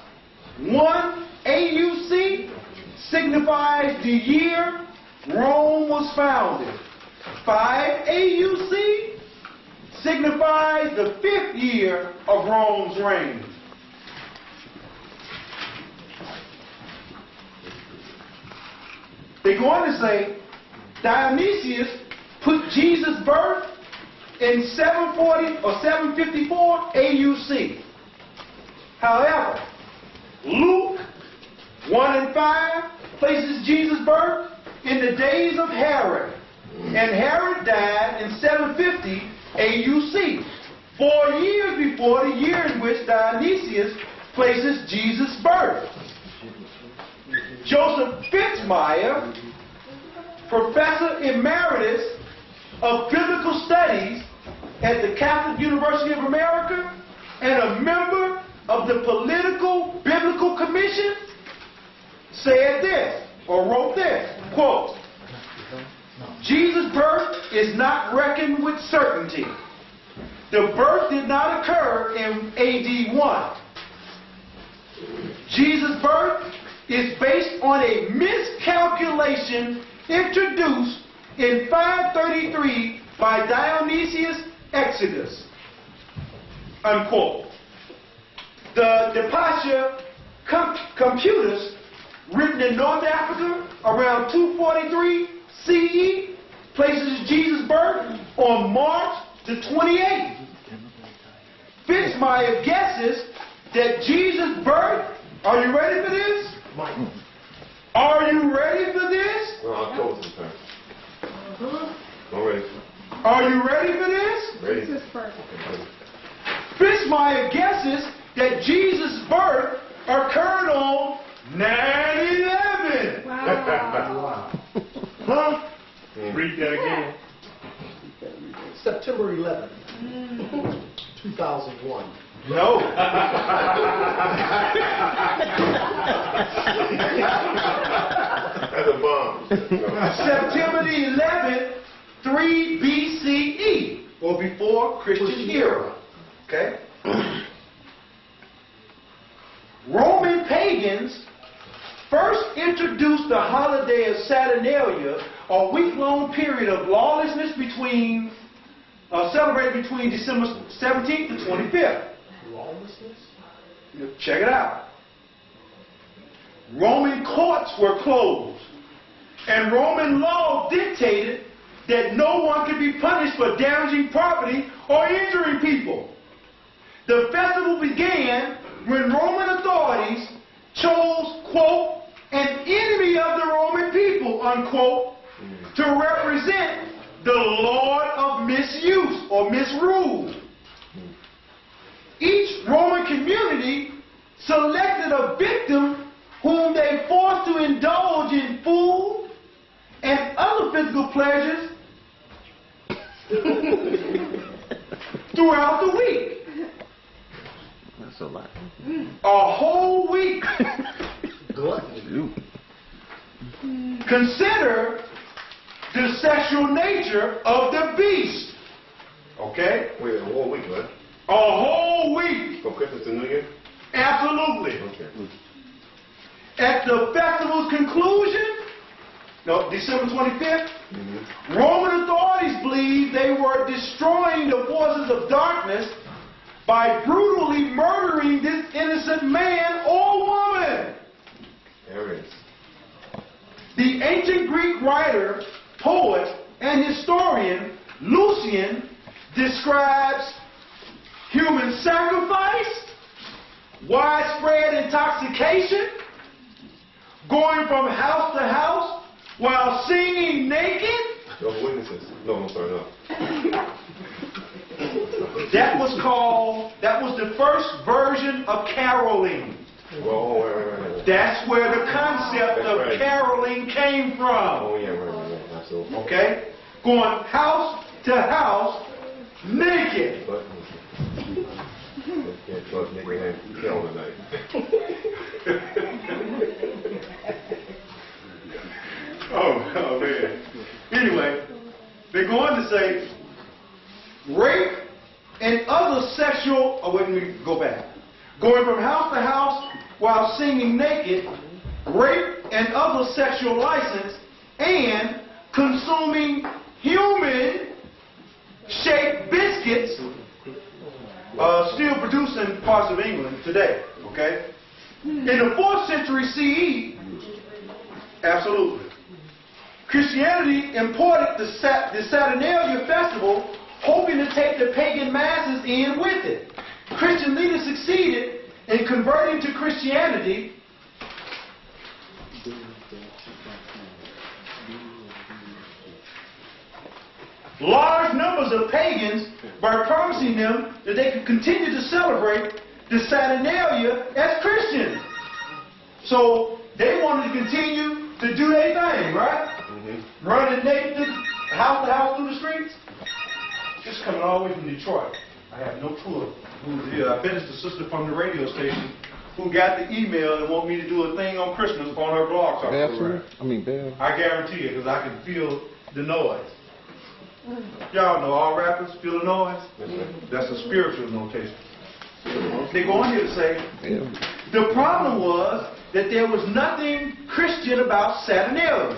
1 AUC signifies the year Rome was founded. 5 AUC signifies the 5th year of Rome's reign. They go on to say Dionysius put Jesus' birth in 740 or 754 AUC. However, Luke 1 and 5 places Jesus' birth in the days of Herod. And Herod died in 750 AUC, 4 years before the year in which Dionysius places Jesus' birth. Joseph Fitzmyer, Professor Emeritus of Biblical Studies at the Catholic University of America and a member of the Political Biblical Commission, said this, or wrote this, quote, Jesus' birth is not reckoned with certainty. The birth did not occur in AD 1. Jesus' birth is based on a miscalculation introduced in 533 by Dionysius Exiguus, unquote. The Depatia computers, written in North Africa around 243 CE, places Jesus' birth on March the 28th. Fitzmyer guesses that Jesus' birth, are you ready for this? Are you ready for this? Well, October sometime. I'm ready. Are you ready for this? Ready. Fitzmyer guesses that Jesus' birth occurred on 9/11. Wow. Huh? Read that again. September 11th, 2001. No. That's a bomb. September the 11th, 3 BCE, or before Christian era. Okay? Roman pagans first introduced the holiday of Saturnalia, a week-long period of lawlessness celebrated between December 17th to 25th. Lawlessness? Check it out. Roman courts were closed, and Roman law dictated that no one could be punished for damaging property or injuring people. The festival began when Roman authorities chose, quote, an enemy of the Roman people, unquote, to represent the Lord of misuse or misrule. Each Roman community selected a victim whom they forced to indulge in food and other physical pleasures throughout the week. That's a lot. A whole week. Gluttony. Consider the sexual nature of the beast. Okay? Wait, a whole week, right? A whole week. From Christmas to New Year? Absolutely. Okay. At the festival's conclusion, no, December 25th, Roman authorities believed they were destroying the forces of darkness by brutally murdering this innocent man or woman. There it is. The ancient Greek writer, poet, and historian Lucian describes human sacrifice, widespread intoxication, going from house to house while singing naked. No witnesses. No, I'm sorry, no. That was the first version of caroling. Oh, right. That's where the concept That's of right. caroling came from. Oh, yeah, right. Absolutely. Okay? Going house to house naked. But, yeah, but nigga ain't killing tonight. Oh, man. Anyway, they go on to say, rape and other sexual, let me go back. Going from house to house while singing naked, rape and other sexual license, and consuming human-shaped biscuits, still produced in parts of England today, okay? In the 4th century CE, absolutely. Christianity imported the Saturnalia festival, hoping to take the pagan masses in with it. Christian leaders succeeded in converting to Christianity. Large numbers of pagans by promising them that they could continue to celebrate the Saturnalia as Christians. So they wanted to continue to do their thing, right? Running naked house to house through the streets. This is coming all the way from Detroit. I have no clue who's here. I bet it's the sister from the radio station who got the email and want me to do a thing on Christmas on her blog. Bev. I guarantee you, because I can feel the noise. Y'all know all rappers feel the noise? That's a spiritual notation. They go on here to say, the problem was that there was nothing Christian about Saturnalia.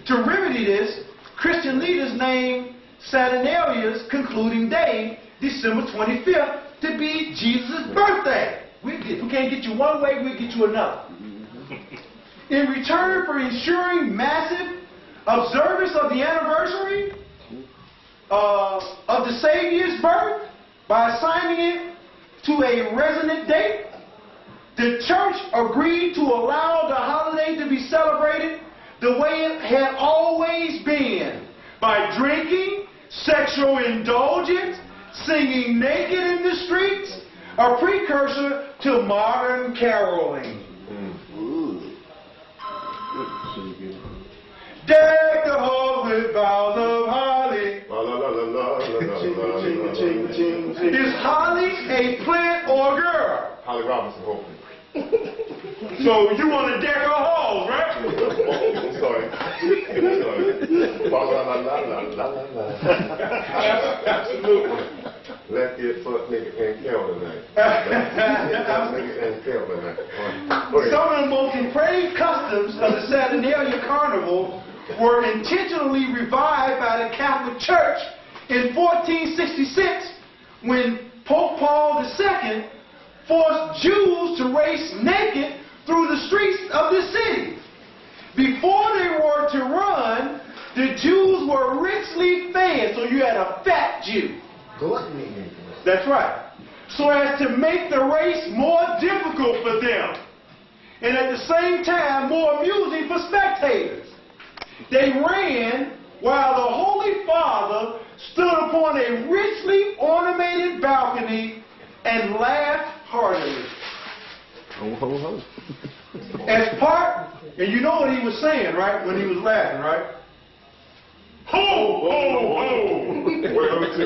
To remedy this, Christian leaders named Saturnalia's concluding day, December 25th, to be Jesus' birthday. We can't get you one way, we'll get you another. In return for ensuring massive observance of the anniversary of the Savior's birth, by assigning it to a resonant date, the church agreed to allow the holiday to be celebrated the way it had always been, by drinking, sexual indulgence, singing naked in the streets, a precursor to modern caroling. Deck the halls with boughs of holly. Is holly a plant or a girl? Holly Robinson, hopefully. So you want to deck our halls, right? I'm sorry. Absolutely. Let's get fuck, nigga, and kill tonight. Nigga and kill tonight. Some of the most depraved customs of the Saturnalia Carnival were intentionally revived by the Catholic Church in 1466 when Pope Paul II forced Jews to race naked through the streets of the city. Before they were to run, the Jews were richly fed, so you had a fat Jew. Gluttony. That's right. So as to make the race more difficult for them, and at the same time more amusing for spectators. They ran while the Holy Father stood upon a richly ornamented balcony and laughed heartily. Ho, ho, ho. As part, and you know what he was saying, right, when he was laughing, right? Ho, ho, ho! Where are we to?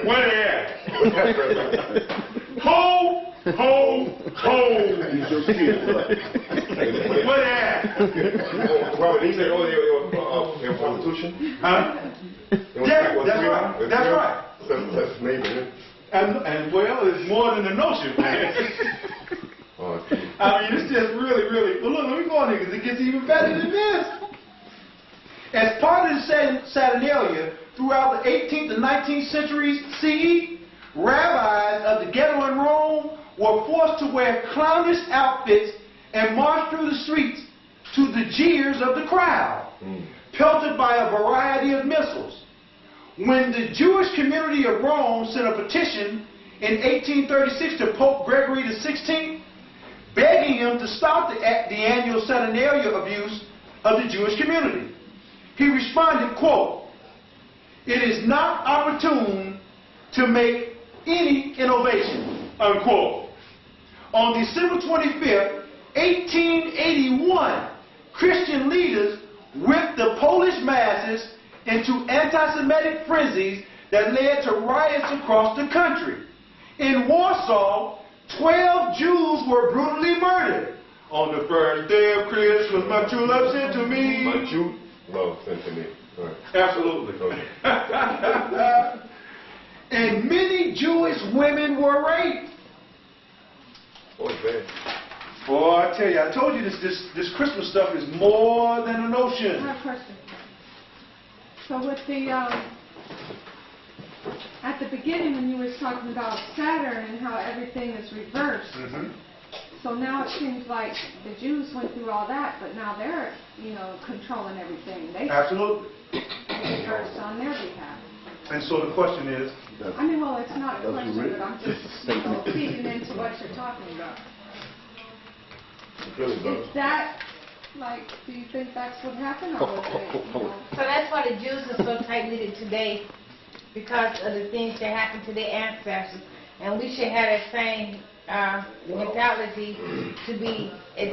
Where they at? Ho, ho, ho! Where they at? Robert, he said, they were prostitution? Huh? Yeah, that's right. That's right. That's maybe. And well, it's more than a notion, man. I mean, it's just really, well, look, let me go on here, because it gets even better than this. As part of the Saturnalia, throughout the 18th and 19th centuries CE, rabbis of the ghetto in Rome were forced to wear clownish outfits and march through the streets to the jeers of the crowd, pelted by a variety of missiles. When the Jewish community of Rome sent a petition in 1836 to Pope Gregory XVI, begging him to stop the annual Saturnalia abuse of the Jewish community, he responded, quote, "It is not opportune to make any innovation," unquote. On December 25th, 1881, Christian leaders whipped the Polish masses into anti-Semitic frenzies that led to riots across the country. In Warsaw, 12 Jews were brutally murdered. On the first day of Christmas, my true love sent to me. My true love sent to me. Right. Absolutely. And many Jewish women were raped. Boy, bad. Boy, I tell you, I told you this Christmas stuff is more than a notion. I have a question. So with the, at the beginning when you were talking about Saturn and how everything is reversed, so now it seems like the Jews went through all that, but now they're, controlling everything. They Absolutely. reversed on their behalf. And so the question is, Well, it's not a question, but I'm just feeding into what you're talking about. Is that, do you think that's what happened, or was it, So that's why the Jews are so tight-knitted today, because of the things that happened to their ancestors. And we should have that same mentality to be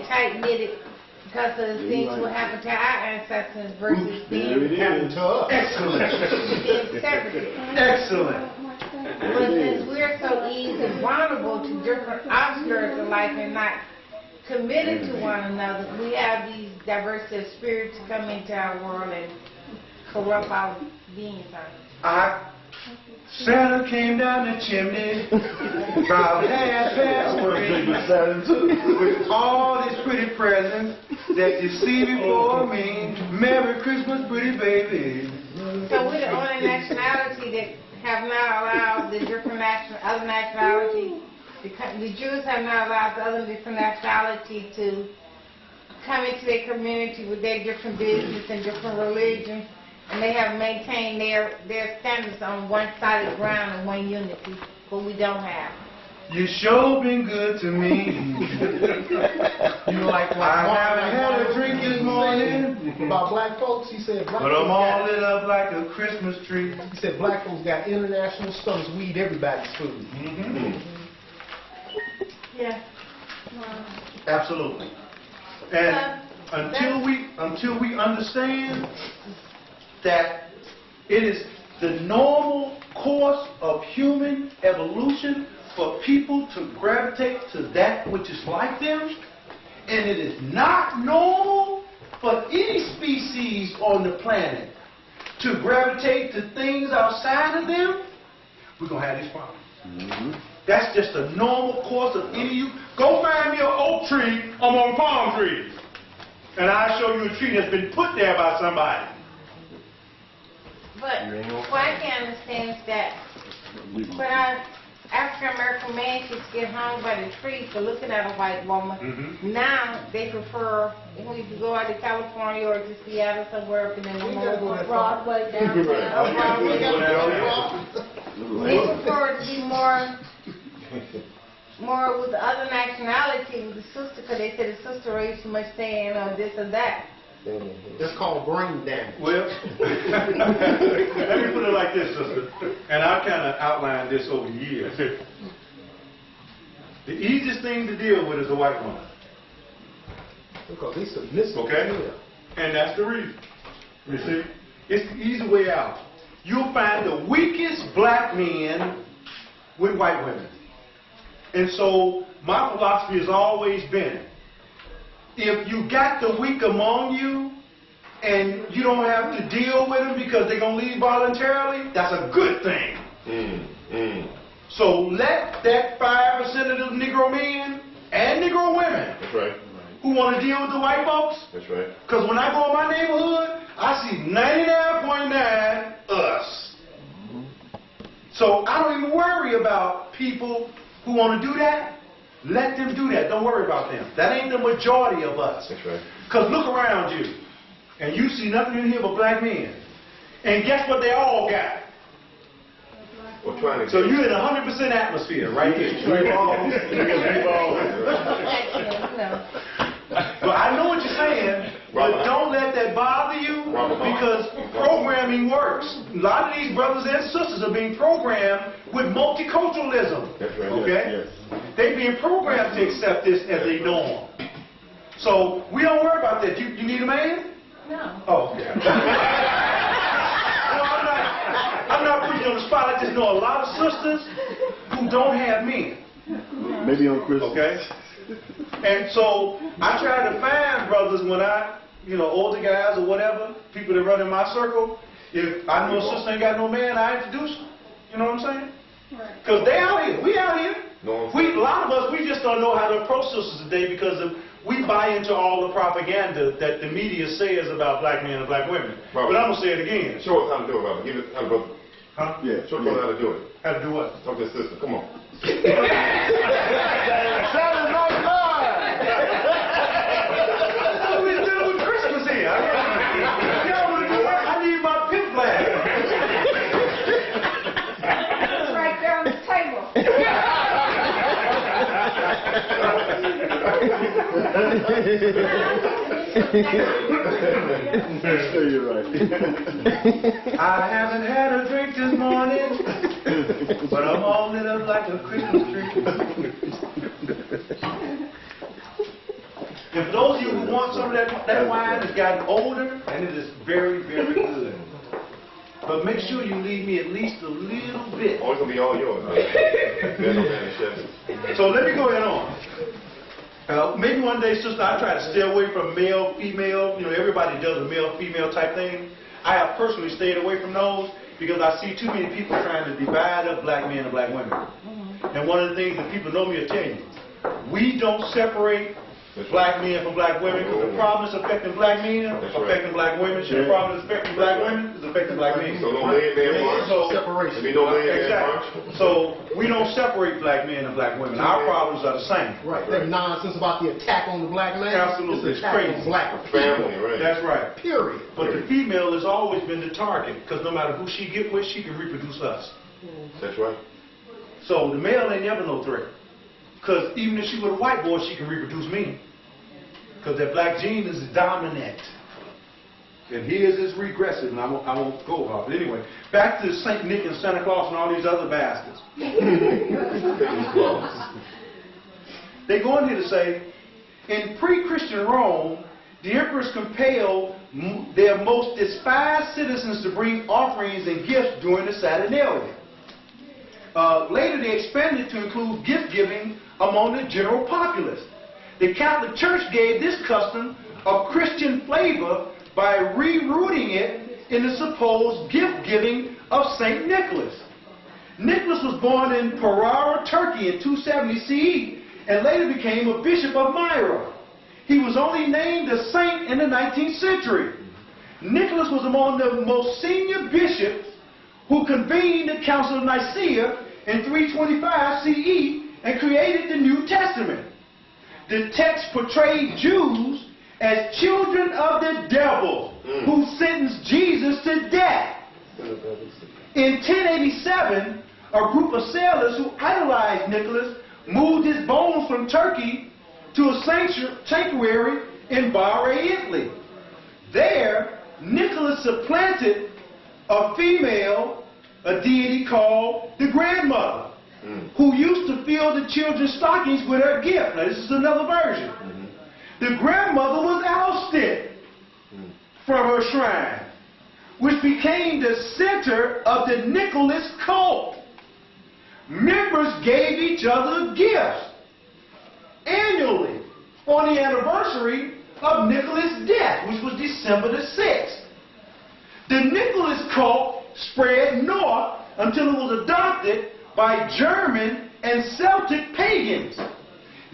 tight-knitted because of the things what happened to our ancestors versus being happened to us. separate. Excellent. But since we're so easy and vulnerable to different outskirts of life and not committed to one another, we have these diversity of spirits come into our world and corrupt our beings. Santa came down the chimney about 3:30 with all these pretty presents that you see before me. Merry Christmas, pretty baby. So we're the only nationality that have not allowed the different other nationalities. The Jews have not allowed the other different nationality to come into their community with their different business and different religions and they have maintained their standards on one solid ground and one unity, but we don't have. You sure been good to me. You know, like I haven't had a drink this morning, about black folks, he said black but folks I'm all lit up like a Christmas tree. he said black folks got international stomachs. We eat everybody's food. Yeah. Absolutely. And until we understand that it is the normal course of human evolution for people to gravitate to that which is like them, and it is not normal for any species on the planet to gravitate to things outside of them, we're going to have these problems. That's just a normal course of any of you. Go find me an oak tree among palm trees, and I'll show you a tree that's been put there by somebody. But what I can understand is that when our African American man used to get hung by the tree for looking at a white woman, now they prefer, if you go out to California or to Seattle somewhere up in the Broadway downtown, they prefer to be more with the other nationality, with the sister, because they say the sister raised too much saying or this or that. It's called brain damage. Well, let me put it like this, sister, and I kind of outlined this over the years. The easiest thing to deal with is a white woman. Because they submissive. Okay? And that's the reason. You see? It's the easy way out. You'll find the weakest black men with white women. And so my philosophy has always been, if you got the weak among you and you don't have to deal with them because they're going to leave voluntarily, that's a good thing. So let that 5% of the Negro men and Negro women who want to deal with the white folks, because when I go in my neighborhood, I see 99.9 us. So I don't even worry about people who want to do that. Let them do that. Don't worry about them. That ain't the majority of us. Because look around you, and you see nothing in here but black men. And guess what they all got? So you're in 100% atmosphere right here. But I know what you're saying, but don't let that bother you, because programming works. A lot of these brothers and sisters are being programmed with multiculturalism. Okay? They're being programmed to accept this as a norm. So we don't worry about that. You need a man? No. Oh, okay. I'm not putting you on the spot. I just know a lot of sisters who don't have men. Maybe on Christmas. Okay? And so I try to find brothers when older guys or whatever, people that run in my circle, if I know a sister ain't got no man, I introduce them. You know what I'm saying? Because they out here. We out here. A lot of us, we just don't know how to approach sisters today because we buy into all the propaganda that the media says about black men and black women. But I'm going to say it again. Show us how to do it, Robert. Give it, brother. Huh? Yeah. Show us how to do it. How to do what? Talk to the sister. Come on. We're dealing with Christmas here. Y'all want to do what? I need my pimp flag. It's right there on the table. You're right. I haven't had a drink this morning, but I'm all lit up like a Christmas tree. And for those of you who want some of that wine has gotten older, and it is very, very good. But make sure you leave me at least a little bit. Oh, it's going to be all yours. So let me go ahead on. Maybe one day, sister, I try to stay away from male, female. You know, everybody does a male, female type thing. I have personally stayed away from those because I see too many people trying to divide up black men and black women. And one of the things that people know me will tell you, we don't separate black men for black women, because the problem is affecting black men, affecting black women. The problem is affecting black women, is affecting black men. So no man march. Separation. There be no man march. Exactly. So we don't separate black men and black women. Our problems are the same. Right. That nonsense about the attack on the black man. Absolutely. It's attack on black Family, right. That's right. Period. But the female has always been the target, because no matter who she get with, she can reproduce us. That's right. So the male ain't never no threat. Because even if she was a white boy, she can reproduce me. Because that black gene is dominant. And his is regressive, and I won't go about it. Anyway, back to St. Nick and Santa Claus and all these other bastards. They go in here to say, in pre-Christian Rome, the emperors compelled their most despised citizens to bring offerings and gifts during the Saturnalia. Later, they expanded to include gift-giving among the general populace. The Catholic Church gave this custom a Christian flavor by rerooting it in the supposed gift-giving of St. Nicholas. Nicholas was born in Ferrara, Turkey in 270 CE and later became a bishop of Myra. He was only named a saint in the 19th century. Nicholas was among the most senior bishops who convened the Council of Nicaea in 325 CE and created the New Testament. The text portrayed Jews as children of the devil who sentenced Jesus to death. In 1087, a group of sailors who idolized Nicholas moved his bones from Turkey to a sanctuary in Bari, Italy. There, Nicholas supplanted a female, a deity called the grandmother, who used to fill the children's stockings with her gift. Now, this is another version. The grandmother was ousted from her shrine, which became the center of the Nicholas cult. Members gave each other gifts annually on the anniversary of Nicholas' death, which was December the 6th. The Nicholas cult spread north until it was adopted by German and Celtic pagans.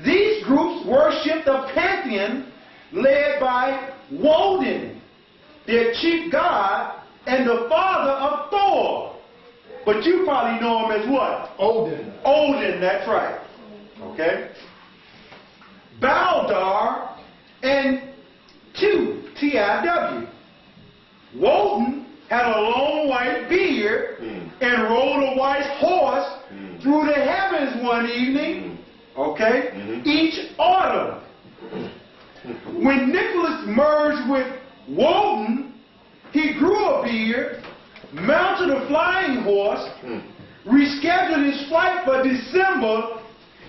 These groups worshipped a pantheon led by Woden, their chief god and the father of Thor. But you probably know him as what? Odin. Odin, that's right. Okay? Baldar and Tiw. Woden had a long white beard and rode a white horse through the heavens one evening, okay, each autumn. When Nicholas merged with Woden, he grew a beard, mounted a flying horse, rescheduled his flight for December,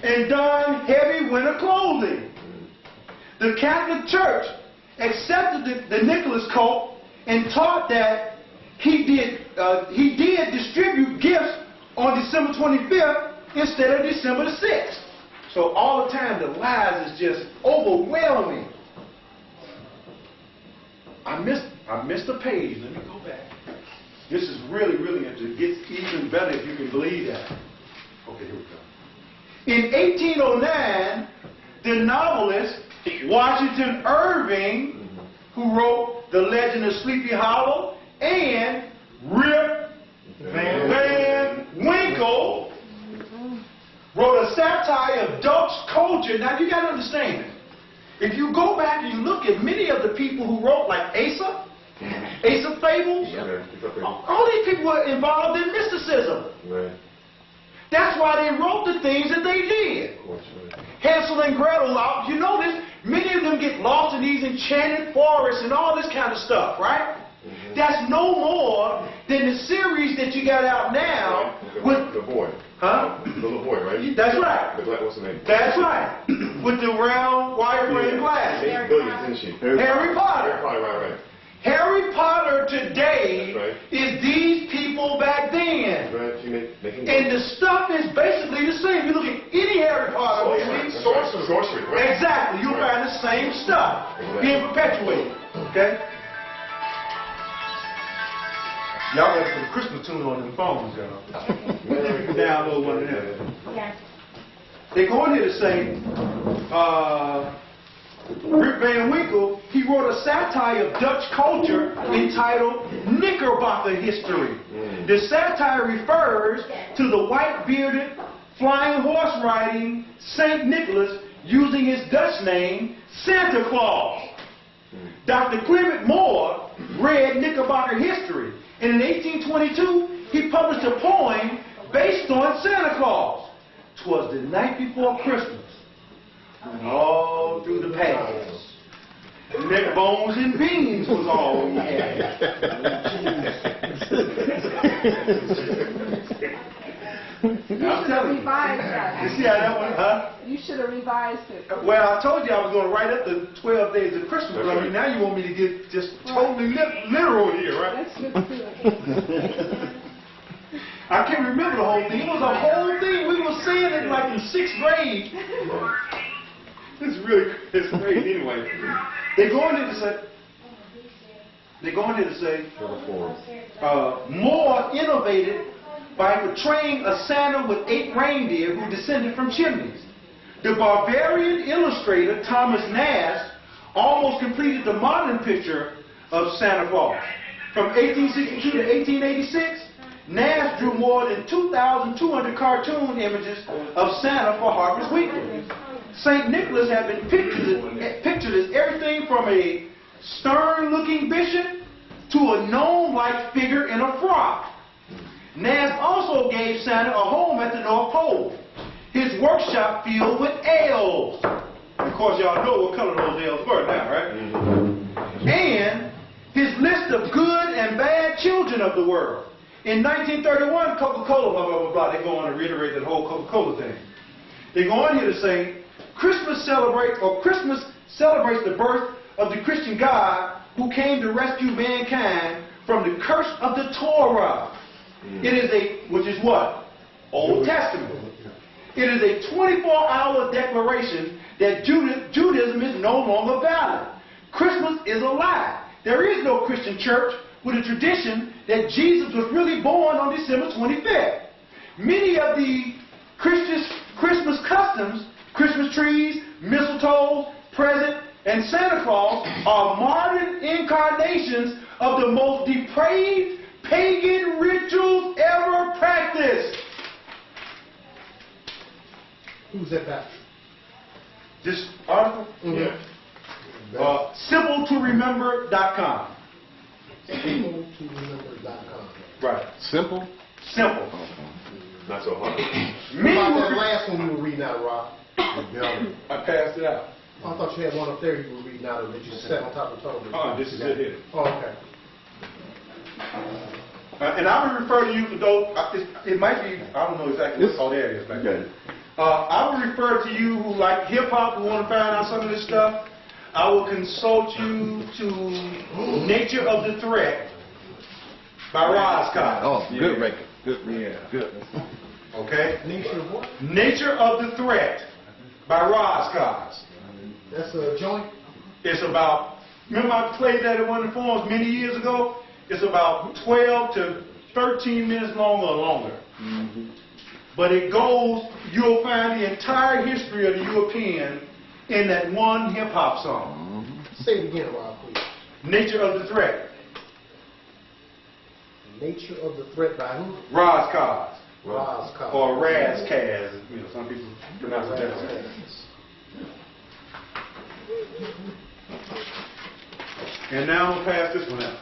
and donned heavy winter clothing. The Catholic Church accepted the Nicholas cult and taught that he did distribute gifts on December 25th instead of December the 6th. So all the time the lies is just overwhelming. I missed a page. Let me go back. This is really, really interesting. It gets even better if you can believe that. Okay, here we go. In 1809, the novelist Washington Irving, who wrote The Legend of Sleepy Hollow and Rip Van Winkle, wrote a satire of Dutch culture. Now you got to understand, if you go back and you look at many of the people who wrote, like Aesop Fables, all these people were involved in mysticism. Right. That's why they wrote the things that they did. Hansel and Gretel, you know this, many of them get lost in these enchanted forests and all this kind of stuff, right? That's no more than the series that you got out now with the boy. Huh? The little boy, right? That's right. What's the name? That's right. With the round wire-frame glasses. Harry Potter. Harry Potter, right. Harry Potter today is these people back then. And the stuff is basically the same. You look at any Harry Potter movie. Sorcery, right? Exactly. You'll find the same stuff being perpetuated. Okay? Y'all got some Christmas tune on them phones, y'all. Download one of them. Yes. They go in here to say, Rip Van Winkle, he wrote a satire of Dutch culture entitled Knickerbocker History. The satire refers to the white-bearded, flying horse riding St. Nicholas using his Dutch name, Santa Claus. Dr. Clement Moore read Knickerbocker History, and in 1822, he published a poem based on Santa Claus. 'Twas the night before Christmas, when all through the past, neck bones and beans was all we had. You should have revised that. You see how that one, huh? You should have revised it. Well, I told you I was going to write up the 12 days of Christmas. I mean, now you want me to get just totally literal here, right? Let's get to it. I can't remember the whole thing. It was a whole thing. We were saying it like in 6th grade. It's crazy anyway. They go in there to say, Moore innovated by portraying a Santa with 8 reindeer who descended from chimneys. The barbarian illustrator Thomas Nast almost completed the modern picture of Santa Claus. From 1862 to 1886, Nast drew more than 2,200 cartoon images of Santa for Harper's Weekly. St. Nicholas had been pictured as everything from a stern-looking bishop to a gnome-like figure in a frock. Nast also gave Santa a home at the North Pole, his workshop filled with elves. Of course, y'all know what color those elves were now, right? And his list of good and bad children of the world. In 1931, Coca-Cola, blah, blah, blah, blah, they go on to reiterate that whole Coca-Cola thing. They go on here to say, Christmas celebrates the birth of the Christian God who came to rescue mankind from the curse of the Torah. It is which is what? Old Testament. It is a 24-hour declaration that Judaism is no longer valid. Christmas is a lie. There is no Christian church with a tradition that Jesus was really born on December 25th. Many of the Christmas customs, Christmas trees, mistletoe, present, and Santa Claus are modern incarnations of the most depraved pagan rituals ever practiced. Who's that back? This article? Yeah. Simpletoremember.com. Simpletoremember.com. Right. Simple? Simple. Not so hard. What about that last one you were reading out, Rob? I passed it out. I thought you had one up there you were reading out of that you sat on top of the phone. This is it here. Oh, okay. And I would refer to you, though, it might be, I don't know exactly what all that is back there. I would refer to you who like hip-hop, who want to find out some of this stuff. I will consult you to Nature of the Threat by Roscoe. Oh, good record. Good. Yeah. Good. Okay? Nature of what? Nature of the Threat by Roscoe. That's a joint? It's about, remember I played that at one of the forums many years ago? It's about 12 to 13 minutes long or longer. But it goes, you'll find the entire history of the European in that one hip-hop song. Say it again, Rob, please. Nature of the Threat. Nature of the Threat by who? Roscoe. Roscoe. Or Razkaz, some people pronounce it that way. And now I'm going to pass this one out.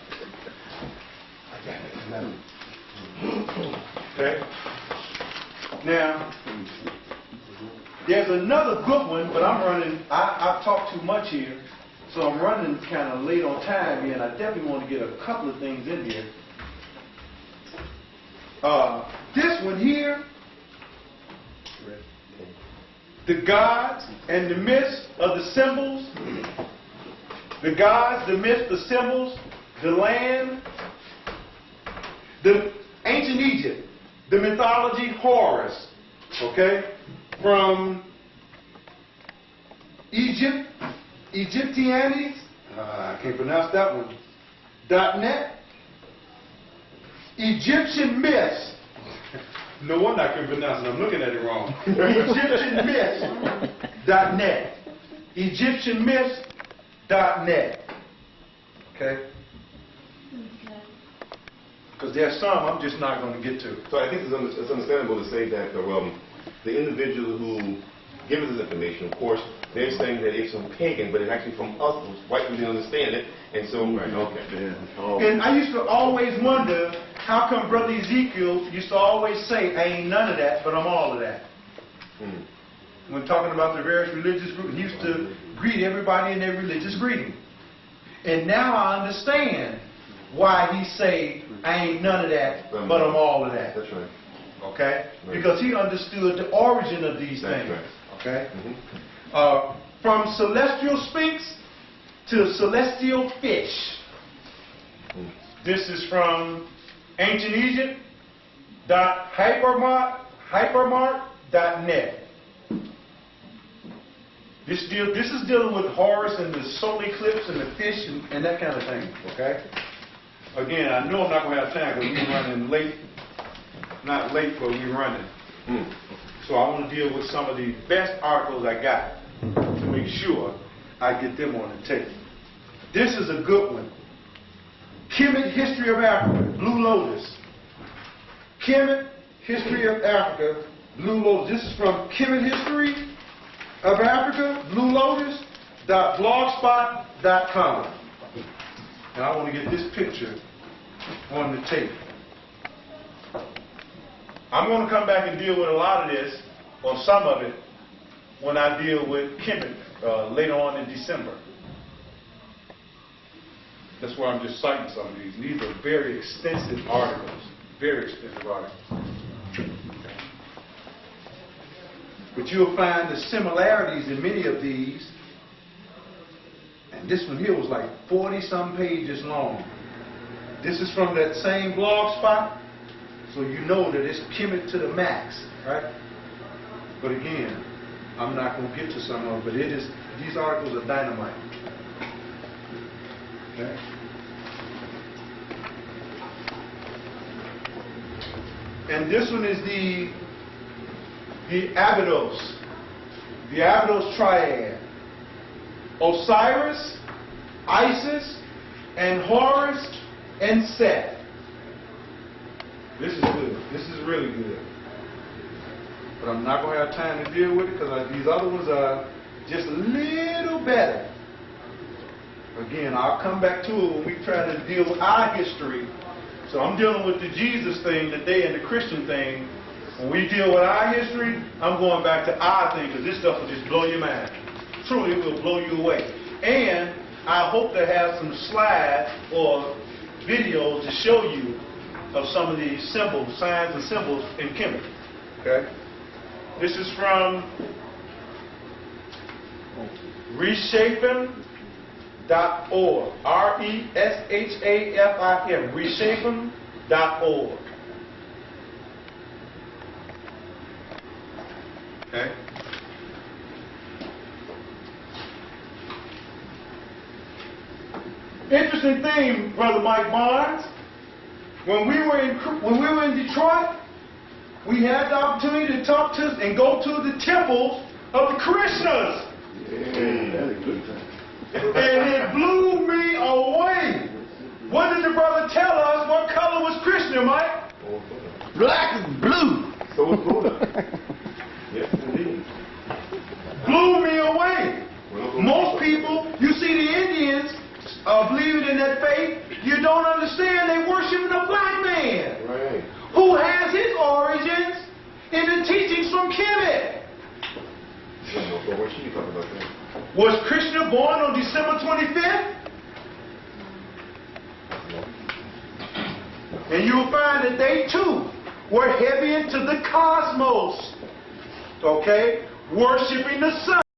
Okay? Now, there's another good one, but I'm running, I've talked too much here, so I'm running kind of late on time here, and I definitely want to get a couple of things in here. This one here, the gods and the myths of the symbols, the gods, the myths, the symbols, the land, the ancient Egypt, the mythology Horus, okay, from Egypt, Egyptianis, I can't pronounce that one, .net, Egyptian myths, no wonder I couldn't pronounce it, I'm looking at it wrong, Egyptian myths, .net, EgyptianMyths.net. Okay? Because there's some I'm just not going to get to. So I think it's understandable to say that the individual who gives us this information, of course, they're saying that it's from pagan, but it's actually from us, white people didn't understand it, and so, right, okay. Yeah. And I used to always wonder, how come Brother Ezekiel used to always say, I ain't none of that, but I'm all of that. When talking about the various religious groups, he used to greet everybody in their religious greeting. And now I understand why he say, I ain't none of that, but I'm all of that. That's right. Okay? Right. Because he understood the origin of these things. Right. Okay? From celestial sphinx to celestial fish. This is from Ancient Egypt.hypermart.net. This is dealing with Horus and the solar eclipse and the fish and that kind of thing. Okay? Again, I know I'm not going to have time because we're running late. Not late, but we're running. So I want to deal with some of the best articles I got to make sure I get them on the tape. This is a good one. Kemet History of Africa, Blue Lotus. Kemet History of Africa, Blue Lotus. This is from Kemet History of Africa, Blue Lotus.blogspot.com. And I want to get this picture on the tape. I'm going to come back and deal with a lot of this, or some of it, when I deal with Kemet later on in December. That's why I'm just citing some of these. These are very extensive articles. Very extensive articles. Okay. But you'll find the similarities in many of these. And this one here was like 40-some pages long. This is from that same blog spot. So you know that it's Kemet to the max, right? But again, I'm not going to get to some of them, but these articles are dynamite. Okay? And this one is the Abydos. The Abydos triad. Osiris, Isis, and Horus, and Seth. This is good. This is really good. But I'm not going to have time to deal with it because these other ones are just a little better. Again, I'll come back to it when we try to deal with our history. So I'm dealing with the Jesus thing today and the Christian thing. When we deal with our history, I'm going back to our thing because this stuff will just blow your mind. Truly, it will blow you away. And I hope to have some slides or videos to show you of some of these symbols, signs and symbols in Kemet. Okay? This is from reshaping.org. RESHAFIM. Reshaping.org. Okay? Interesting thing, Brother Mike Barnes. When we were in Detroit, we had the opportunity to talk to and go to the temples of the Krishnas. And it blew me away. What did the brother tell us? What color was Krishna, Mike? Black and blue. So was Buddha. Yes, indeed. Blew me away. Most people, you see the Indians believing in that faith, you don't understand they worshiping a black man. Right. Who has his origins in the teachings from Kemet. Was Krishna born on December 25th? And you'll find that they too were heavy into the cosmos, okay, worshiping the sun.